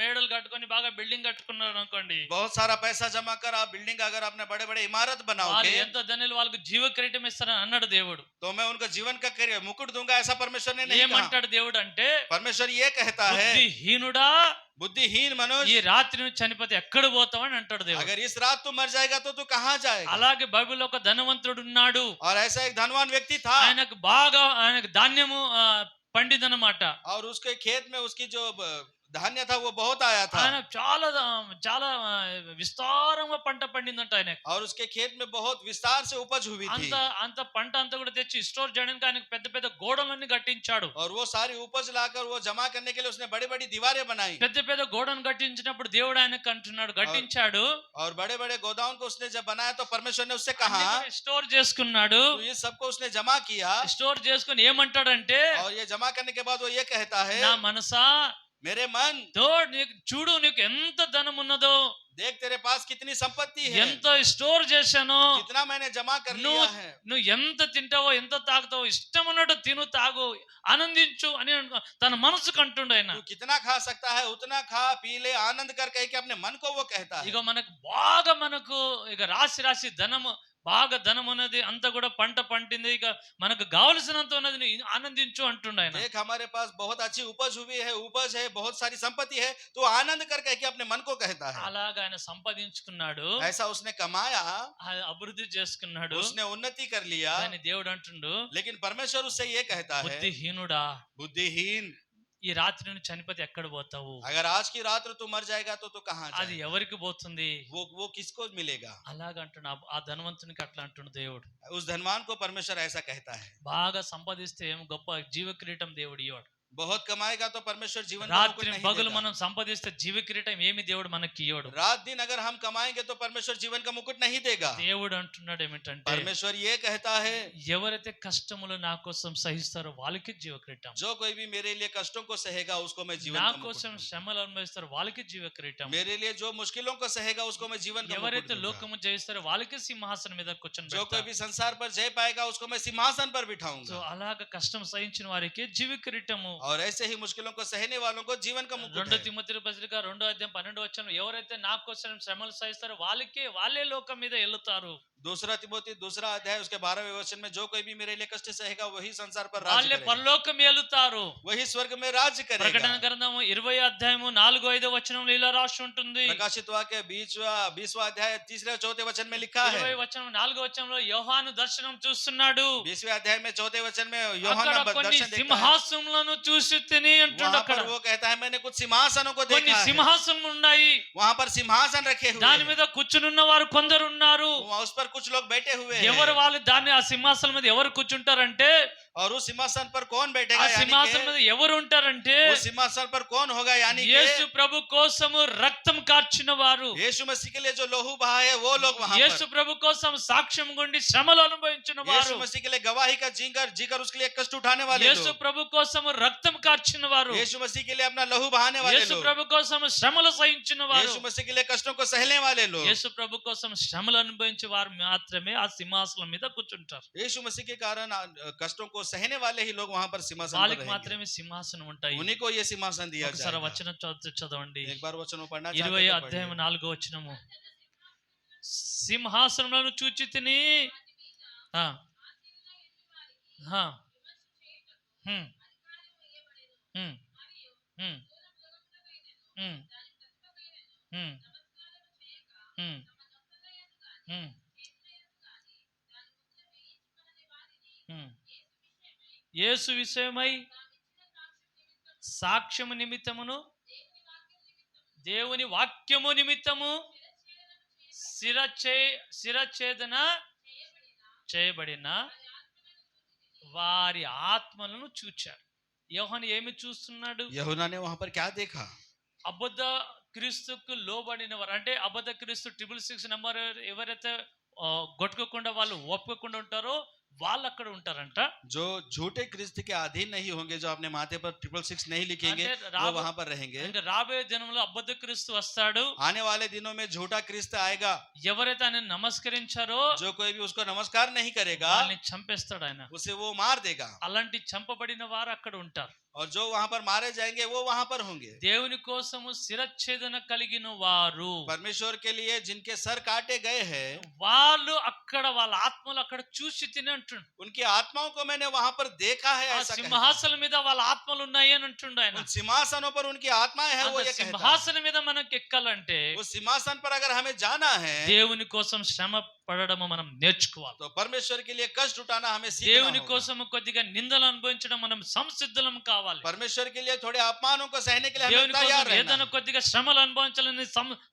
మేడలు కట్టుకొని బాగా బిల్డింగ్ కట్టుకున్నారు అనుకోండి, बहुत सारा पैसा जमा कर आप बिल्डिंग अगर आपने बड़े बड़े इमारत వాళ్ళు बनाओगे, ఎంత ధనిలు వాళ్ళకి జీవ కిరీటం ఇస్తారని అన్నాడు దేవుడు. तो मैं उनको जीवन का मुकुट दूंगा, ऐसा परमेश्वर ने नहीं कहा। ఏమంటాడు దేవుడు అంటే, परमेश्वर ये कहता है, బుద్ధిహీనుడా बुद्धिहीन ఈ मनुष्य, రాత్రి నువ్వు చనిపోతే ఎక్కడ పోతావని అంటాడు దేవుడు. अगर इस रात तू मर जाएगा तो तू कहाँ जाएगा? అలాగే బైబిల్లో ఒక ధనవంతుడు ఉన్నాడు. और ऐसा एक धनवान व्यक्ति था, ఆయనకు ధాన్యము పండిదనమాట. और उसके खेत में उसकी जो धान्य था वो बहुत आया था, ఆయన చాలా చాలా విస్తారంగా పంట పండిందంట ఆయన. और उसके खेत में बहुत विस्तार से उपज हुई थी, అంత పంట అంతా కూడా తెచ్చి స్టోర్ చేయడానికి ఆయనకు పెద్ద పెద్ద గోడలన్నీ కట్టించాడు. और वो सारी उपज लाकर वो जमा करने के लिए उसने बड़ी बड़ी दीवारें बनाई, పెద్ద పెద్ద గోడను కట్టించినప్పుడు దేవుడు ఆయనకు అంటున్నాడు, కట్టించాడు, और बड़े बड़े गोदाम को उसने जब बनाया तो परमेश्वर ने उससे कहा, స్టోర్ చేసుకున్నాడు. तो ये सबको उसने जमा किया, స్టోర్ చేసుకుని ఏమంటాడంటే, और ये जमा करने के बाद वो ये कहता है, నా మనసా मेरे मन నీకు చూడు, నీకు ఎంత ధనం ఉన్నదో, देख तेरे पास कितनी संपत्ति है, ఎంత స్టోర్ చేశానో, कितना मैंने जमा कर నువ్వు लिया है, నువ్వు ఎంత తింటావో ఎంత తాగుతావో ఇష్టం ఉన్నట్టు తిను తాగు ఆనందించు అని తన మనసుకు అంటుండు ఆయన. तू कितना खा सकता है उतना खा पी ले आनंद कर, कह के अपने मन को वो कहता है। ఇక మనకు ఇక రాశి రాశి ధనము బాగా ధనం ఉన్నది, అంతా కూడా పంట పండింది, ఇక మనకు కావలసినంత ఉన్నది, నువ్వు ఆనందించు అంటుండు ఆయన. देख हमारे पास बहुत अच्छी उपज हुई है, उपज है, बहुत सारी संपत्ति है, तो आनंद कर, कह के अपने मन को कहता है। అలాగా ఆయన సంపాదించుకున్నాడు, ऐसा उसने कमाया, అభివృద్ధి చేసుకున్నాడు. उसने उन्नति कर लिया, కానీ దేవుడు అంటుండు, लेकिन परमेश्वर उससे ये कहता है, బుద్ధిహీనుడా, बुद्धिहीन, ఈ రాత్రి నువ్వు చనిపోతే ఎక్కడ పోతావు? अगर आज की रात तू मर जाएगा तो तू कहाँ అది जाएगा? ఎవరికి పోతుంది? वो किसको मिलेगा? అలాగంటున్నా ఆ ధనవంతునికి అట్లా అంటుండు దేవుడు. उस धनवान को परमेश्वर ऐसा कहता है, బాగా సంపాదిస్తే ఏం గొప్ప జీవ కిరీటం దేవుడు ఇవ్వడు. बहुत कमाएगा तो परमेश्वर जीवन का मुकुट రాత్రి नहीं పగలు देगा। మనం సంపాదిస్తే జీవ కిరీటం ఏమి దేవుడు మనకి ఇవ్వడు. रात दिन अगर हम कमाएंगे तो परमेश्वर जीवन का मुकुट नहीं देगा। దేవుడు అంటున్నాడు ఏమిటంటే, परमेश्वर ये कहता है, ఎవరైతే కష్టములు నా కోసం సహిస్తారో వాళ్ళకి జీవ కిరీటం, जो कोई भी मेरे लिए कष्टों को सहेगा उसको मैं जीवन నా का मुकुट కోసం दूंगा। శ్రమలు అనుభవిస్తారో వాళ్ళకి జీవ కిరీటం, मेरे लिए जो मुश्किलों को सहेगा उसको मैं जीवन का मुकुट ఎవరైతే दूंगा। లోకము జయిస్తారో వాళ్ళకి సింహాసనం మీద కూర్చొని जो कोई పెడతారు. भी संसार पर जय पाएगा उसको मैं सिंहासन पर సో बिठाऊंगा, అలాగ కష్టం సహించిన వారికి జీవ కిరీటము. और ऐसे ही मुश्किलों को सहने वालों को जीवन का मुकुट 2 है। తిమోతి పత్రిక 2వ అధ్యాయం 12వ వచనం, ఎవరైతే నా కోసం శ్రమలు సహిస్తారో వాళ్ళే లోకం మీద వెళ్తారు. दूसरा तिमोथी 2 अध्याय उसके 12वें वचन में, जो कोई भी मेरे लिए कष्ट सहेगा वही संसार पर राज्य వాళ్ళే करेगा, పరలోకం వెళ్తారు. वही स्वर्ग में राज्य ప్రకటన करेगा। గ్రంథము 20వ అధ్యాయము 4-5 వచనంలో ఇలా రాసి ఉంటుంది. प्रकाशित वाक्य 20वां अध्याय 3 और 4 वचन में लिखा है, 20వ వచనం 4వ వచనంలో యోహాను దర్శనం చూస్తున్నాడు. 20वें अध्याय में 4 वचन में అక్కడ యోహాను కొన్ని दर्शन देखता है। సింహాసనములను చూసి తిని అంటుండు. वहां అక్కడ पर वो कहता है मैंने कुछ सिंहासनों को కొన్ని देखा है, సింహాసనములు ఉన్నాయి, वहां पर सिंहासन रखे हुए దాని हैं, మీద కూర్చునున్న వారు కొందరు ఉన్నారు. वहां उस पर कुछ लोग बैठे हुए ఎవరు हैं, వాళ్ళు దాన్ని ఆ సింహాసనం మీద ఎవరు కూర్చుంటారంటే और उस सिंहासन पर कौन ఆ बैठेगा यानी సింహాసనం మీద कि ఎవరు ఉంటారంటే उस सिंहासन पर कौन होगा यानी యేసు कि ప్రభు కోసము రక్తం కార్చిన వారు, यीशु मसीह के लिए जो लहू बहा है वो लोग वहां యేసు पर, ప్రభు కోసం సాక్ష్యం గుండి శ్రమలు అనుభవించిన వారు, यीशु मसीह के लिए गवाही का जीकर उसके लिए कष्ट उठाने वाले యేసు लोग, ప్రభు కోసము రక్తం కార్చిన వారు, यीशु मसीह के लिए अपना लहू बहाने वाले యేసు लोग, ప్రభు కోసం శ్రమలు సహించిన వారు, यीशु मसीह के लिए कष्टों को सहने वाले लोग, యేసు ప్రభు కోసం శ్రమలు అనుభవించే వారు మాత్రమే ఆ సింహాసనం మీద కూర్చుంటారు. यीशु मसीह के कारण कष्टों को सहने वाले ही लोग वहां पर सिंहासन पर వాళ్ళకి रहेंगे, మాత్రమే సింహాసనం ఉంటాయి. उन्हीं को ये सिंहासन दिया ఒకసారి जाएगा। వచనం చదవండి. एक बार वचन में पढ़ना 20 चाहते అధ్యాయం हैं 4వ వచనము. సింహాసనములను చూచితిని. ఆ, ఆ, హ్మ్, హ్మ్, హ్మ్, హ్మ్, హ్మ్, హ్మ్, హ్మ్, హ్మ్. యేసు విషయమై సాక్ష్యము నిమిత్తమును దేవుని వాక్యము నిమిత్తము శిరఛేదన చేయబడిన వారి ఆత్మలను చూచారు. యోహాను ఏమి చూస్తున్నాడు? यूहन्ना ने वहां पर क्या देखा? అబద్ధ క్రీస్తుకు లోబడిన వారు, అంటే అబద్ధ క్రీస్తు 666 నెంబర్ ఎవరైతే కొట్టుకోకుండా వాళ్ళు ఒప్పుకోకుండా ఉంటారో వాళ్ళు అక్కడ ఉంటారంట. जो झूठे क्रिस्त के अधीन नहीं होंगे, जो अपने माथे पर 666 नहीं लिखेंगे, అంటే वो वहां पर रहेंगे। ఇంకా రాబోయే దినంలో అబద్ధ క్రీస్తు వస్తాడు. आने वाले दिनों में झूठा क्रिस्त आएगा, ఎవరైతే ఆయన నమస్కరించారో जो कोई भी उसको नमस्कार नहीं करेगा వాళ్ళని చంపేస్తాడు ఆయన. उसे वो मार देगा, అలాంటి చంపబడిన వారు అక్కడ ఉంటారు. और जो वहां पर मारे जाएंगे वो वहां पर होंगे। దేవుని కోసము శిరఛేదన కలిగిన వారు, परमेश्वर के लिए जिनके सर काटे गए हैं, వాళ్ళు అక్కడ వాళ్ళ ఆత్మలు అక్కడ చూసి తిని అంటుండు. उनकी आत्माओं को मैंने वहां पर देखा है, ఆ ऐसा कहता है। సింహాసనం మీద వాళ్ళ ఆత్మలు ఉన్నాయి అని అంటుండు ఆయన. उन सिंहासनों पर उनकी आत्माएं हैं, वो అంత ये कहता है। సింహాసనం మీద మనకి ఎక్కాలంటే उस सिंहासन पर अगर हमें जाना है దేవుని కోసం శ్రమ పడడము మనం నేర్చుకోవాలి. तो परमेश्वर के लिए कष्ट उठाना हमें सीखना దేవుని होगा। కోసం కొద్దిగా నిందలు అనుభవించడం మనం సంసిద్ధులం కావాలి. परमेश्वर के लिए थोड़े अपमानों को सहने के लिए हमें దేవుని तैयार కోసం रहना ఏదైనా है। కొద్దిగా శ్రమలు అనుభవించాలని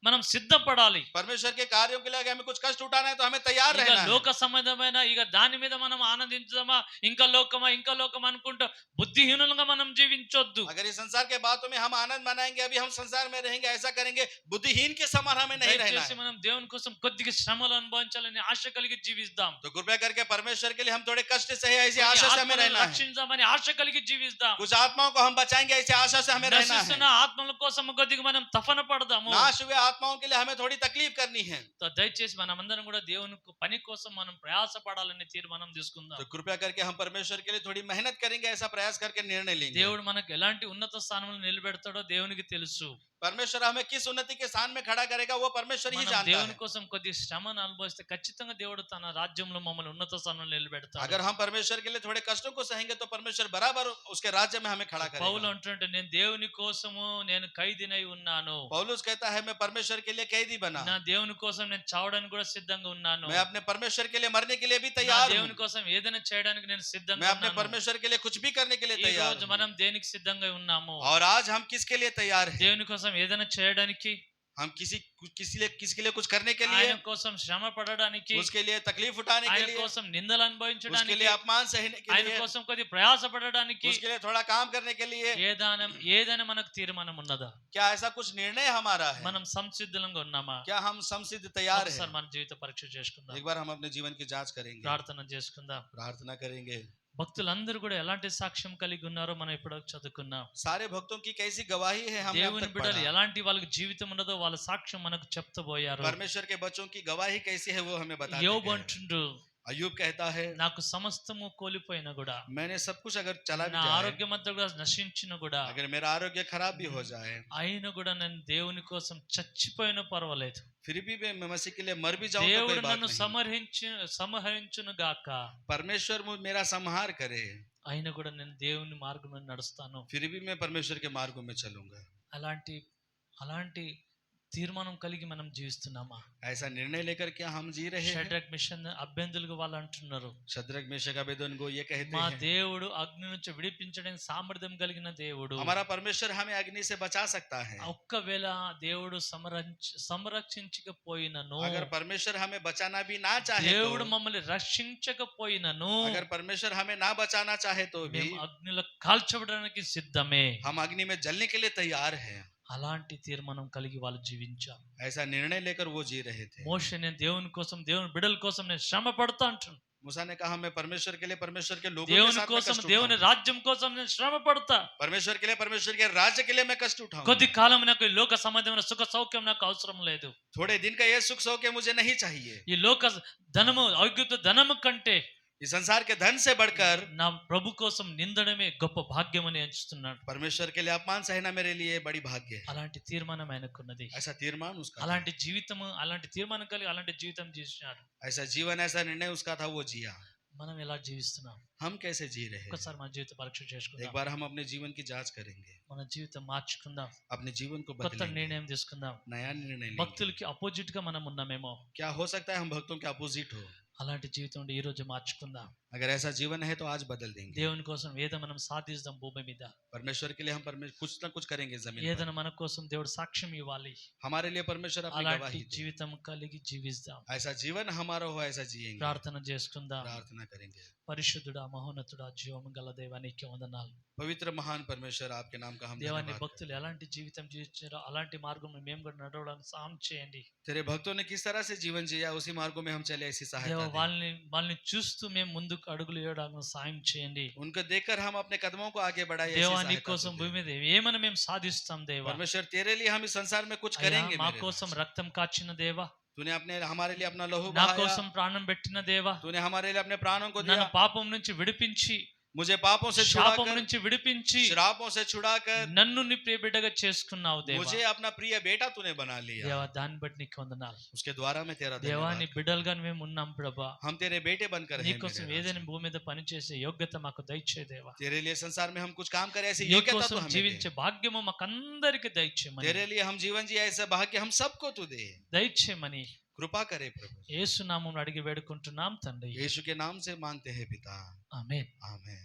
మనం సిద్ధపడాలి. परमेश्वर के कार्यों के लिए अगर हमें कुछ कष्ट उठाना है तो हमें तैयार ఇక रहना है। లోక సంబంధమైన ఇక దాని మీద మనం ఆనందించదమా, ఇంకా లోకం అనుకుంటా బుద్ధిహీనులుగా మనం జీవించొద్దు. अगर इस संसार के बातों में हम आनंद मनाएंगे, अभी हम संसार में रहेंगे, ऐसा करेंगे, बुद्धिहीन के समान हमें नहीं रहना దయచేసి है। మనం దేవుని కోసం కొద్దిగా శ్రమలు అనుభవించాలని ఆశ కలిగి జీవిద్దాం. तो कृपया करके परमेश्वर के लिए हम थोड़े कष्ट सहे, ऐसी కొన్ని आशा से हमें ఆత్మలను रहना है। రక్షించామని ఆశ కలిగి జీవిద్దాం. कुछ आत्माओं को हम बचाएंगे, ऐसी आशा से हमें रहना నశిస్తున్న है। ఆత్మల కోసం కొద్దిగా మనం తపన పడదాము. नाश हुए आत्माओं के लिए हमें थोड़ी तकलीफ करनी है। దయచేసి మనమందరం కూడా దేవుని పని కోసం మనం ప్రయాసపడాలని తీర్మానం తీసుకుందాం. तो कृपया करके हम परमेश्वर के लिए थोड़ी मेहनत करेंगे, ऐसा प्रयास करके निर्णय लेंगे। దేవుడు మనకు ఎలాంటి ఉన్నత స్థానంలో నిలబెడతాడో దేవునికి తెలుసు. परमेश्वर हमें किस उन्नति के स्थान में खड़ा करेगा वो परमेश्वर ही మనం जानता దేవుని है। కోసం కొద్ది శ్రమను అనుభవిస్తే ఖచ్చితంగా దేవుడు తన రాజ్యంలో మమ్మల్ని ఉన్నత స్థానంలో నిలబెడతాడు. अगर हम परमेश्वर के लिए थोड़े कष्टों को सहेंगे तो परमेश्वर बराबर उसके राज्य में हमें खड़ा పౌలు करेगा। అంటుంటే నేను దేవుని కోసము నేను ఖైదీనై ఉన్నాను. पौलुस कहता है मैं परमेश्वर के लिए कैदी बना, నా దేవుని కోసం నేను చావడానికి కూడా సిద్ధంగా ఉన్నాను. मैं अपने परमेश्वर के लिए मरने के लिए भी నా तैयार దేవుని हूँ, కోసం ఏదైనా చేయడానికి నేను मैं సిద్ధంగా अपने ఉన్నాను. परमेश्वर के लिए कुछ भी करने के लिए ఈ तैयार రోజు हूँ। మనం దేనికి సిద్ధంగా ఉన్నాము? और आज हम किसके लिए तैयार हैं? దేవుని కోసం ఏదైనా చేయడానికి, हम किसके लिए कुछ करने के ఆయన लिए, కోసం శ్రమ పడడానికి, उसके लिए तकलीफ उठाने के ఆయన लिए, కోసం నిందలు उसके అనుభవించడానికి, लिए अपमान सहने के ఆయన लिए, కోసం కొద్ది ప్రయాస పడడానికి उसके लिए थोड़ा काम करने के लिए, ఏదైనా మనకు తీర్మానం ఉన్నదా? क्या ऐसा कुछ निर्णय हमारा है? మనం సంసిద్ధంగా ఉన్నామా? क्या हम समसिद्ध तैयार ఒకసారి हैं? మన జీవిత పరీక్ష చేసుకుందాం. एक बार हम अपने जीवन की जांच करेंगे, ప్రార్థన చేసుకుందాం. प्रार्थना करेंगे। భక్తులందరూ కూడా ఎలాంటి సాక్ష్యం కలిగి ఉన్నారో మనం ఇప్పుడు చదువుకున్నాం. सारे भक्तों की कैसी गवाही है हमने अब దేవుని तक బిడ్డలు पढ़ा। ఎలాంటి వాళ్ళకి జీవితం ఉన్నదో వాళ్ళ సాక్ష్యం మనకు చెప్తబోయారు. परमेश्वर के बच्चों की गवाही कैसी है वो हमें बताते యోబు हैं। అంటుండు, अय्यूब कहता है నాకు సమస్తము కోల్పోయినా కూడా, मैंने सब कुछ अगर चला भी నా जाए, ఆరోగ్యం అంతా కూడా నశించిన కూడా, अगर मेरा आरोग्य खराब भी हो जाए, అయినా కూడా నేను దేవుని కోసం చచ్చిపోయినా పర్వాలేదు. फिर भी मैं मसीह के लिए मर भी जाऊं तो దేవుడు कोई बात నన్ను नहीं। సంహరించును గాక, परमेश्वर मेरा संहार करे, అయినా కూడా నేను దేవుని మార్గంలో నడుస్తాను. फिर भी मैं परमेश्वर के मार्गों में चलूंगा। అలాంటి తీర్మానం కలిగి మనం జీవిస్తున్నామా? ऐसा निर्णय लेकर क्या हम जी रहे हैं? షడ్రక్ మిషన్ అభ్యంతులకు వాళ్ళు అంటున్నారు, शद्रक मेशक अबेदनगो ये कहते మా हैं దేవుడు అగ్ని నుంచి విడిపించడానికి సామర్థ్యం కలిగిన దేవుడు. हमारा परमेश्वर हमें अग्नि से बचा सकता है। ఒక్కవేళ దేవుడు సంరక్షించకపోయినను, अगर परमेश्वर हमें बचाना भी ना चाहे దేవుడు तो, మమ్మల్ని రక్షించకపోయినను, अगर परमेश्वर हमें ना बचाना चाहे तो भी మేము అగ్నిలో కాల్చబడడానికి సిద్ధమే. हम अग्नि में जलने के लिए तैयार हैं। అలాంటి తీర్మానం కలిగి వాళ్ళు జీవించారు. ऐसा निर्णय लेकर वो जी रहे थे। మోషే నేను దేవుని కోసం, దేవుని బిడ్డల కోసం నేను శ్రమ పడతా అంటున్నాను. मूसा ने कहा मैं परमेश्वर के लिए, परमेश्वर के लोगों के దేవుని साथ मैं కోసం, कष्ट దేవుని उठाऊंगा। రాజ్యం కోసం నేను శ్రమ పడతా. परमेश्वर के लिए, परमेश्वर के राज्य के लिए मैं कष्ट उठाऊंगा। కొద్ది కాలం నాకు ఈ లోక సంబంధమైన సుఖ సౌఖ్యం నాకు అవసరం లేదు. थोड़े दिन का ये सुख सौख्य मुझे नहीं चाहिए। ఈ లోక ధనము, ఐగుప్తు ధనము కంటే इस संसार के धन से बढ़कर నా ప్రభు కోసం నిందడమే గొప్ప భాగ్యం అని ఎంచుతున్నాడు. परमेश्वर के लिए अपमान सहना मेरे लिए बड़ी भाग्य है। అలాంటి తీర్మానం ఆయనకున్నది. ऐसा तीर्मान उसका था। అలాంటి జీవితము, అలాంటి తీర్మానం కలిగి అలాంటి జీవితం జీవించాడు. ऐसा जीवन, ऐसा निर्णय उसका था, वो जिया। మనం ఎలా జీవిస్తున్నాం? हम कैसे जी रहे हैं? ఒక్కసారి మన జీవిత పరీక్ష एक చేసుకుందాం. बार हम अपने जीवन की जांच करेंगे, మన జీవితం మార్చుకుందాం. अपने जीवन को కొత్త बदलेंगे, నిర్ణయం తీసుకుందాం. नया निर्णय लेंगे। భక్తులకి అపోజిట్ గా మనం ఉన్నామేమో, क्या हो सकता है हम भक्तों के अपोजिट हो? అలాంటి జీవితం ఈ రోజు మార్చుకుందాం. अगर ऐसा जीवन है तो आज बदल देंगे। దేవుని కోసం ఏదో మనం సాధిస్తాం భూమి మీద. परमेश्वर के लिए हम कुछ ना कुछ करेंगे जमीन पर। ఏదైనా మన కోసం దేవుడు సాక్ష్యం ఇవ్వాలి. हमारे लिए परमेश्वर अपनी అలాంటి गवाही दे। జీవితం కలిగి జీవిస్తాం. ऐसा जीवन हमारा हो, ऐसा जिएंगे। ప్రార్థన చేసుకుందాం. प्रार्थना करेंगे। పరిశుద్ధుడా, మహోన్నతుడా, జీవము గల దేవా, నీకే వందనాలు. पवित्र महान परमेश्वर, आपके नाम का हम దేవా, నీ धन्यवाद భక్తులు ఎలాంటి జీవితం జీవించారో అలాంటి మార్గంలో మేము కూడా నడవడానికి సహాయం చేయండి. करते। तेरे भक्तों ने किस तरह से जीवन जिया, उसी मार्गों में हम चले, ऐसी దేవా, सहायता दे। వాళ్ళని చూస్తూ మేము ముందుకు అడుగులు వేయడానికి సాయం చేయండి. उनको देखकर हम अपने कदमों को आगे बढ़ाए, ऐसी దేవా, నీ सहायता కోసం दे। భూమి మీద ఏమైనా మేము సాధిస్తాం దేవా. परमेश्वर, तेरे लिए हम इस संसार में कुछ అయ్యా, करेंगे। మా मेरे కోసం राज। రక్తం కాచిన దేవా, तूने अपने हमारे लिए अपना लहू నా बहाया। కోసం ప్రాణం పెట్టిన దేవా, तूने हमारे लिए अपने प्राणों को నన్ను दिया। పాపం నుంచి విడిపించి, मुझे पापों से శాపం छुड़ाकर, నుంచి విడిపించి श्रापों से छुड़ाकर నన్ను నీ ప్రియ బిడ్డగా చేసుకున్నావు దేవా. मुझे अपना प्रिय बेटा तूने बना लिया। దేవా, దాన్ని బట్టి నీకు వందనాలు. उसके द्वारा मैं तेरा దేవా, నీ धन्यवाद। బిడ్డలుగా మేము ఉన్నాం ప్రభా. हम तेरे बेटे बनकर నీ हैं కోసం मेरे राज। ఏదైనా భూమి మీద పనిచేసే యోగ్యత మాకు దయచే దేవా. तेरे लिए संसार में हम कुछ काम करें, ऐसी నీ योग्यता కోసం तू हमें జీవించే दे। భాగ్యము మాకందరికి దయచేయమని, तेरे लिए हम जीवन जिए, ऐसा भाग्य हम सबको तू दे। దయచేయమని कृपा करे प्रभु। యేసు నామములో అడిగి వేడుకుంటున్నాం తండ్రి. यीशु के नाम से मांगते हैं पिता। ఆమేన్. आमीन।